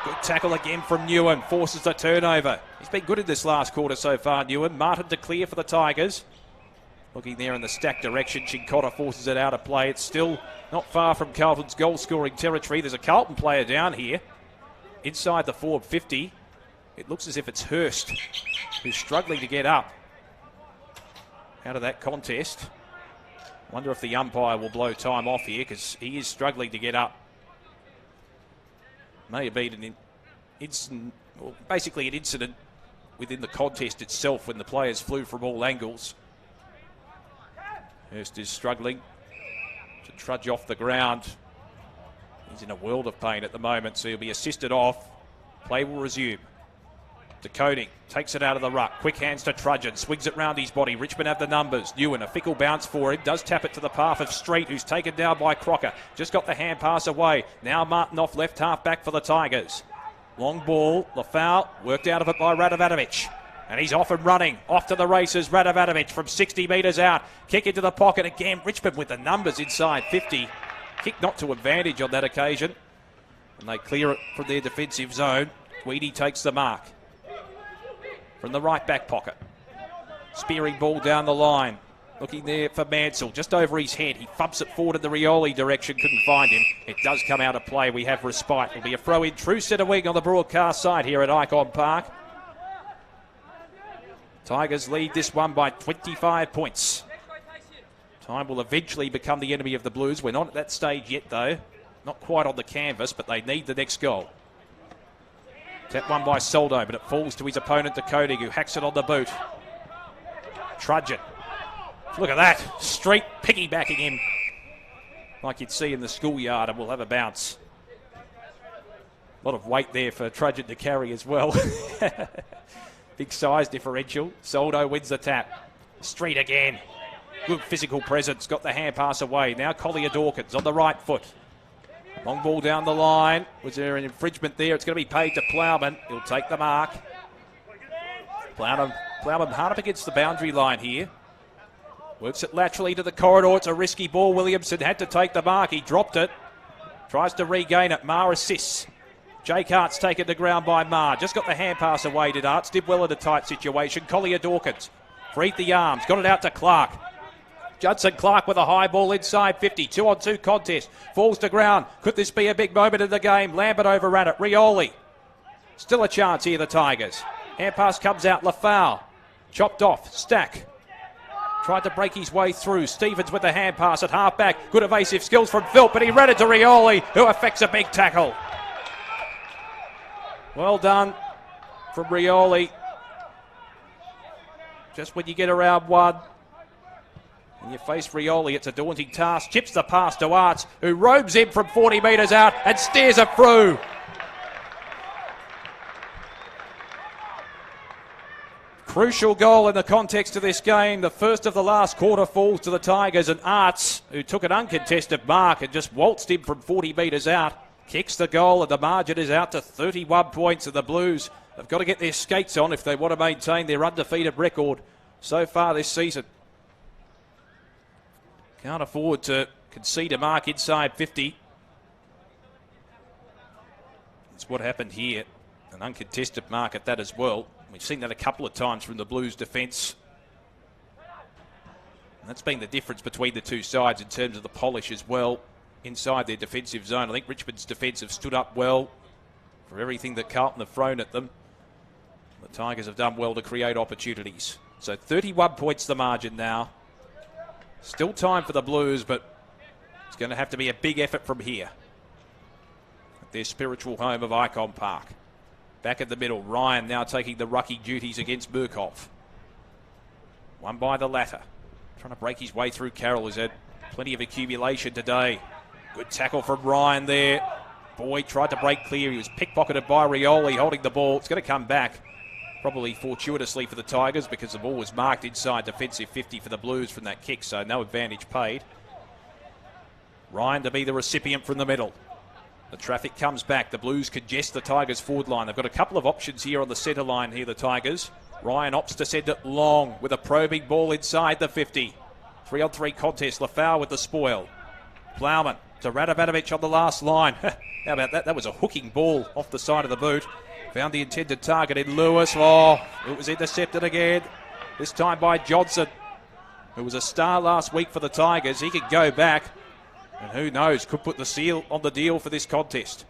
Good tackle again from Newen. Forces the turnover. He's been good in this last quarter so far, Newen. Martin to clear for the Tigers. Looking there in the stack direction. Chincotta forces it out of play. It's still not far from Carlton's goal-scoring territory. There's a Carlton player down here inside the forward 50. It looks as if it's Hurst who's struggling to get up out of that contest. Wonder if the umpire will blow time off here, because he is struggling to get up. May have been an incident, well, basically an incident within the contest itself when the players flew from all angles. Hurst is struggling to trudge off the ground. He's in a world of pain at the moment, so he'll be assisted off. Play will resume. De Koning takes it out of the ruck. Quick hands to Trudgeon. Swings it round his body. Richmond have the numbers. Newen, a fickle bounce for him. Does tap it to the path of Street, who's taken down by Crocker. Just got the hand pass away. Now Martin off left half back for the Tigers. Long ball. The foul. Worked out of it by Radovanovic. And he's off and running. Off to the races. Radovanovic from 60 metres out. Kick into the pocket again. Richmond with the numbers inside 50. Kick not to advantage on that occasion. And they clear it from their defensive zone. Guidi takes the mark from the right back pocket. Spearing ball down the line. Looking there for Mansell. Just over his head. He thumps it forward in the Rioli direction. Couldn't find him. It does come out of play. We have respite. It'll be a throw in. True centre wing on the broadcast side here at Icon Park. Tigers lead this one by 25 points. Time will eventually become the enemy of the Blues. We're not at that stage yet, though. Not quite on the canvas, but they need the next goal. Tap one by Soldo, but it falls to his opponent, De Koning, who hacks it on the boot. Trudgeon. Look at that. Street piggybacking him like you'd see in the schoolyard, and we'll have a bounce. A lot of weight there for Trudgeon to carry as well. Big size differential. Soldo wins the tap. Street again. Good physical presence. Got the hand pass away. Now Collier Dawkins on the right foot. Long ball down the line. Was there an infringement there? It's going to be paid to Plowman. He'll take the mark. Plowman hard up against the boundary line here. Works it laterally to the corridor. It's a risky ball. Williamson had to take the mark. He dropped it. Tries to regain it. Marr assists. Jake Hart's taken to ground by Marr. Just got the hand pass away, did Arts. Did well in a tight situation. Collier Dawkins freed the arms. Got it out to Clark. Judson Clark with a high ball inside 50. 2-on-2 contest. Falls to ground. Could this be a big moment in the game? Lambert overran it. Rioli. Still a chance here, the Tigers. Hand pass comes out. Lafau. Chopped off. Stack. Tried to break his way through. Stevens with the hand pass at half back. Good evasive skills from Phil, but he ran it to Rioli, who affects a big tackle. Well done from Rioli. Just when you get around one and you face Rioli, it's a daunting task. Chips the pass to Arts, who robes him from 40 metres out and steers it through. Crucial goal in the context of this game. The first of the last quarter falls to the Tigers, and Arts, who took an uncontested mark and just waltzed him from 40 metres out, kicks the goal, and the margin is out to 31 points, and the Blues have got to get their skates on if they want to maintain their undefeated record so far this season. Can't afford to concede a mark inside 50. That's what happened here. An uncontested mark at that as well. We've seen that a couple of times from the Blues defence. And that's been the difference between the two sides in terms of the polish as well. inside their defensive zone. I think Richmond's defence have stood up well for everything that Carlton have thrown at them. The Tigers have done well to create opportunities. So 31 points the margin now. Still time for the Blues, but it's going to have to be a big effort from here. At their spiritual home of Icon Park. Back in the middle, Ryan now taking the rucking duties against Murkoff. Won by the latter. Trying to break his way through Carroll. He's had plenty of accumulation today. Good tackle from Ryan there. Boyd tried to break clear. He was pickpocketed by Rioli holding the ball. It's going to come back. Probably fortuitously for the Tigers because the ball was marked inside defensive 50 for the Blues from that kick, so no advantage paid. Ryan to be the recipient from the middle. The traffic comes back. The Blues congest the Tigers' forward line. They've got a couple of options here on the centre line here, the Tigers. Ryan opts to send it long with a probing ball inside the 50. 3-on-3 contest. Lafau with the spoil. Plowman to Radovanovic on the last line. How about that? That was a hooking ball off the side of the boot. Found the intended target in Lewis. Oh, it was intercepted again. This time by Johnson, who was a star last week for the Tigers. He could go back. And who knows, could put the seal on the deal for this contest.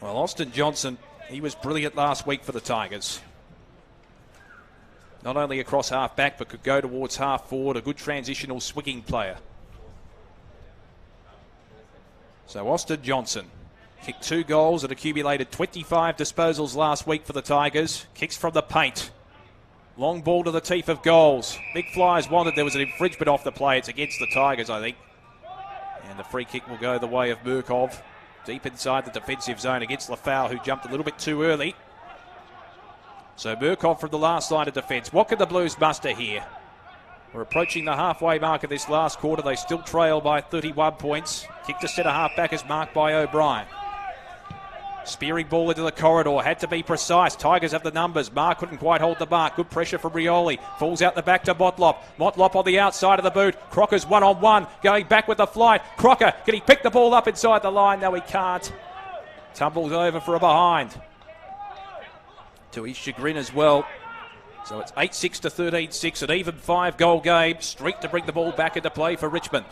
Well, Austin Johnson, he was brilliant last week for the Tigers. Not only across half back, but could go towards half forward. A good transitional swinging player. So Austin Johnson kicked 2 goals and accumulated 25 disposals last week for the Tigers. Kicks from the paint. Long ball to the teeth of goals. Big flyers wanted. There was an infringement off the play. It's against the Tigers, I think. And the free kick will go the way of Murkov. Deep inside the defensive zone against Lafau, who jumped a little bit too early. So Murkov from the last line of defence. What can the Blues muster here? We're approaching the halfway mark of this last quarter. They still trail by 31 points. Kick to centre half back is marked by O'Brien. Spearing ball into the corridor, had to be precise. Tigers have the numbers. Mark couldn't quite hold the mark. Good pressure from Rioli. Falls out the back to Motlop. Motlop on the outside of the boot. Crocker's one-on-one. Going back with the flight. Crocker, can he pick the ball up inside the line? No, he can't. Tumbles over for a behind. To his chagrin as well. So it's 8-6 to 13-6. An even 5-goal game. Street to bring the ball back into play for Richmond.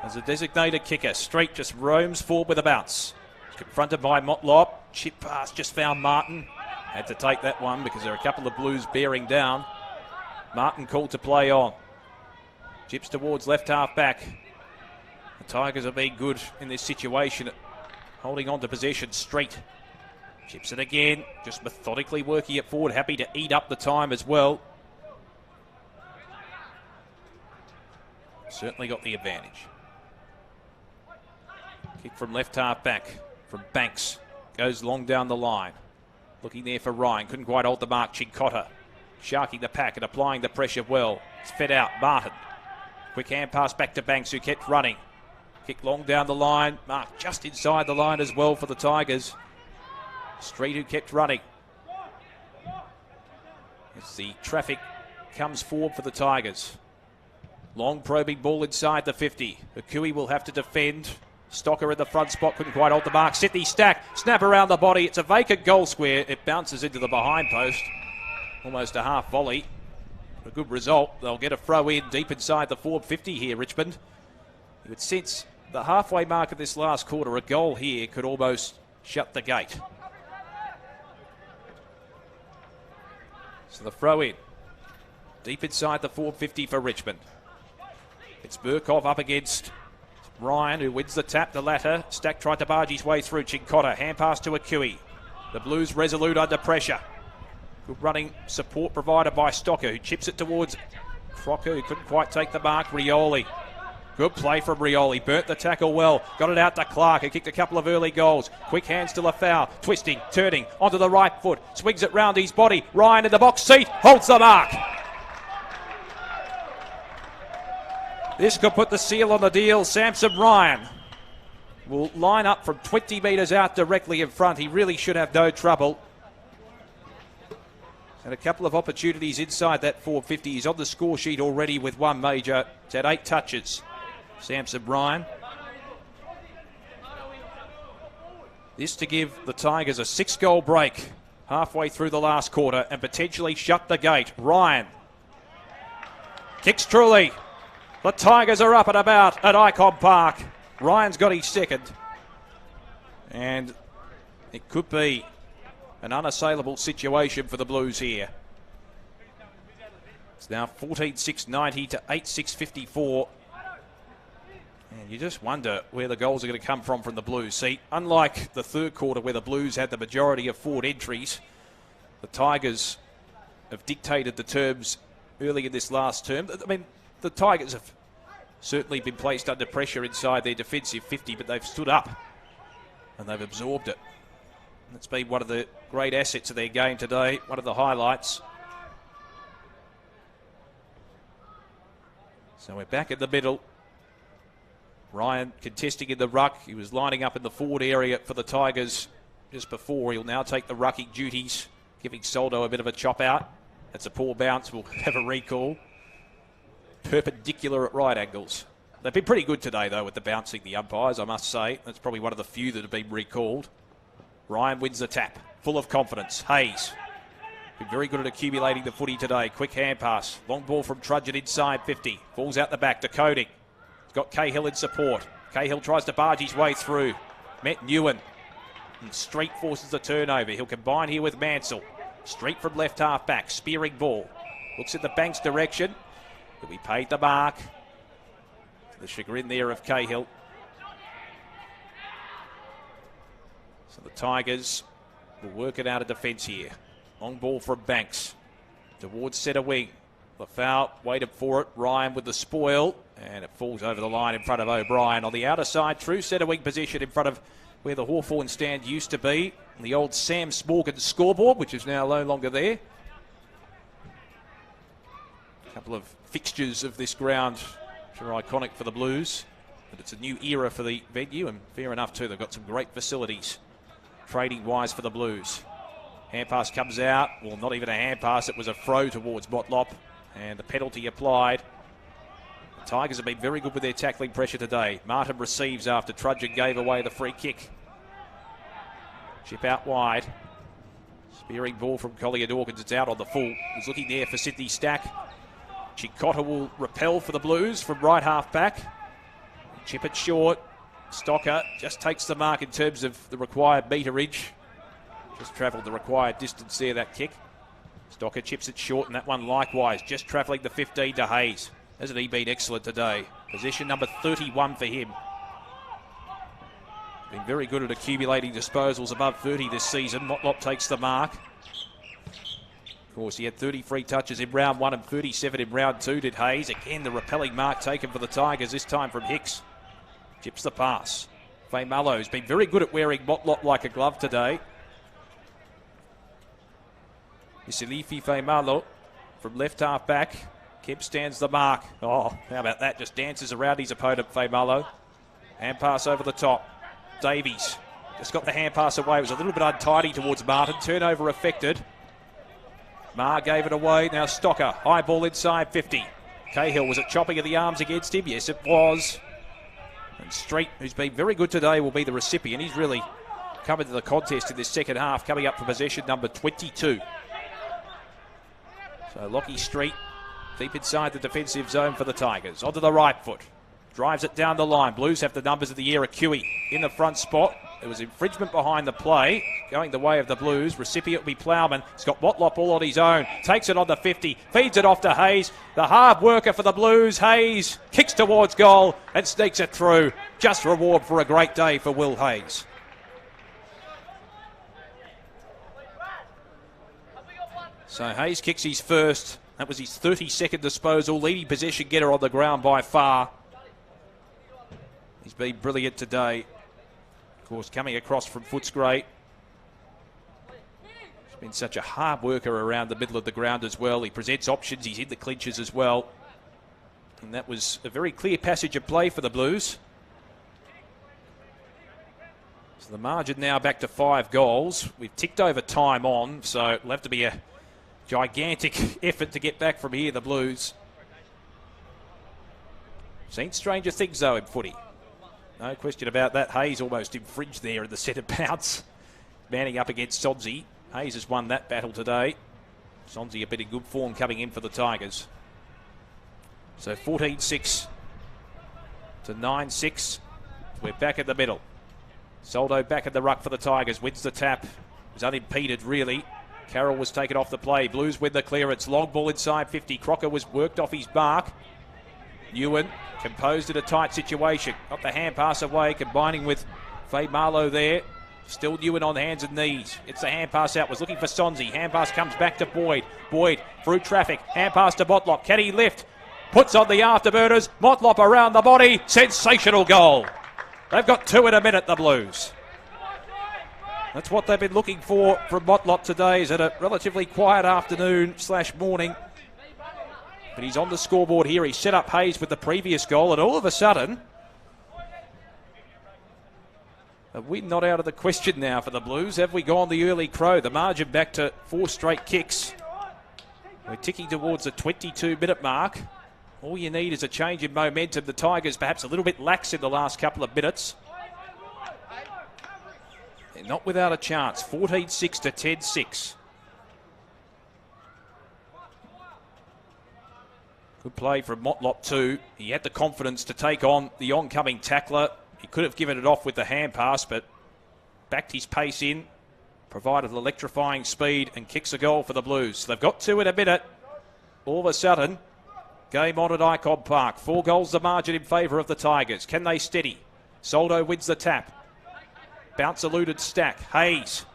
As a designated kicker, Street just roams forward with a bounce. Confronted by Motlop. Chip pass just found Martin. Had to take that one because there are a couple of Blues bearing down. Martin called to play on. Chips towards left half back. The Tigers have been good in this situation at holding on to possession. Street chips it again. Just methodically working it forward. Happy to eat up the time as well. Certainly got the advantage. Kick from left half back. From Banks. Goes long down the line. Looking there for Ryan. Couldn't quite hold the mark. Chincotta sharking the pack and applying the pressure well. It's fed out. Martin. Quick hand pass back to Banks, who kept running. Kick long down the line. Mark just inside the line as well for the Tigers. Street, who kept running. As the traffic comes forward for the Tigers. Long probing ball inside the 50. Akui will have to defend. Stocker in the front spot, couldn't quite hold the mark. Sydney Stack, snap around the body. It's a vacant goal square. It bounces into the behind post. Almost a half volley. A good result. They'll get a throw in deep inside the forward 50 here, Richmond. You would sense the halfway mark of this last quarter, a goal here could almost shut the gate. So the throw in. Deep inside the forward 50 for Richmond. It's Murkov up against Ryan, who wins the tap, the latter. Stack tried to barge his way through. Chincotta, hand pass to Akui. The Blues resolute under pressure. Good running support provided by Stocker, who chips it towards Crocker, who couldn't quite take the mark. Rioli. Good play from Rioli. Burnt the tackle well. Got it out to Clark, who kicked a couple of early goals. Quick hands to Lafau. Twisting, turning, onto the right foot. Swings it round his body. Ryan in the box seat. Holds the mark. This could put the seal on the deal. Samson Ryan will line up from 20 metres out directly in front. He really should have no trouble. And a couple of opportunities inside that 450. He's on the score sheet already with one major. It's had 8 touches. Samson Ryan. This to give the Tigers a 6-goal break halfway through the last quarter and potentially shut the gate. Ryan kicks truly. The Tigers are up and about at Icon Park. Ryan's got his second. And it could be an unassailable situation for the Blues here. It's now 14-6-90 to 8-6-54. And you just wonder where the goals are going to come from the Blues. See, unlike the third quarter where the Blues had the majority of forward entries, the Tigers have dictated the terms early in this last term. I mean, the Tigers have certainly been placed under pressure inside their defensive 50, but they've stood up and they've absorbed it. It's been one of the great assets of their game today, one of the highlights. So we're back in the middle. Ryan contesting in the ruck. He was lining up in the forward area for the Tigers just before. He'll now take the rucking duties, giving Soldo a bit of a chop out. That's a poor bounce. We'll have a recall. Perpendicular at right angles. They've been pretty good today, though, with the bouncing, the umpires, I must say. That's probably one of the few that have been recalled. Ryan wins the tap. Full of confidence. Hayes. Been very good at accumulating the footy today. Quick hand pass. Long ball from Trudgeon inside 50. Falls out the back to Coding. Got Cahill in support. Cahill tries to barge his way through. Met Newen. And Street forces the turnover. He'll combine here with Mansell. Street from left half back. Spearing ball. Looks in the Banks direction. He'll be paid the mark. To the chagrin there of Cahill. So the Tigers will work it out of defence here. Long ball from Banks. Towards centre wing. The foul, waited for it. Ryan with the spoil, and it falls over the line in front of O'Brien. On the outer side, true centre wing position in front of where the Hawthorn stand used to be. The old Sam Smorgon scoreboard, which is now no longer there. A couple of fixtures of this ground which are iconic for the Blues. But it's a new era for the venue, and fair enough too. They've got some great facilities, trading-wise, for the Blues. Hand pass comes out. Well, not even a hand pass. It was a throw towards Motlop. And the penalty applied. The Tigers have been very good with their tackling pressure today. Martin receives after Trudgeon gave away the free kick. Chip out wide. Spearing ball from Collier Dawkins. It's out on the full. He's looking there for Sydney Stack. Chicotta will repel for the Blues from right half back. Chip it short. Stocker just takes the mark in terms of the required meterage. Just travelled the required distance there, that kick. Stocker chips it short, and that one likewise, just travelling the 15 to Hayes. Hasn't he been excellent today? Possession number 31 for him. Been very good at accumulating disposals above 30 this season. Motlop takes the mark. Of course, he had 33 touches in round 1 and 37 in round 2, did Hayes. Again, the repelling mark taken for the Tigers, this time from Hicks. Chips the pass. Faimallo's been very good at wearing Motlop like a glove today. Isilifi Faimallo from left half back. Kemp stands the mark. Oh, how about that? Just dances around his opponent, Faimallo. Hand pass over the top. Davies just got the hand pass away. It was a little bit untidy towards Martin. Turnover affected. Marr gave it away. Now Stocker. High ball inside 50. Cahill, was it chopping of the arms against him? Yes, it was. And Street, who's been very good today, will be the recipient. He's really come into the contest in this second half, coming up for possession number 22. So Lockie Street deep inside the defensive zone for the Tigers. Onto the right foot. Drives it down the line. Blues have the numbers of the year. Acui in the front spot. There was infringement behind the play. Going the way of the Blues. Recipient will be Plowman. He's got Motlop all on his own. Takes it on the 50. Feeds it off to Hayes. The hard worker for the Blues. Hayes kicks towards goal and sneaks it through. Just reward for a great day for Will Hayes. So Hayes kicks his first. That was his 32nd disposal. Leading possession getter on the ground by far. He's been brilliant today. Of course, coming across from Footscray. He's been such a hard worker around the middle of the ground as well. He presents options. He's in the clinches as well. And that was a very clear passage of play for the Blues. So the margin now back to 5 goals. We've ticked over time on, so it'll have to be a gigantic effort to get back from here, the Blues. Seen stranger things, though, in footy. No question about that. Hayes almost infringed there in the centre bounce. Manning up against Sonzi. Hayes has won that battle today. Sonzi a bit in good form coming in for the Tigers. So 14-6 to 9-6. We're back in the middle. Soldo back in the ruck for the Tigers. Wins the tap. Was unimpeded, really. Carroll was taken off the play. Blues win the clearance. Long ball inside 50. Crocker was worked off his mark. Ewan composed in a tight situation. Got the hand pass away, combining with Faye Marlowe there. Still Ewan on hands and knees. It's the hand pass out. Was looking for Sonzi. Hand pass comes back to Boyd. Boyd through traffic. Hand pass to Motlop. Can he lift? Puts on the afterburners. Motlop around the body. Sensational goal. They've got 2 in a minute, the Blues. That's what they've been looking for from Motlop today. Is at a relatively quiet afternoon / morning. But he's on the scoreboard here. He set up Hayes with the previous goal, and all of a sudden, a win not out of the question now for the Blues. Have we gone the early crow? The margin back to 4 straight kicks. We're ticking towards the 22-minute mark. All you need is a change in momentum. The Tigers perhaps a little bit lax in the last couple of minutes. They're not without a chance. 14-6 to 10-6. Good play from Motlop too. He had the confidence to take on the oncoming tackler. He could have given it off with the hand pass, but backed his pace in, provided electrifying speed, and kicks a goal for the Blues. So they've got 2 in a minute. All of a sudden, game on at Icon Park. 4 goals the margin in favour of the Tigers. Can they steady? Soldo wins the tap. Bounce eluded Stack. Hayes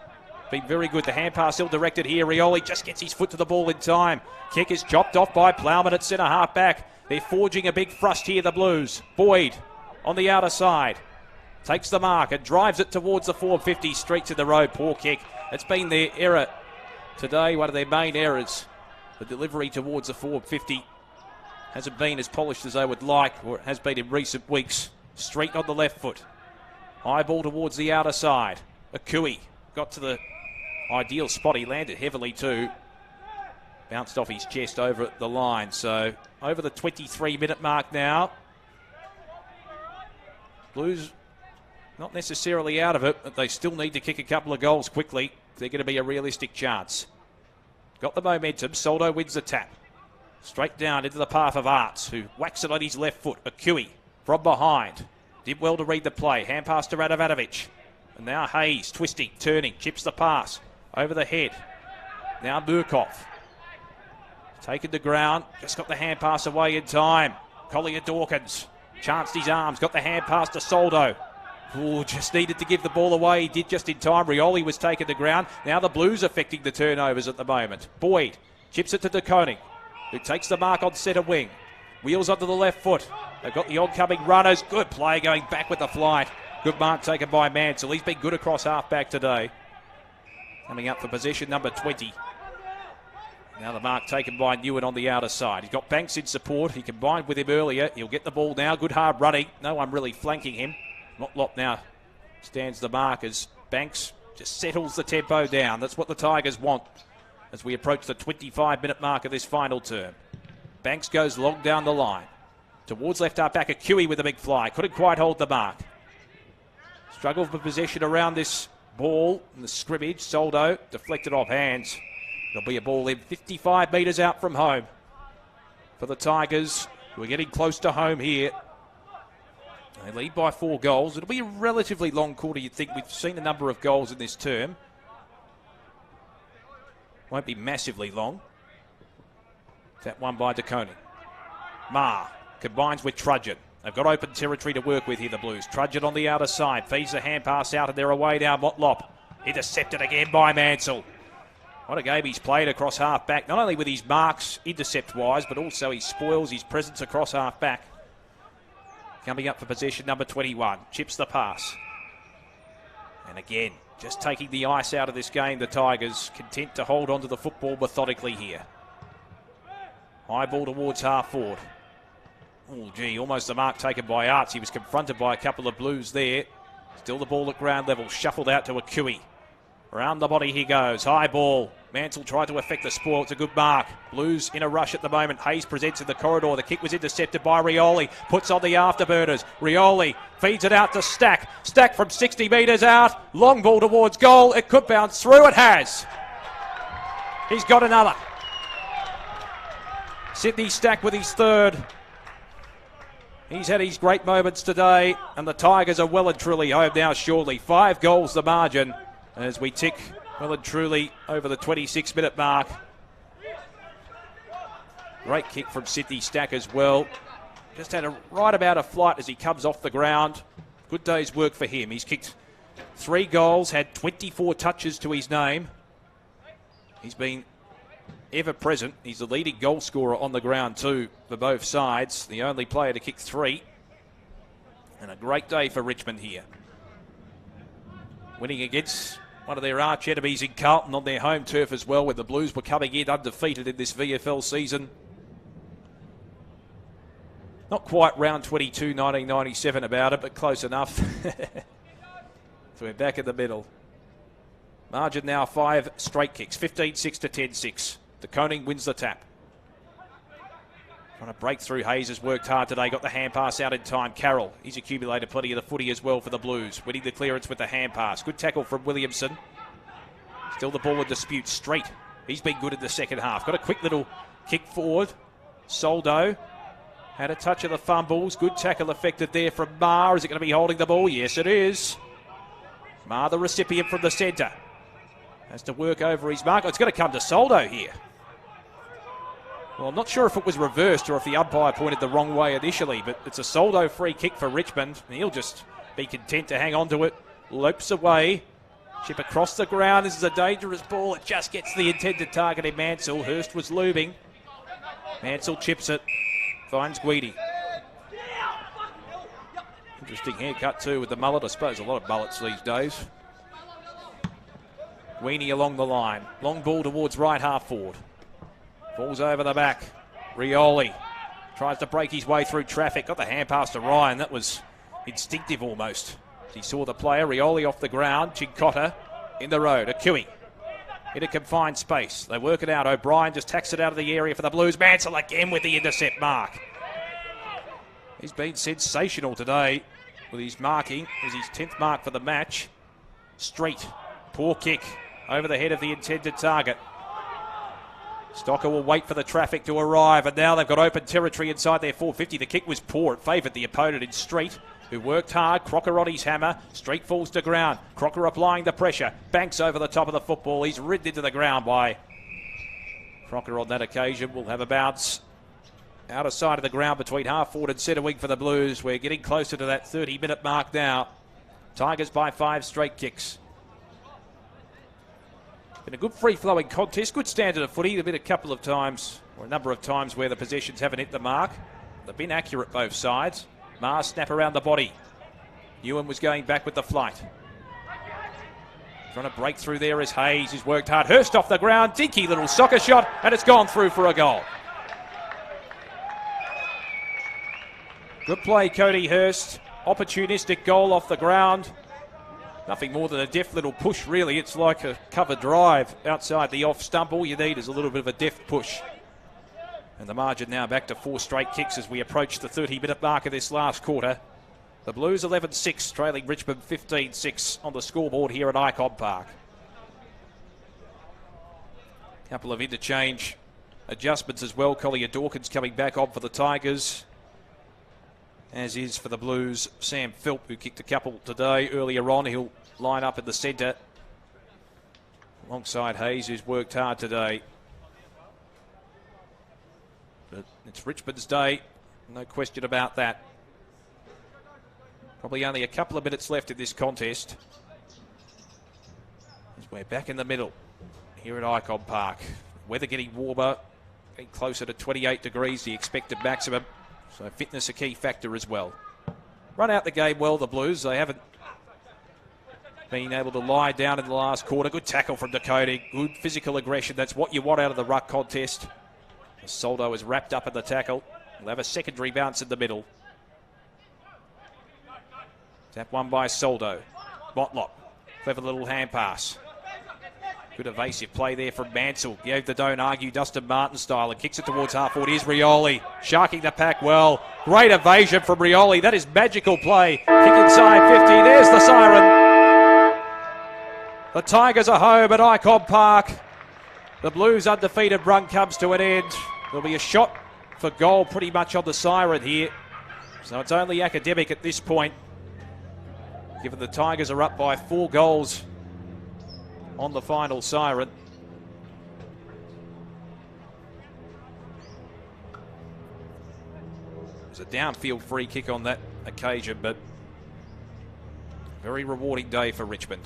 been very good. The hand pass ill-directed here. Rioli just gets his foot to the ball in time. Kick is chopped off by Plowman at centre half back. They're forging a big thrust here, the Blues. Boyd on the outer side. Takes the mark and drives it towards the 450. Street to the road. Poor kick. It's been their error today. One of their main errors. The delivery towards the 450 hasn't been as polished as they would like, or it has been in recent weeks. Street on the left foot. High ball towards the outer side. Akui got to the ideal spot. He landed heavily too. Bounced off his chest over the line. So over the 23-minute mark now. Blues not necessarily out of it, but they still need to kick a couple of goals quickly. They're going to be a realistic chance. Got the momentum. Soldo wins the tap. Straight down into the path of Arts, who whacks it on his left foot. Akui from behind. Did well to read the play. Hand pass to Radovanovic. And now Hayes, twisting, turning, chips the pass. Over the head. Now Murkoff. Taken to ground. Just got the hand pass away in time. Collier Dawkins. Chanced his arms. Got the hand pass to Soldo. Ooh, just needed to give the ball away. He did just in time. Rioli was taken to ground. Now the Blues affecting the turnovers at the moment. Boyd chips it to De Koning, who takes the mark on centre wing. Wheels onto the left foot. They've got the oncoming runners. Good play going back with the flight. Good mark taken by Mansell. He's been good across half-back today. Coming up for possession number 20. Now the mark taken by Newen on the outer side. He's got Banks in support. He combined with him earlier. He'll get the ball now. Good hard running. No one really flanking him. Motlop now stands the mark as Banks just settles the tempo down. That's what the Tigers want as we approach the 25-minute mark of this final term. Banks goes long down the line. Towards left half back, Akui with a big fly. Couldn't quite hold the mark. Struggle for possession around this ball in the scrimmage. Soldo deflected off hands. There'll be a ball in 55 metres out from home for the Tigers, who are getting close to home here. They lead by 4 goals. It'll be a relatively long quarter, you'd think. We've seen a number of goals in this term. Won't be massively long. That one by De Koning. Ma combines with Trudgeon. They've got open territory to work with here, the Blues. Trudgeon on the outer side. Feeds the hand pass out and they're away now. Motlop intercepted again by Mansell. What a game he's played across half-back. Not only with his marks intercept-wise, but also he spoils his presence across half-back. Coming up for possession number 21. Chips the pass. And again, just taking the ice out of this game, the Tigers content to hold on to the football methodically here. High ball towards half forward. Oh, gee, almost the mark taken by Arts. He was confronted by a couple of Blues there. Still the ball at ground level. Shuffled out to Akui. Around the body he goes. High ball. Mansell tried to affect the spoil. It's a good mark. Blues in a rush at the moment. Hayes presents in the corridor. The kick was intercepted by Rioli. Puts on the afterburners. Rioli feeds it out to Stack. Stack from 60 metres out. Long ball towards goal. It could bounce through. It has. He's got another. Sydney Stack with his third. He's had his great moments today, and the Tigers are well and truly home now shortly. 5 goals the margin as we tick well and truly over the 26-minute mark. Great kick from Sydney Stack as well. Just had a right amount of flight as he comes off the ground. Good day's work for him. He's kicked 3 goals, had 24 touches to his name. He's been ever present. He's the leading goal scorer on the ground too for both sides. The only player to kick 3. And a great day for Richmond here. Winning against one of their arch enemies in Carlton on their home turf as well, when the Blues were coming in undefeated in this VFL season. Not quite round 22, 1997 about it, but close enough. So we're back in the middle. Margin now 5 straight kicks, 15-6 to 10-6. De Koning wins the tap. Trying to break through. Hayes has worked hard today, got the hand pass out in time. Carroll, he's accumulated plenty of the footy as well for the Blues. Winning the clearance with the hand pass. Good tackle from Williamson. Still the ball in dispute. Street, he's been good in the second half. Got a quick little kick forward. Soldo had a touch of the fumbles. Good tackle effected there from Marr. Is it going to be holding the ball? Yes, it is. Marr, the recipient from the centre. Has to work over his mark. Oh, it's going to come to Soldo here. Well, I'm not sure if it was reversed or if the umpire pointed the wrong way initially, but it's a Soldo free kick for Richmond. And he'll just be content to hang on to it. Lopes away. Chip across the ground. This is a dangerous ball. It just gets the intended target in Mansell. Hurst was looming. Mansell chips it. Finds Guidi. Interesting haircut too with the mullet. I suppose a lot of mullets these days. Weenie along the line. Long ball towards right half forward. Falls over the back. Rioli tries to break his way through traffic. Got the hand pass to Ryan. That was instinctive almost. He saw the player. Rioli off the ground. Chincotta in the road. Akui in a confined space. They work it out. O'Brien just tacks it out of the area for the Blues. Mansell again with the intercept mark. He's been sensational today with his marking. It was his 10th mark for the match. Street. Poor kick over the head of the intended target. Stocker will wait for the traffic to arrive, and now they've got open territory inside their 450. The kick was poor. It favoured the opponent in Street, who worked hard. Crocker on his hammer. Street falls to ground. Crocker applying the pressure. Banks over the top of the football. He's ridden into the ground by Crocker on that occasion. Will have a bounce out of sight of the ground between half forward and centre wing for the Blues. We're getting closer to that 30-minute mark now. Tigers by 5 straight kicks. Been a good free-flowing contest, good standard of footy. There've been a couple of times, or a number of times, where the possessions haven't hit the mark. They've been accurate both sides. Mars snap around the body. Ewan was going back with the flight. Trying to break through there is Hayes, who's worked hard. Hurst off the ground, dinky little soccer shot, and it's gone through for a goal. Good play, Cody Hurst. Opportunistic goal off the ground. Nothing more than a deft little push, really. It's like a cover drive outside the off stump. All you need is a little bit of a deft push. And the margin now back to 4 straight kicks as we approach the 30-minute mark of this last quarter. The Blues 11-6, trailing Richmond 15-6 on the scoreboard here at Icon Park. Couple of interchange adjustments as well. Collier Dawkins coming back on for the Tigers, as is for the Blues Sam Philp, who kicked a couple today. Earlier on, he'll line up in the centre alongside Hayes, who's worked hard today. But it's Richmond's day, no question about that. Probably only a couple of minutes left in this contest, as we're back in the middle here at Icon Park. Weather getting warmer, getting closer to 28 degrees, the expected maximum. So fitness a key factor as well. Run out the game well, the Blues. They haven't been able to lie down in the last quarter. Good tackle from De Koning. Good physical aggression. That's what you want out of the ruck contest. Soldo is wrapped up in the tackle. We'll have a secondary bounce in the middle. Tap one by Soldo. Motlop. Clever little hand pass. Good evasive play there from Mansell. Gave the don't argue Dustin Martin style and kicks it towards half forward. Here's Rioli. Sharking the pack well. Great evasion from Rioli. That is magical play. Kick inside 50. There's the siren. The Tigers are home at Icon Park. The Blues' undefeated run comes to an end. There'll be a shot for goal pretty much on the siren here. So it's only academic at this point, given the Tigers are up by 4 goals on the final siren. It was a downfield free kick on that occasion, but very rewarding day for Richmond.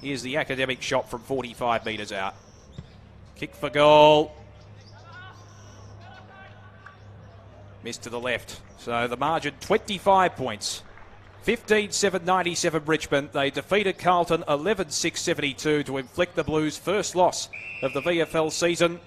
Here's the academic shot from 45 metres out. Kick for goal. Missed to the left. So the margin 25 points. 15-7-97 Richmond. They defeated Carlton 11-6-72 to inflict the Blues' first loss of the VFL season.